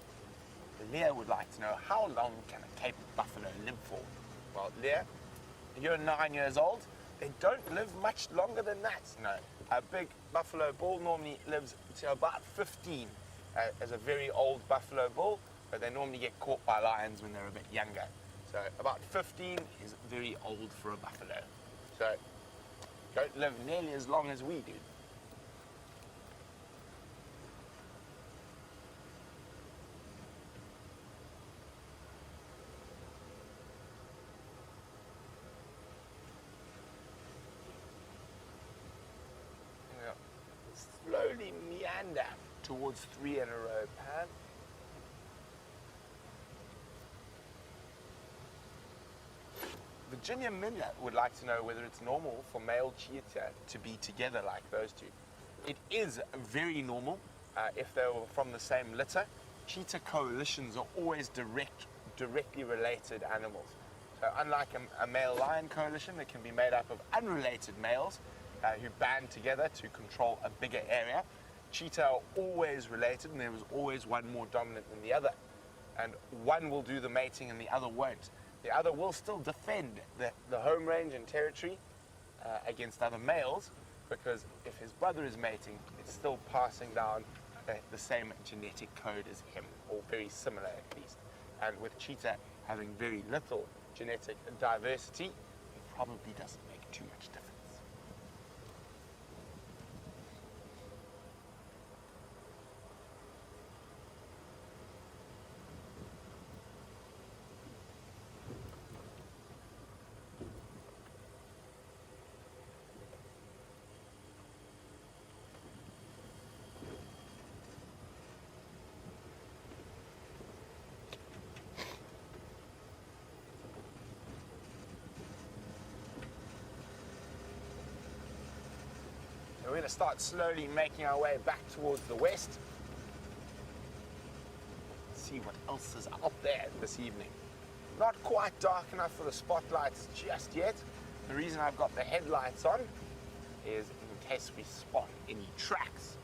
Leah would like to know, how long can a Cape buffalo live for? Well, Leah, you're 9 years old. They don't live much longer than that. No, a big buffalo bull normally lives to about 15 as a very old buffalo bull, but they normally get caught by lions when they're a bit younger. So about 15 is very old for a buffalo. So don't live nearly as long as we do. Slowly meander towards 3 in a row pan. Virginia Miller would like to know whether it's normal for male cheetah to be together like those two. It is very normal if they were from the same litter. Cheetah coalitions are always directly related animals. So unlike a male lion coalition that can be made up of unrelated males, who band together to control a bigger area. Cheetah are always related, and there was always one more dominant than the other. And one will do the mating and the other won't. The other will still defend the home range and territory against other males, because if his brother is mating, it's still passing down the same genetic code as him, or very similar at least. And with cheetah having very little genetic diversity, it probably doesn't make too much difference. We're going to start slowly making our way back towards the west. See what else is out there this evening. Not quite dark enough for the spotlights just yet. The reason I've got the headlights on is in case we spot any tracks.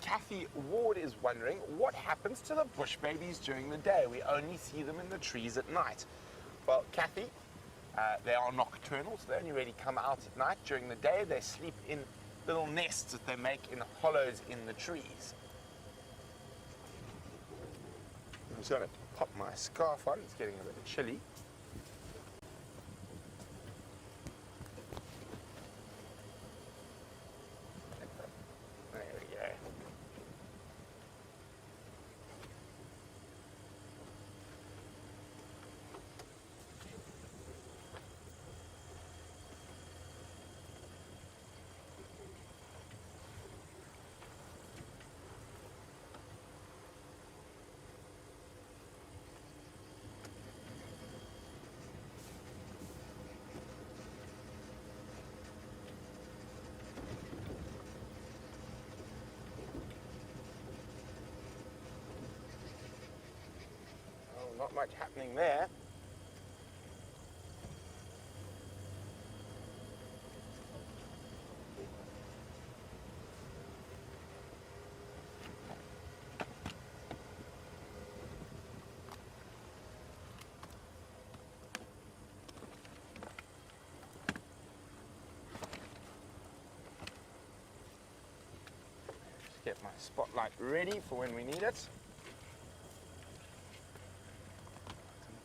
Kathy Ward is wondering what happens to the bush babies during the day. We only see them in the trees at night. Well, Kathy, they are nocturnal, so they only really come out at night. During the day, they sleep in little nests that they make in hollows in the trees. I'm just going to pop my scarf on. It's getting a bit chilly. Not much happening there. Just get my spotlight ready for when we need it.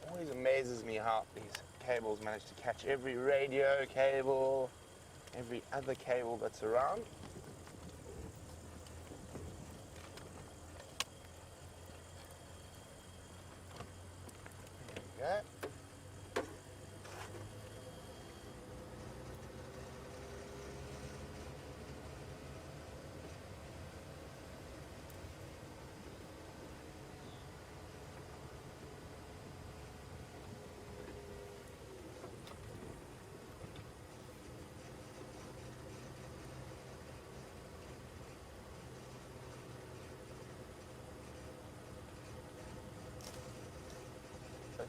Always amazes me how these cables manage to catch every radio cable, every other cable that's around. There we go.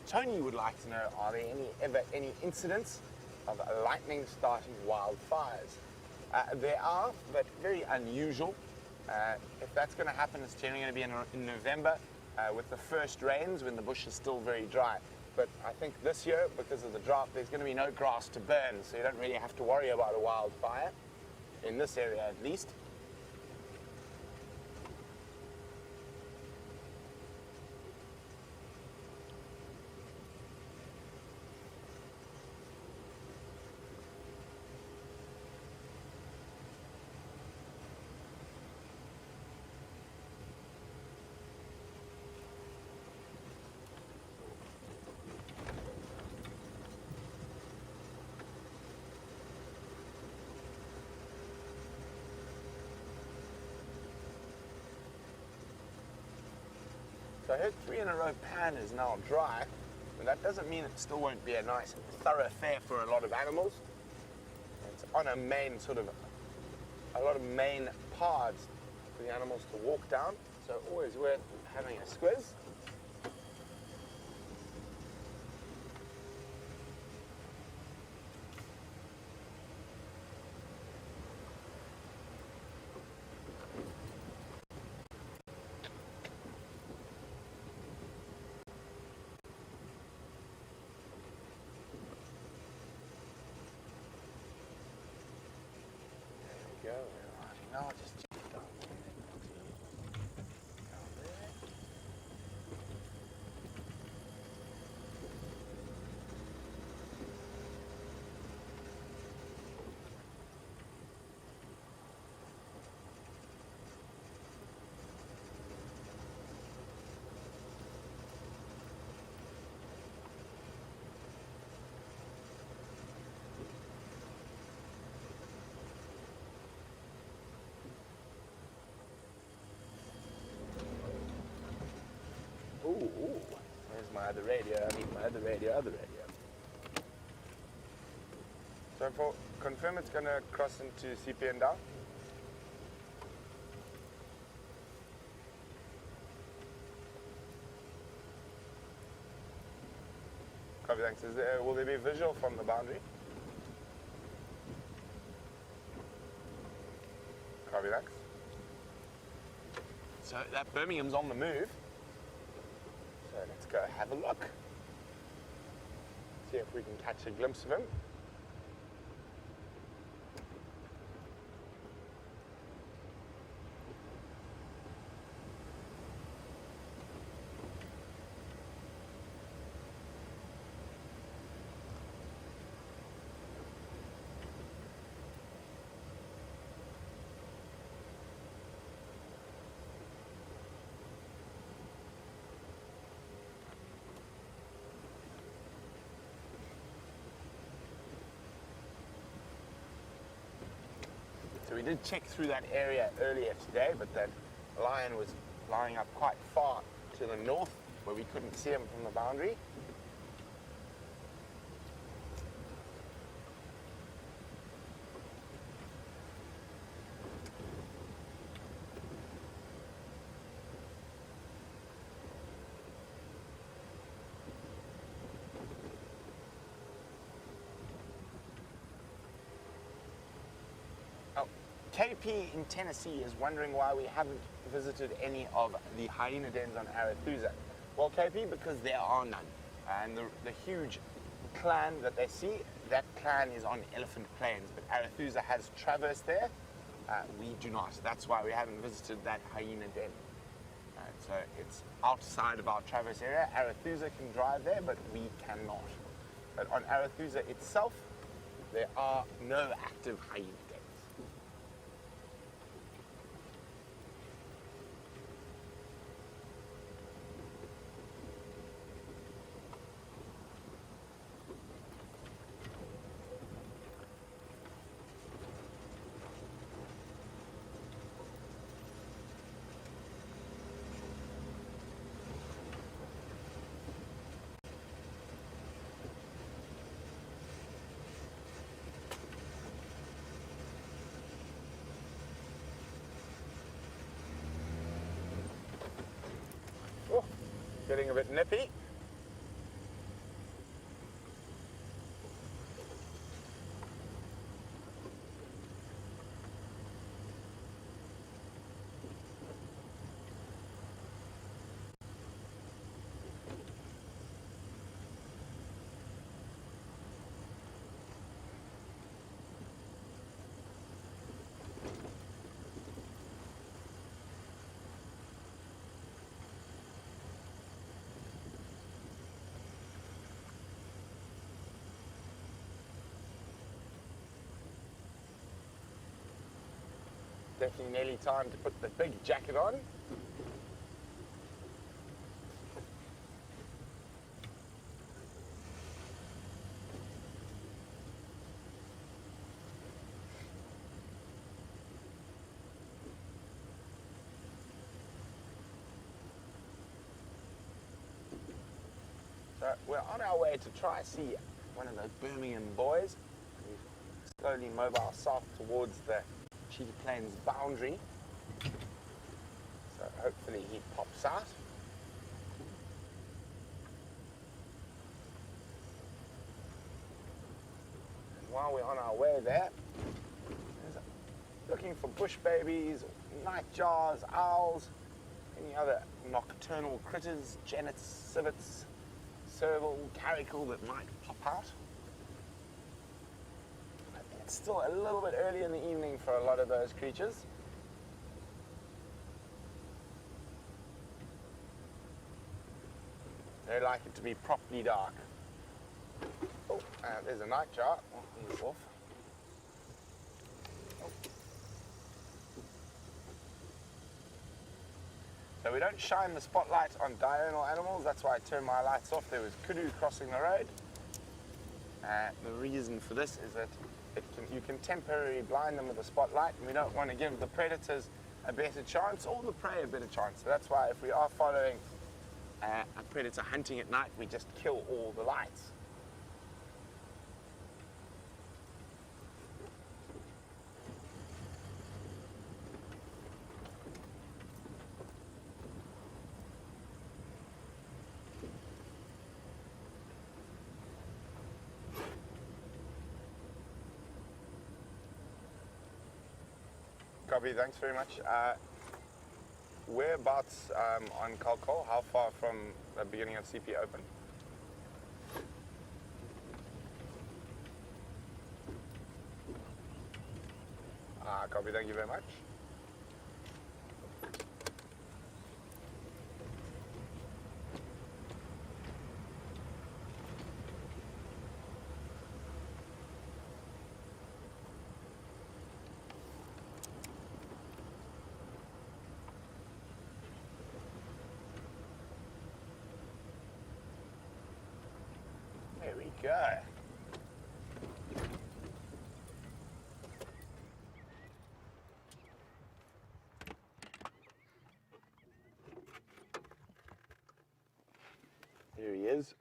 Tony would like to know, are there ever any incidents of lightning starting wildfires? There are, but very unusual. If that's going to happen, it's generally going to be in November with the first rains when the bush is still very dry. But I think this year, because of the drought, there's going to be no grass to burn, so you don't really have to worry about a wildfire, in this area at least. So I heard 3 in a row pan is now dry, and that doesn't mean it still won't be a nice thoroughfare for a lot of animals. It's on a main a lot of main paths for the animals to walk down, so always worth having a squiz. Go. No, just down there. Down there. Ooh, there's my other radio. I mean, my other radio. So for confirm it's going to cross into CP and down. Copy, thanks. Will there be visual from the boundary? Copy, thanks. So that Birmingham's on the move. So let's go have a look. See if we can catch a glimpse of him. So we did check through that area earlier today, but that lion was lying up quite far to the north where we couldn't see him from the boundary. KP in Tennessee is wondering why we haven't visited any of the hyena dens on Arathusa. Well, KP, because there are none. And the huge clan that they see, that clan is on Elephant Plains, but Arathusa has traverse there. We do not. That's why we haven't visited that hyena den. So it's outside of our traverse area. Arathusa can drive there, but we cannot. But on Arathusa itself, there are no active hyena dens. Getting a bit nippy. definitely nearly time to put the big jacket on. So we're on our way to try see one of those Birmingham boys. We've slowly mobile south towards the Cheetah Plains boundary. So hopefully he pops out. And while we're on our way there, looking for bush babies, nightjars, owls, any other nocturnal critters, genets, civets, serval, caracal that might pop out. It's still a little bit early in the evening for a lot of those creatures. They like it to be properly dark. Oh, there's a nightjar. Oh, he's off. Oh. So we don't shine the spotlight on diurnal animals. That's why I turned my lights off. There was kudu crossing the road. The reason for this is that you can temporarily blind them with a spotlight, and we don't want to give the predators a better chance or the prey a better chance. So that's why if we are following a predator hunting at night, we just kill all the lights. Copy, thanks very much. Whereabouts on Kalkol? How far from the beginning of CP Open? Copy, thank you very much. There we go. Here he is.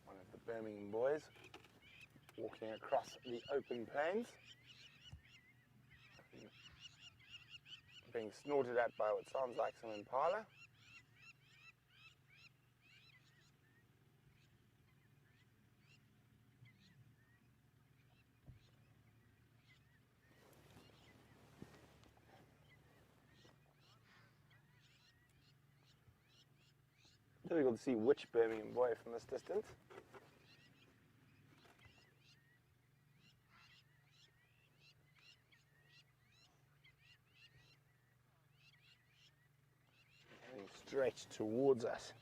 One of the Birmingham boys walking across the open plains. Being snorted at by what sounds like some impala. Difficult to see which Birmingham boy from this distance. Heading straight towards us.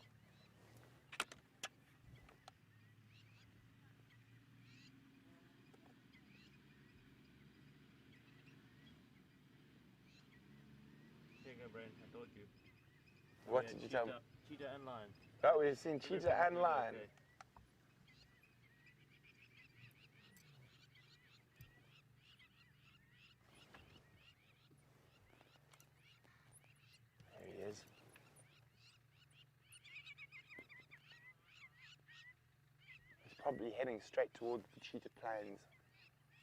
There you go, Brent. I told you. What Yeah, did you tell me? Cheetah and lion. Oh, we've seen cheetah and lion. Okay. There he is. He's probably heading straight towards the Cheetah Plains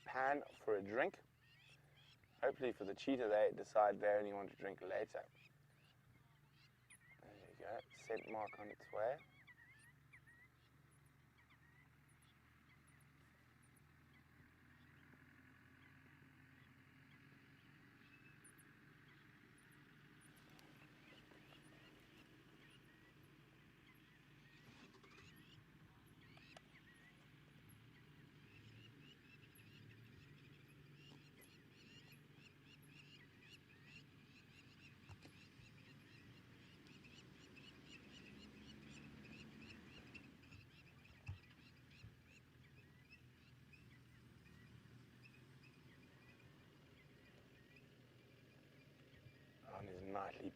pan for a drink. Hopefully for the cheetah they decide they only want to drink later. There you go, scent mark on its way.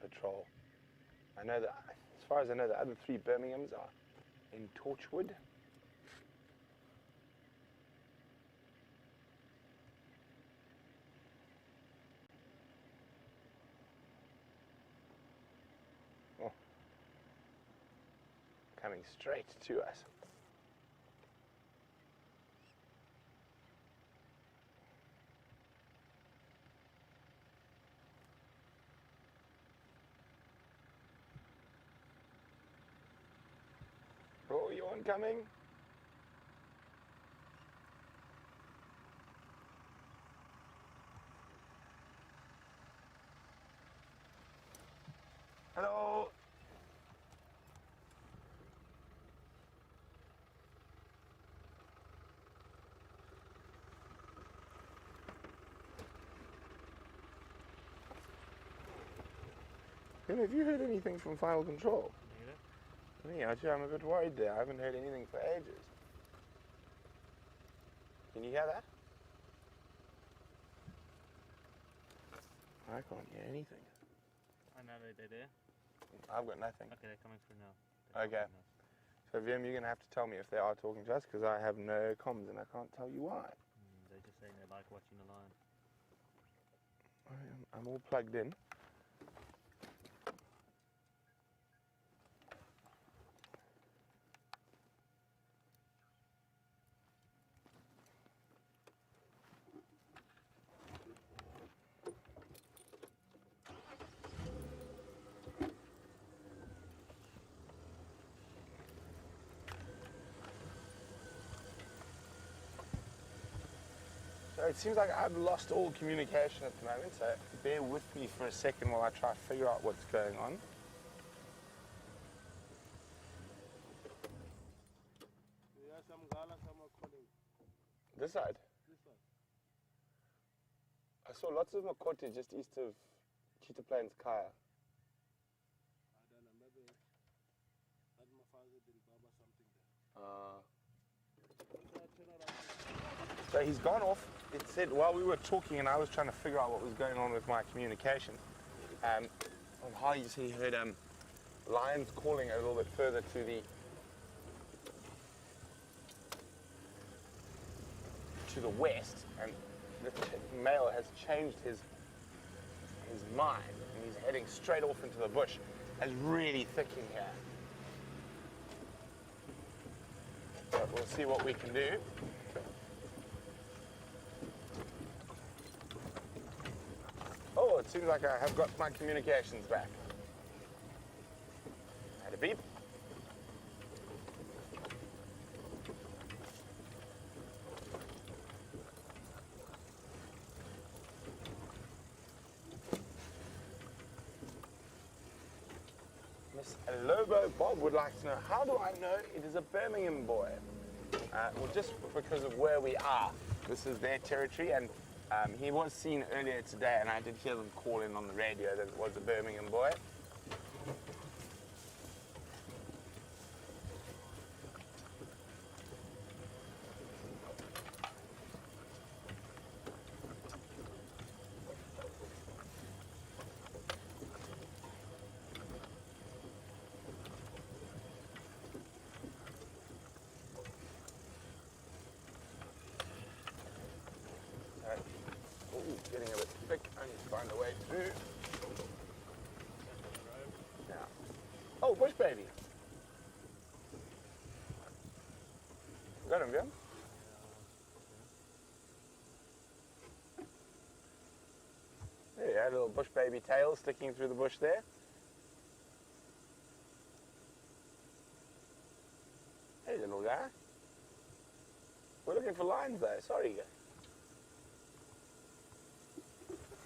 patrol. I know that, as far as I know, the other 3 Birminghams are in Torchwood. Oh. Coming straight to us. Oh, you oncoming? Hello? Have you heard anything from Final Control? Neither. Yeah, actually, I'm a bit worried there. I haven't heard anything for ages. Can you hear that? I can't hear anything. I know they're there. I've got nothing. Okay, they're coming through now. They're Okay. coming now. So, Vim, you're going to have to tell me if they are talking to us, because I have no comms and I can't tell you why. They're just saying they like watching the lion. I'm all plugged in. So it seems like I've lost all communication at the moment, so bear with me for a second while I try to figure out what's going on. Yeah, some gala, some are calling. This side? This one. I saw lots of Makoti just east of Cheetah Plains, Kaya. I don't know, maybe that my father did Baba something there. So he's gone off. It said while we were talking and I was trying to figure out what was going on with my communication, on how he said he heard lions calling a little bit further to the west, and the male has changed his mind and he's heading straight off into the bush. It's really thick in here. But we'll see what we can do. Oh, it seems like I have got my communications back. Had a beep. Miss Lobo Bob would like to know, how do I know it is a Birmingham boy? Well, just because of where we are. This is their territory, and he was seen earlier today, and I did hear them call in on the radio that it was a Birmingham boy. Getting a bit thick. I need to find a way through. Yeah. Oh, bush baby. Got him, Jim? There you go, little bush baby tail sticking through the bush there. Hey, little guy. We're looking for lions though, sorry.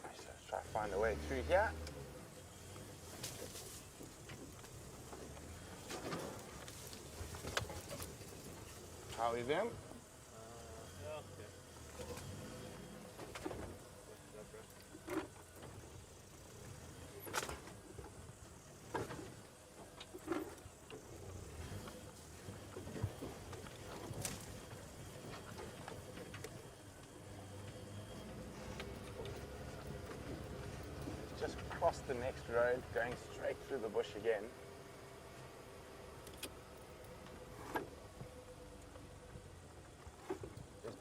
Let's try to find a way through here. How are we then? Yeah, okay. Just across the next road, going straight through the bush again. Is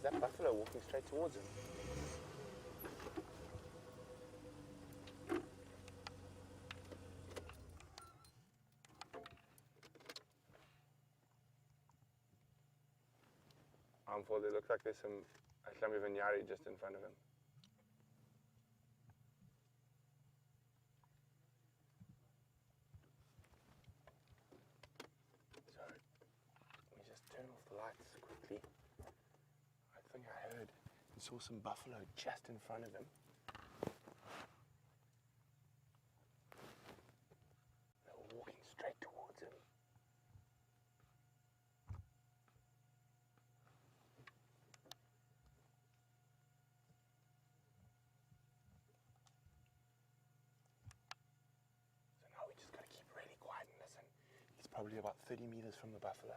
that buffalo walking straight towards him? It looks like there's a clump of vinyari just in front of him. So, let me just turn off the lights quickly. I think I heard and saw some buffalo just in front of him. They were walking straight towards him. Probably about 30 meters from the buffalo.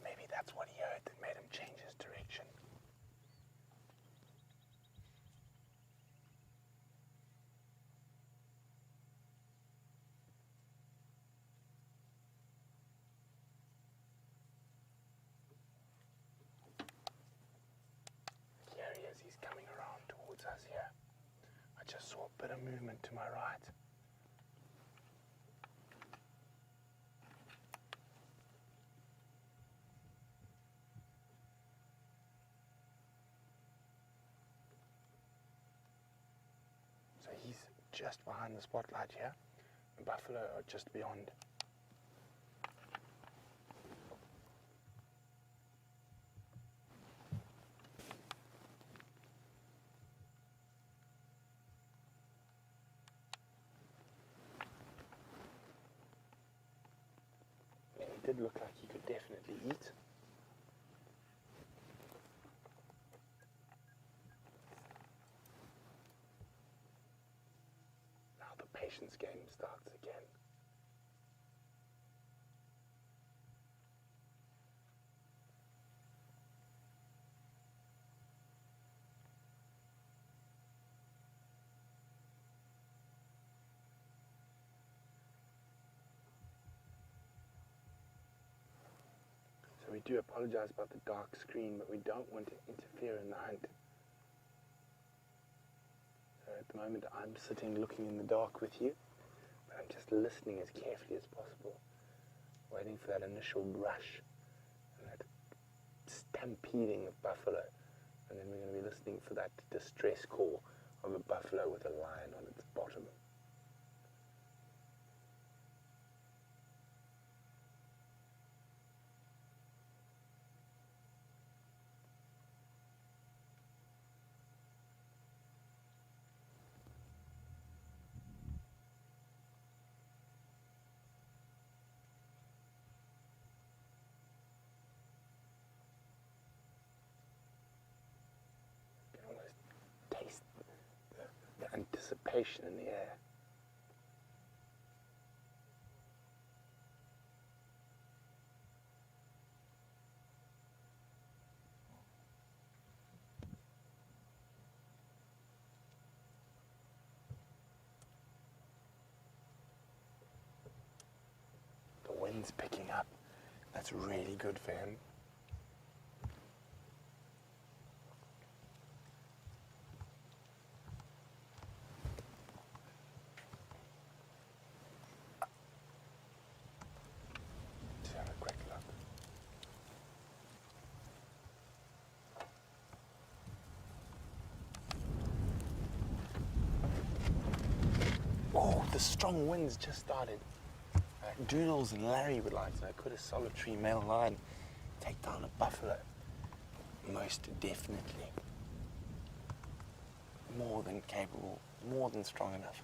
Maybe that's what he heard that made him change his direction. He's coming around towards us here. I just saw a bit of movement to my right. So he's just behind the spotlight here. The buffalo are just beyond. Did look like he could definitely eat. Now the patience game starts again. We do apologize about the dark screen, but we don't want to interfere in the hunt. So at the moment I'm sitting looking in the dark with you, but I'm just listening as carefully as possible, waiting for that initial rush and that stampeding of buffalo, and then we're going to be listening for that distress call of a buffalo with a lion on its bottom. Anticipation in the air. The wind's picking up. That's really good for him. The strong winds just started. Doodles and Larry would like to know, could a solitary male lion take down a buffalo? Most definitely. More than capable, more than strong enough.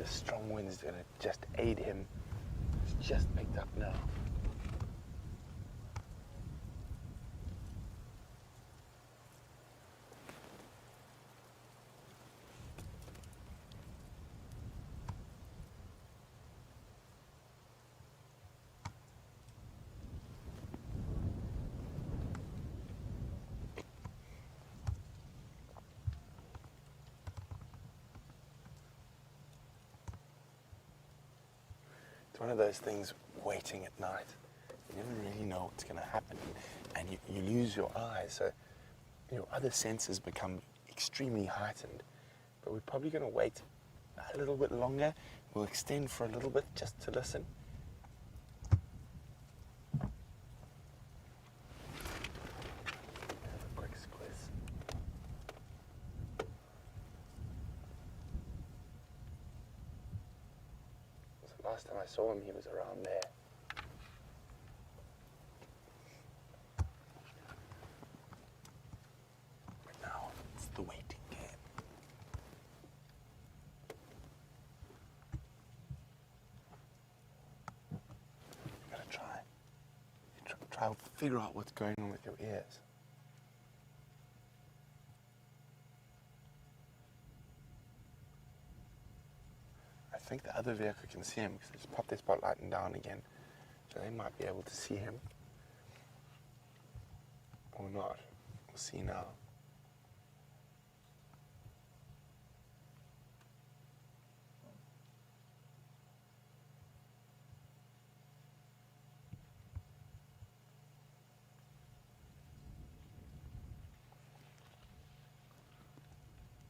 the strong wind's going to just aid him. It's just picked up now. It's one of those things, waiting at night. You never really know what's going to happen, and you lose your eyes, so your other senses become extremely heightened. But we're probably going to wait a little bit longer. We'll extend for a little bit just to listen. Have a quick squeeze. So last time I saw him, he was around there. But now it's the waiting game. You gotta try. Try to figure out what's going on with your ears. I think the other vehicle can see him because they just popped their spotlight down again. So they might be able to see him. Or not. We'll see now.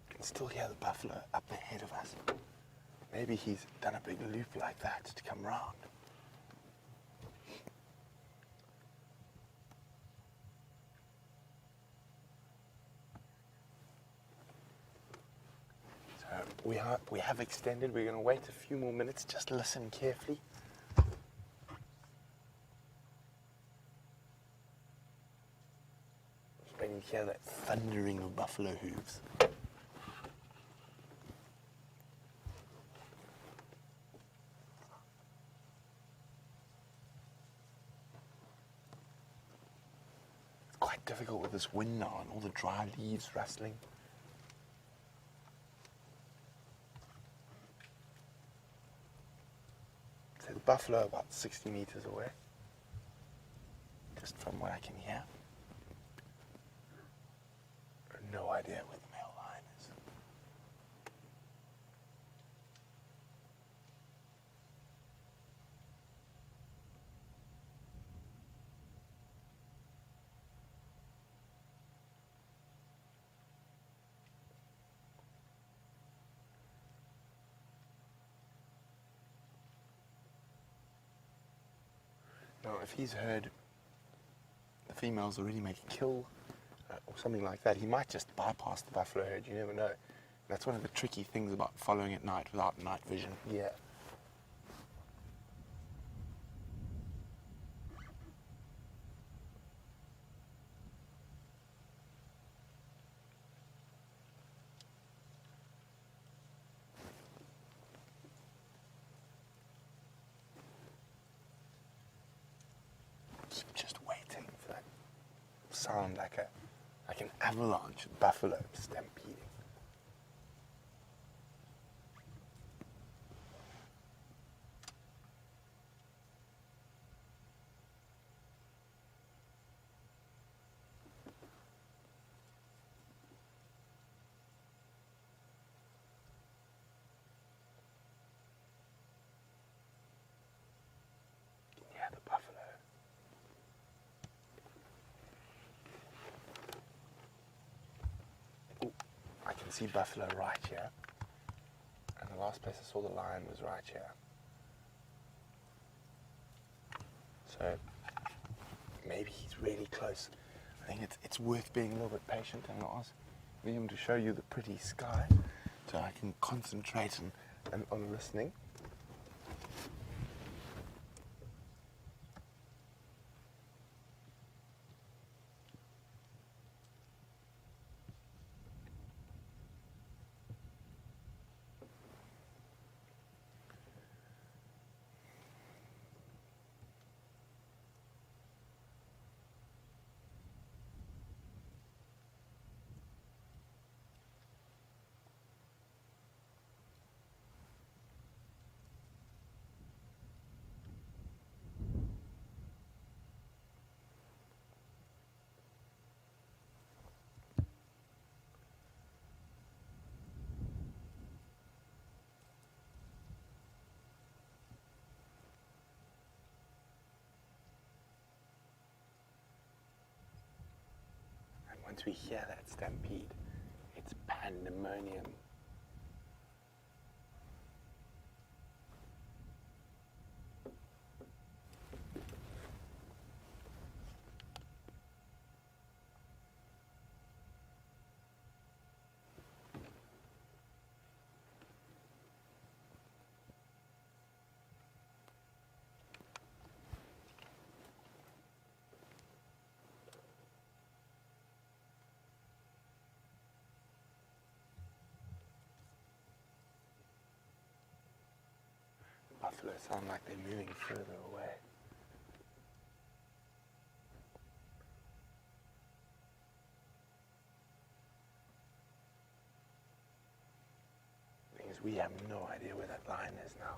You can still hear the buffalo up ahead of us. Maybe he's done a big loop like that to come round. So we have extended. We're going to wait a few more minutes. Just listen carefully. When you hear that thundering of buffalo hooves. Quite difficult with this wind now and all the dry leaves rustling. So the buffalo about 60 meters away, just from what I can hear. No idea where the male lion is. Now, if he's heard the females already make a kill or something like that, he might just bypass the buffalo herd. You never know. That's one of the tricky things about following at night without night vision. Yeah. Just waiting for that sound like an avalanche of buffalo stampeding. Yeah, the buffalo. I can see buffalo right here, and the last place I saw the lion was right here. So maybe he's really close. I think it's worth being a little bit patient and ask him to show you the pretty sky, so I can concentrate on listening. once we hear that stampede, it's pandemonium. Buffalo sound like they're moving further away. The thing is, we have no idea where that line is now.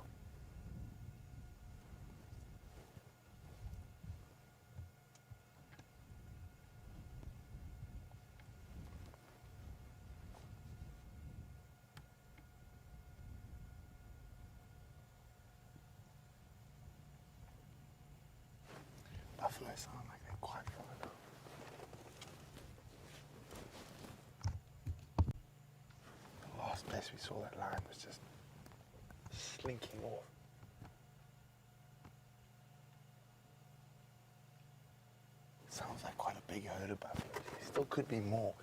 Buffalo sound like they're quite far now. The last place we saw that line was just slinking off. It sounds like quite a big herd of buffalo. There still could be more.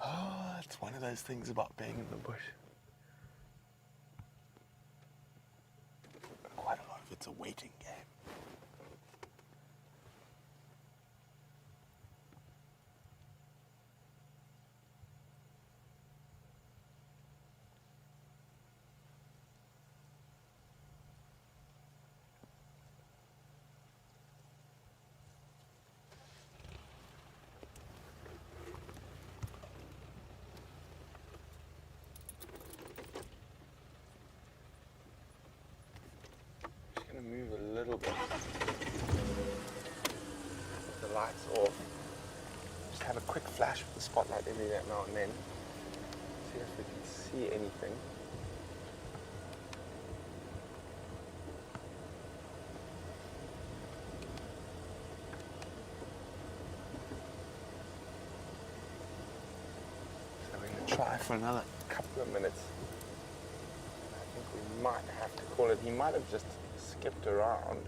Oh, it's one of those things about being in the bush. Quite a lot of it's a waiting game. Move a little bit. With the lights off. Just have a quick flash with the spotlight every now and then. See if we can see anything. So we're going to try for another couple of minutes. I think we might have to call it. He might have just skipped around.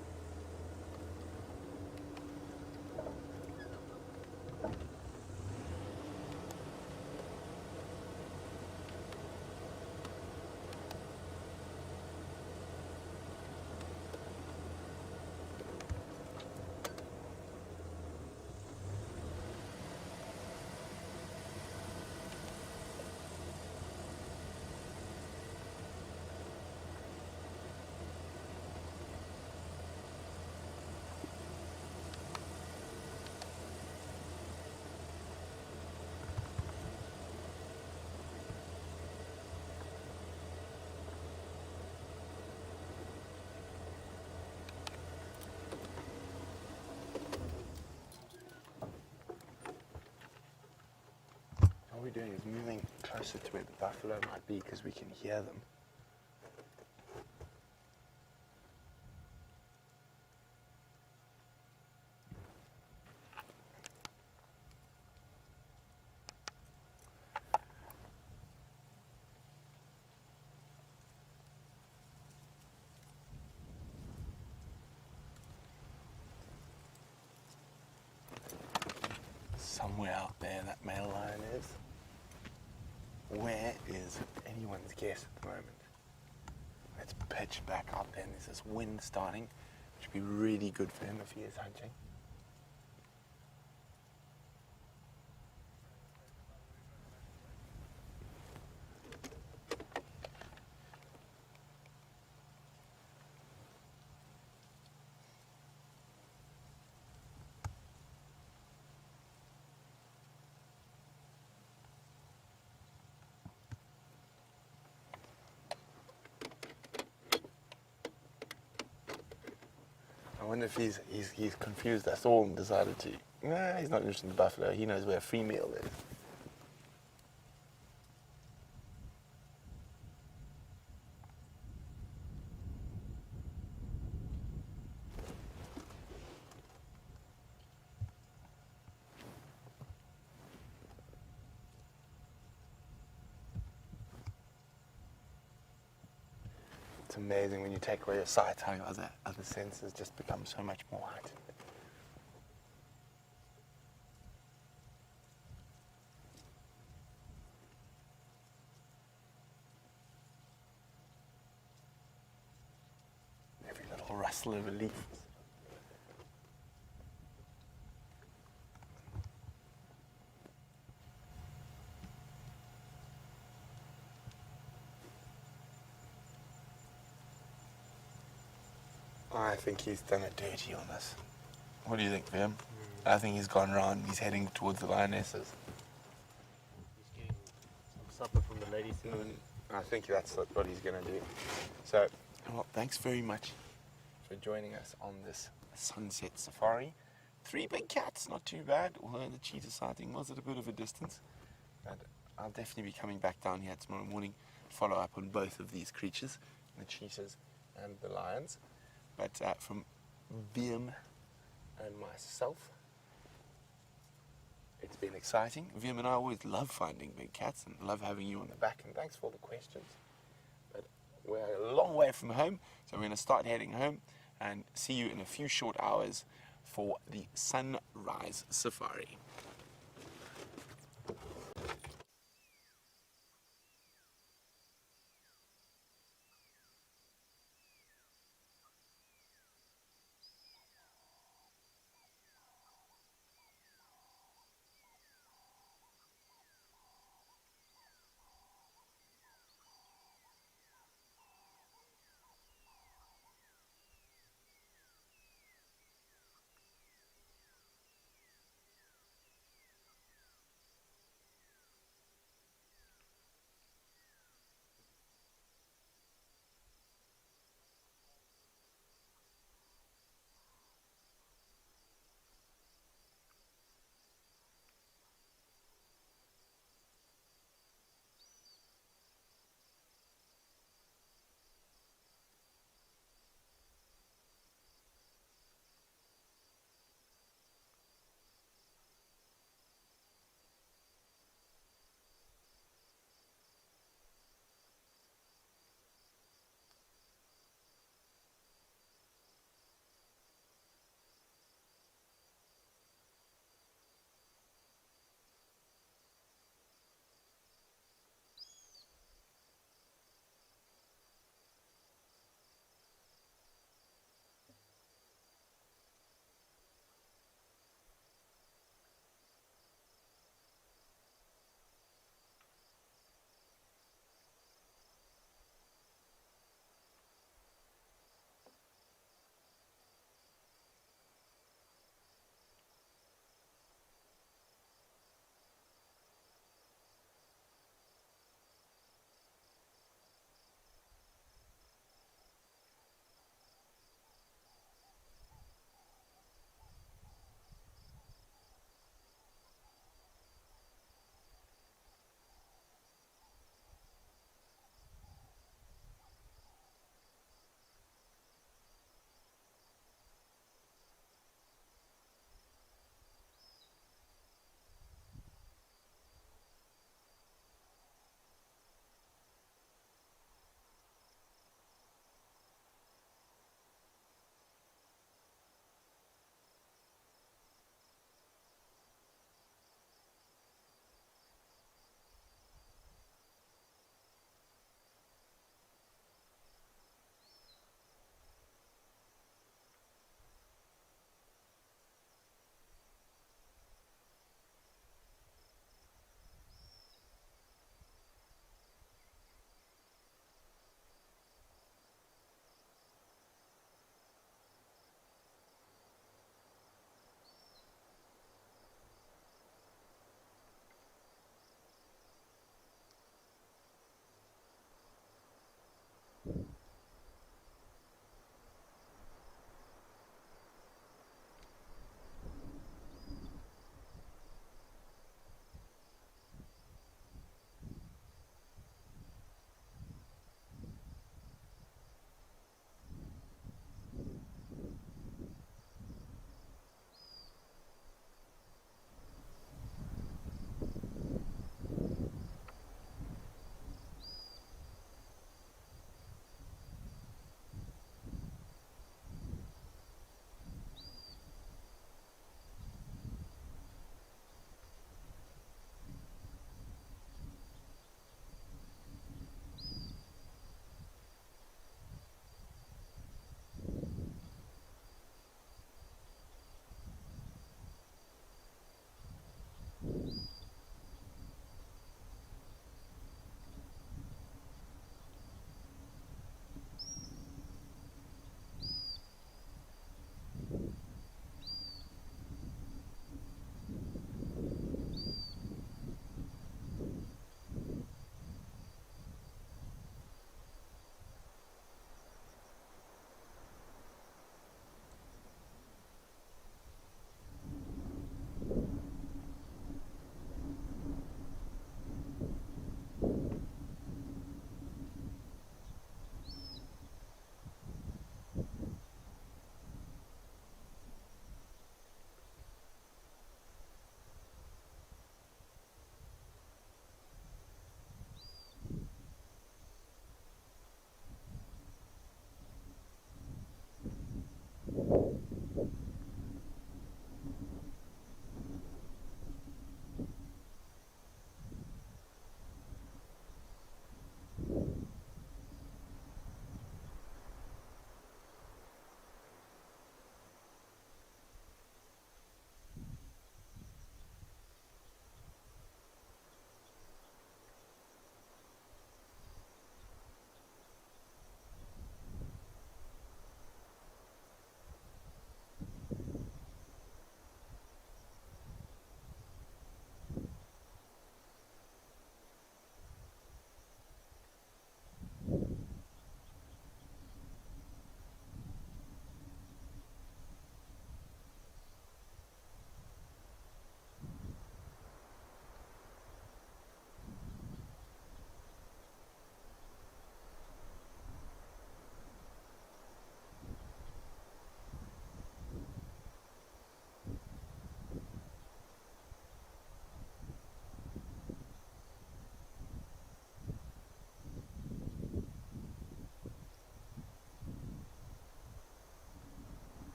What we're doing is moving closer to where the buffalo might be because we can hear them. Somewhere out there that male lion is. Where is anyone's guess at the moment? It's pitch back out there and there's this wind starting, which would be really good for him if he is hunting. wonder if he's confused us all and decided to. Nah, he's not interested in the buffalo. He knows where a free meal is. It's amazing when you take away your sight how your other senses just become so much more heightened. Every little rustle of a leaf. I think he's done a dirty on us. What do you think, Vim? I think he's gone round. He's heading towards the lionesses. He's getting some supper from the ladies. I think that's what he's going to do. So, well, thanks very much for joining us on this sunset safari. 3 big cats, not too bad, although the cheetah sighting was at a bit of a distance. But I'll definitely be coming back down here tomorrow morning to follow up on both of these creatures, the cheetahs and the lions. But from Vim and myself, it's been exciting. Vim and I always love finding big cats and love having you on the back, and thanks for all the questions. But we're a long way from home, so we're going to start heading home and see you in a few short hours for the sunrise safari.